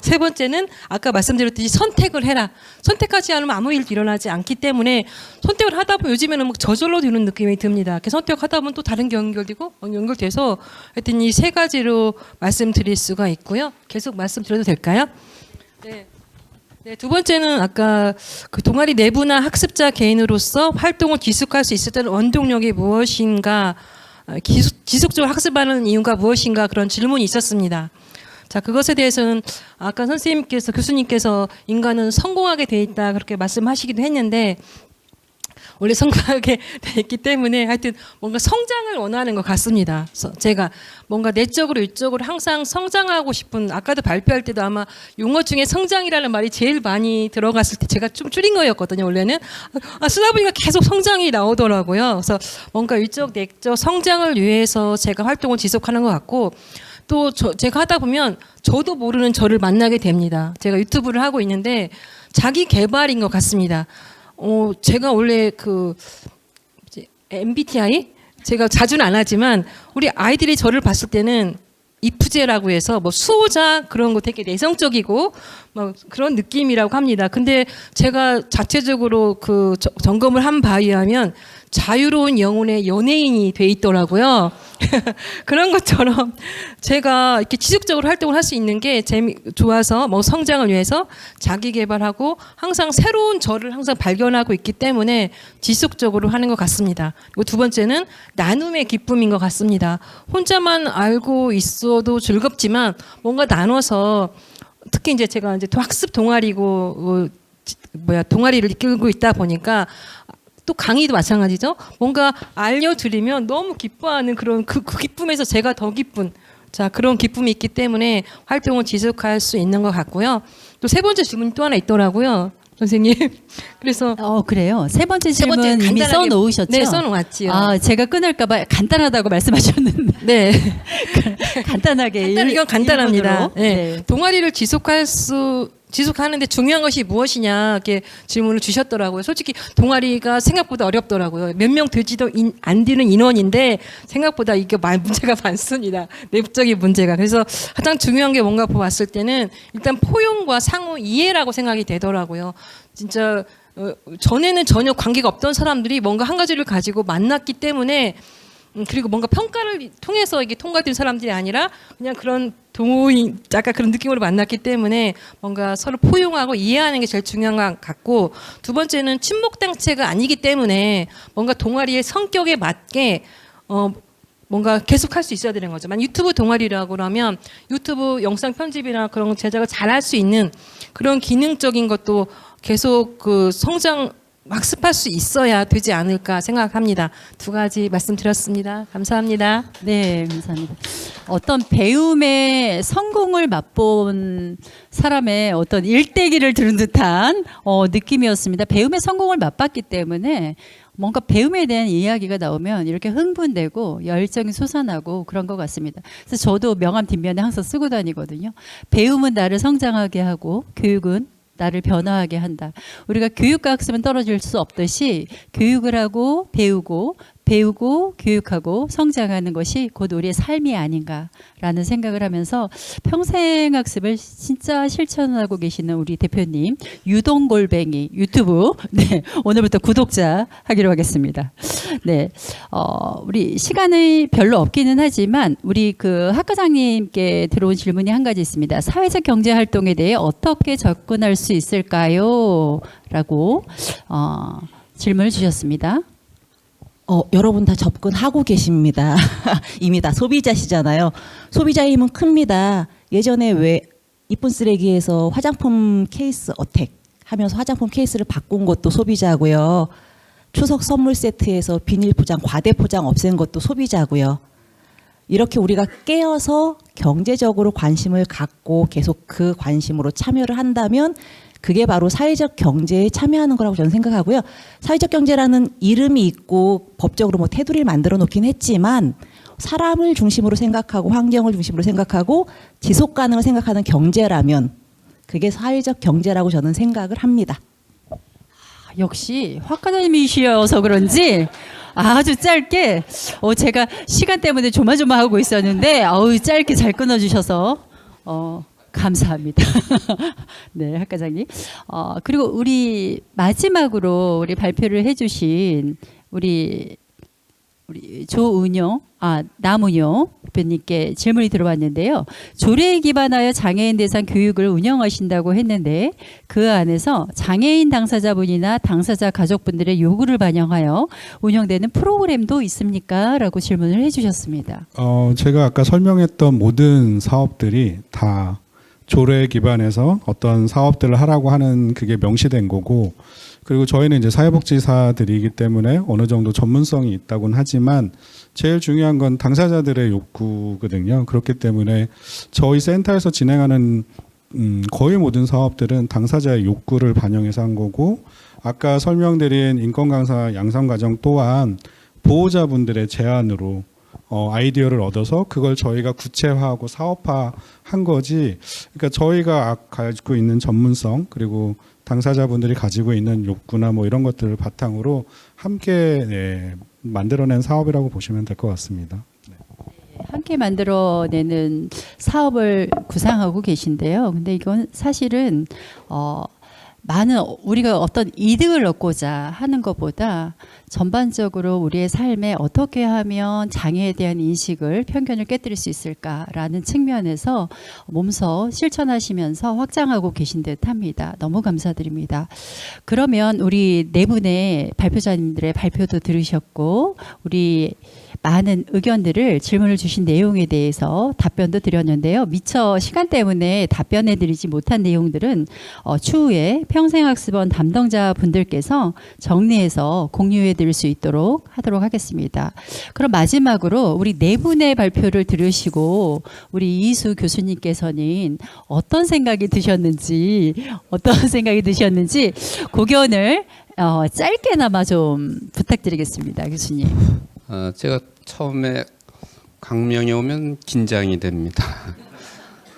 세 번째는 아까 말씀드렸듯이 선택을 해라. 선택하지 않으면 아무 일도 일어나지 않기 때문에 선택을 하다 보면 요즘에는 저절로 되는 느낌이 듭니다. 선택하다 보면 또 다른 게 연결돼서 하여튼 이 세 가지로 말씀드릴 수가 있고요. 계속 말씀드려도 될까요? 네. 네, 두 번째는 아까 그 동아리 내부나 학습자 개인으로서 활동을 지속할 수 있었던 원동력이 무엇인가, 지속적으로 학습하는 이유가 무엇인가 그런 질문이 있었습니다. 자, 그것에 대해서는 아까 선생님께서 교수님께서 인간은 성공하게 돼 있다 그렇게 말씀하시기도 했는데 원래 성공하게 돼 있기 때문에 하여튼 뭔가 성장을 원하는 것 같습니다. 그래서 제가 뭔가 내적으로 일적으로 항상 성장하고 싶은 아까도 발표할 때도 아마 용어 중에 성장이라는 말이 제일 많이 들어갔을 때 제가 좀 줄인 거였거든요. 원래는 쓰다 보니까 계속 성장이 나오더라고요. 그래서 뭔가 일적 내적 성장을 위해서 제가 활동을 지속하는 것 같고 또 제가 하다 보면 저도 모르는 저를 만나게 됩니다. 제가 유튜브를 하고 있는데 자기 개발인 것 같습니다. 제가 원래 MBTI 제가 자주는 안 하지만 우리 아이들이 저를 봤을 때는 이프제라고 해서 뭐 수호자 그런 거 되게 내성적이고 뭐 그런 느낌이라고 합니다. 근데 제가 자체적으로 점검을 한 바에 의하면 자유로운 영혼의 연예인이 돼 있더라고요. 그런 것처럼 제가 이렇게 지속적으로 활동을 할 수 있는 게 좋아서 뭐 성장을 위해서 자기 개발하고 항상 새로운 저를 항상 발견하고 있기 때문에 지속적으로 하는 것 같습니다. 그리고 두 번째는 나눔의 기쁨인 것 같습니다. 혼자만 알고 있어도 즐겁지만 뭔가 나눠서 특히 이제 제가 이제 학습 동아리고 동아리를 이끌고 있다 보니까 또 강의도 마찬가지죠. 뭔가 알려드리면 너무 기뻐하는 그런 그 기쁨에서 제가 더 기쁜 그런 기쁨이 있기 때문에 활동을 지속할 수 있는 것 같고요. 또 세 번째 질문이 또 하나 있더라고요. 선생님. 그래서 그래요. 세 번째 세 번째 질문 이미 간단하게- 써놓으셨죠? 네, 써놓았지요. 제가 끊을까봐 간단하다고 말씀하셨는데 네. 간단하게 이건 간단합니다. 일본어로. 네. 동아리를 지속하는데 중요한 것이 무엇이냐 이렇게 질문을 주셨더라고요. 솔직히 동아리가 생각보다 어렵더라고요. 몇 명 되지도 안 되는 인원인데 생각보다 이게 문제가 많습니다. 내부적인 문제가. 그래서 가장 중요한 게 뭔가 봤을 때는 일단 포용과 상호 이해라고 생각이 되더라고요. 진짜 전에는 전혀 관계가 없던 사람들이 뭔가 한 가지를 가지고 만났기 때문에 그리고 뭔가 평가를 통해서 이게 통과된 사람들이 아니라 그냥 그런 동호인 약간 그런 느낌으로 만났기 때문에 뭔가 서로 포용하고 이해하는 게 제일 중요한 것 같고 두 번째는 친목 단체가 아니기 때문에 뭔가 동아리의 성격에 맞게 뭔가 계속 할 수 있어야 되는 거죠. 만약 유튜브 동아리라고 그러면 유튜브 영상 편집이나 그런 제작을 잘 할 수 있는 그런 기능적인 것도 계속 성장 학습할 수 있어야 되지 않을까 생각합니다. 두 가지 말씀드렸습니다. 감사합니다. 네, 감사합니다. 어떤 배움의 성공을 맛본 사람의 어떤 일대기를 들은 듯한 느낌이었습니다. 배움의 성공을 맛봤기 때문에 뭔가 배움에 대한 이야기가 나오면 이렇게 흥분되고 열정이 솟아나고 그런 것 같습니다. 그래서 저도 명함 뒷면에 항상 쓰고 다니거든요. 배움은 나를 성장하게 하고 교육은 나를 변화하게 한다. 우리가 교육과 학습은 떨어질 수 없듯이 교육을 하고 배우고 교육하고 성장하는 것이 곧 우리의 삶이 아닌가라는 생각을 하면서 평생 학습을 진짜 실천하고 계시는 우리 대표님 유동골뱅이 유튜브 오늘부터 구독자 하기로 하겠습니다. 우리 시간이 별로 없기는 하지만 우리 학과장님께 들어온 질문이 한 가지 있습니다. 사회적 경제 활동에 대해 어떻게 접근할 수 있을까요? 라고 질문을 주셨습니다. 여러분 다 접근하고 계십니다. 이미 다 소비자시잖아요. 소비자의 힘은 큽니다. 예전에 왜 이쁜 쓰레기에서 화장품 케이스 어택 하면서 화장품 케이스를 바꾼 것도 소비자고요. 추석 선물 세트에서 비닐 포장, 과대 포장 없앤 것도 소비자고요. 이렇게 우리가 깨어서 경제적으로 관심을 갖고 계속 그 관심으로 참여를 한다면 그게 바로 사회적 경제에 참여하는 거라고 저는 생각하고요. 사회적 경제라는 이름이 있고 법적으로 테두리를 만들어 놓긴 했지만 사람을 중심으로 생각하고 환경을 중심으로 생각하고 지속 가능을 생각하는 경제라면 그게 사회적 경제라고 저는 생각을 합니다. 역시 학과장님이시어서 그런지 아주 짧게 제가 시간 때문에 조마조마하고 있었는데 짧게 잘 끊어주셔서 감사합니다. 네, 학과장님. 그리고 우리 마지막으로 우리 발표를 해주신 우리 우리 남은용 대표님께 질문이 들어왔는데요. 조례에 기반하여 장애인 대상 교육을 운영하신다고 했는데 그 안에서 장애인 당사자분이나 당사자 가족분들의 요구를 반영하여 운영되는 프로그램도 있습니까? 라고 질문을 해주셨습니다. 제가 아까 설명했던 모든 사업들이 다 조례에 기반해서 어떤 사업들을 하라고 하는 그게 명시된 거고, 그리고 저희는 이제 사회복지사들이기 때문에 어느 정도 전문성이 있다고는 하지만 제일 중요한 건 당사자들의 욕구거든요. 그렇기 때문에 저희 센터에서 진행하는 거의 모든 사업들은 당사자의 욕구를 반영해서 한 거고, 아까 설명드린 인권강사 양성과정 또한 보호자분들의 제안으로 아이디어를 얻어서 그걸 저희가 구체화하고 사업화한 거지. 그러니까 저희가 가지고 있는 전문성, 그리고 당사자분들이 가지고 있는 욕구나 뭐 이런 것들을 바탕으로 함께 만들어낸 사업이라고 보시면 될 것 같습니다. 함께 만들어내는 사업을 구상하고 계신데요. 근데 이건 사실은 많은 우리가 어떤 이득을 얻고자 하는 것보다 전반적으로 우리의 삶에 어떻게 하면 장애에 대한 인식을, 편견을 깨뜨릴 수 있을까라는 측면에서 몸소 실천하시면서 확장하고 계신 듯합니다. 너무 감사드립니다. 그러면 우리 네 분의 발표자님들의 발표도 들으셨고 우리 많은 의견들을 질문을 주신 내용에 대해서 답변도 드렸는데요. 미처 시간 때문에 답변해드리지 못한 내용들은 추후에 평생학습원 담당자분들께서 정리해서 공유해드릴 수 있도록 하도록 하겠습니다. 그럼 마지막으로 우리 네 분의 발표를 들으시고 우리 이희수 교수님께서는 어떤 생각이 드셨는지 고견을 짧게나마 좀 부탁드리겠습니다. 교수님. 제가 처음에 강명이 오면 긴장이 됩니다.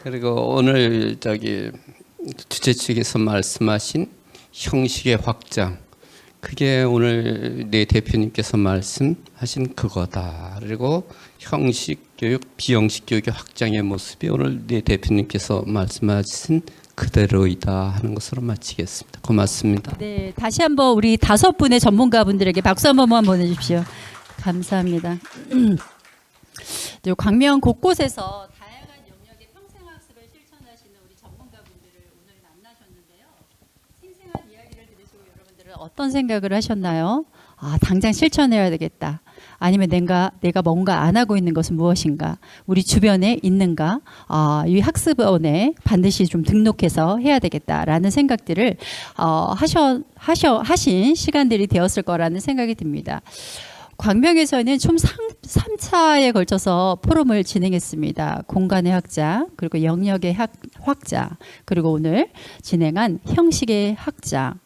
그리고 오늘 주최 측에서 말씀하신 형식의 확장, 그게 오늘 내 대표님께서 말씀하신 그거다. 그리고 형식 교육, 비형식 교육의 확장의 모습이 오늘 내 대표님께서 말씀하신 그대로이다 하는 것으로 마치겠습니다. 고맙습니다. 네, 다시 한번 우리 5분의 전문가분들에게 박수 한 번만 보내주십시오. 감사합니다. 광명 곳곳에서 다양한 영역의 평생학습을 실천하시는 우리 전문가분들을 오늘 만나셨는데요. 생생한 이야기를 들으시고 여러분들은 어떤 생각을 하셨나요? 당장 실천해야 되겠다. 아니면 내가 뭔가 안 하고 있는 것은 무엇인가? 우리 주변에 있는가? 이 학습원에 반드시 좀 등록해서 해야 되겠다라는 생각들을 하신 시간들이 되었을 거라는 생각이 듭니다. 광명에서는 총 3차에 걸쳐서 포럼을 진행했습니다. 공간의 확장, 그리고 영역의 확장, 그리고 오늘 진행한 형식의 확장.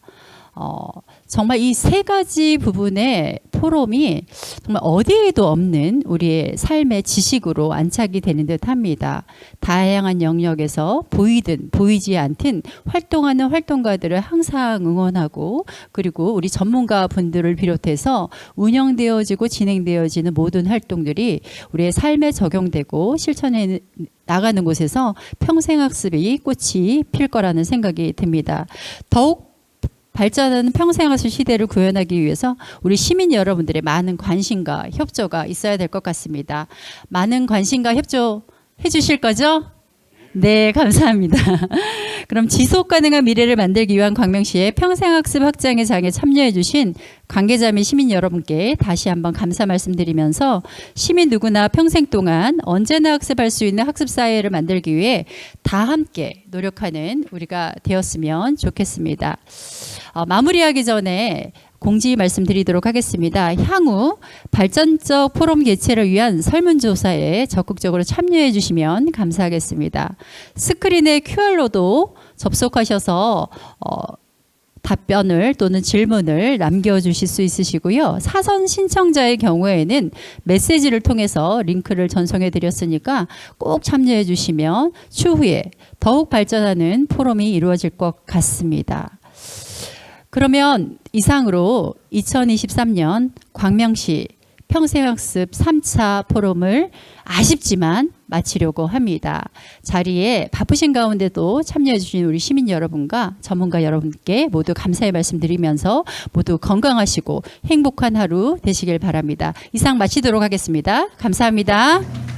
정말 이 세 가지 부분의 포럼이 정말 어디에도 없는 우리의 삶의 지식으로 안착이 되는 듯합니다. 다양한 영역에서 보이든 보이지 않든 활동하는 활동가들을 항상 응원하고, 그리고 우리 전문가 분들을 비롯해서 운영되어지고 진행되어지는 모든 활동들이 우리의 삶에 적용되고 실천해 나가는 곳에서 평생학습이 꽃이 필 거라는 생각이 듭니다. 더욱 발전하는 평생학습 시대를 구현하기 위해서 우리 시민 여러분들의 많은 관심과 협조가 있어야 될 것 같습니다. 많은 관심과 협조해 주실 거죠? 네, 감사합니다. 그럼 지속 가능한 미래를 만들기 위한 광명시의 평생학습 확장의 장에 참여해 주신 관계자 및 시민 여러분께 다시 한번 감사 말씀드리면서 시민 누구나 평생 동안 언제나 학습할 수 있는 학습 사회를 만들기 위해 다 함께 노력하는 우리가 되었으면 좋겠습니다. 마무리하기 전에 공지 말씀드리도록 하겠습니다. 향후 발전적 포럼 개최를 위한 설문조사에 적극적으로 참여해 주시면 감사하겠습니다. 스크린에 QR로도 접속하셔서 답변을 또는 질문을 남겨주실 수 있으시고요. 사전 신청자의 경우에는 메시지를 통해서 링크를 전송해 드렸으니까 꼭 참여해 주시면 추후에 더욱 발전하는 포럼이 이루어질 것 같습니다. 그러면 이상으로 2023년 광명시 평생학습 3차 포럼을 아쉽지만 마치려고 합니다. 자리에 바쁘신 가운데도 참여해 주신 우리 시민 여러분과 전문가 여러분께 모두 감사의 말씀드리면서 모두 건강하시고 행복한 하루 되시길 바랍니다. 이상 마치도록 하겠습니다. 감사합니다.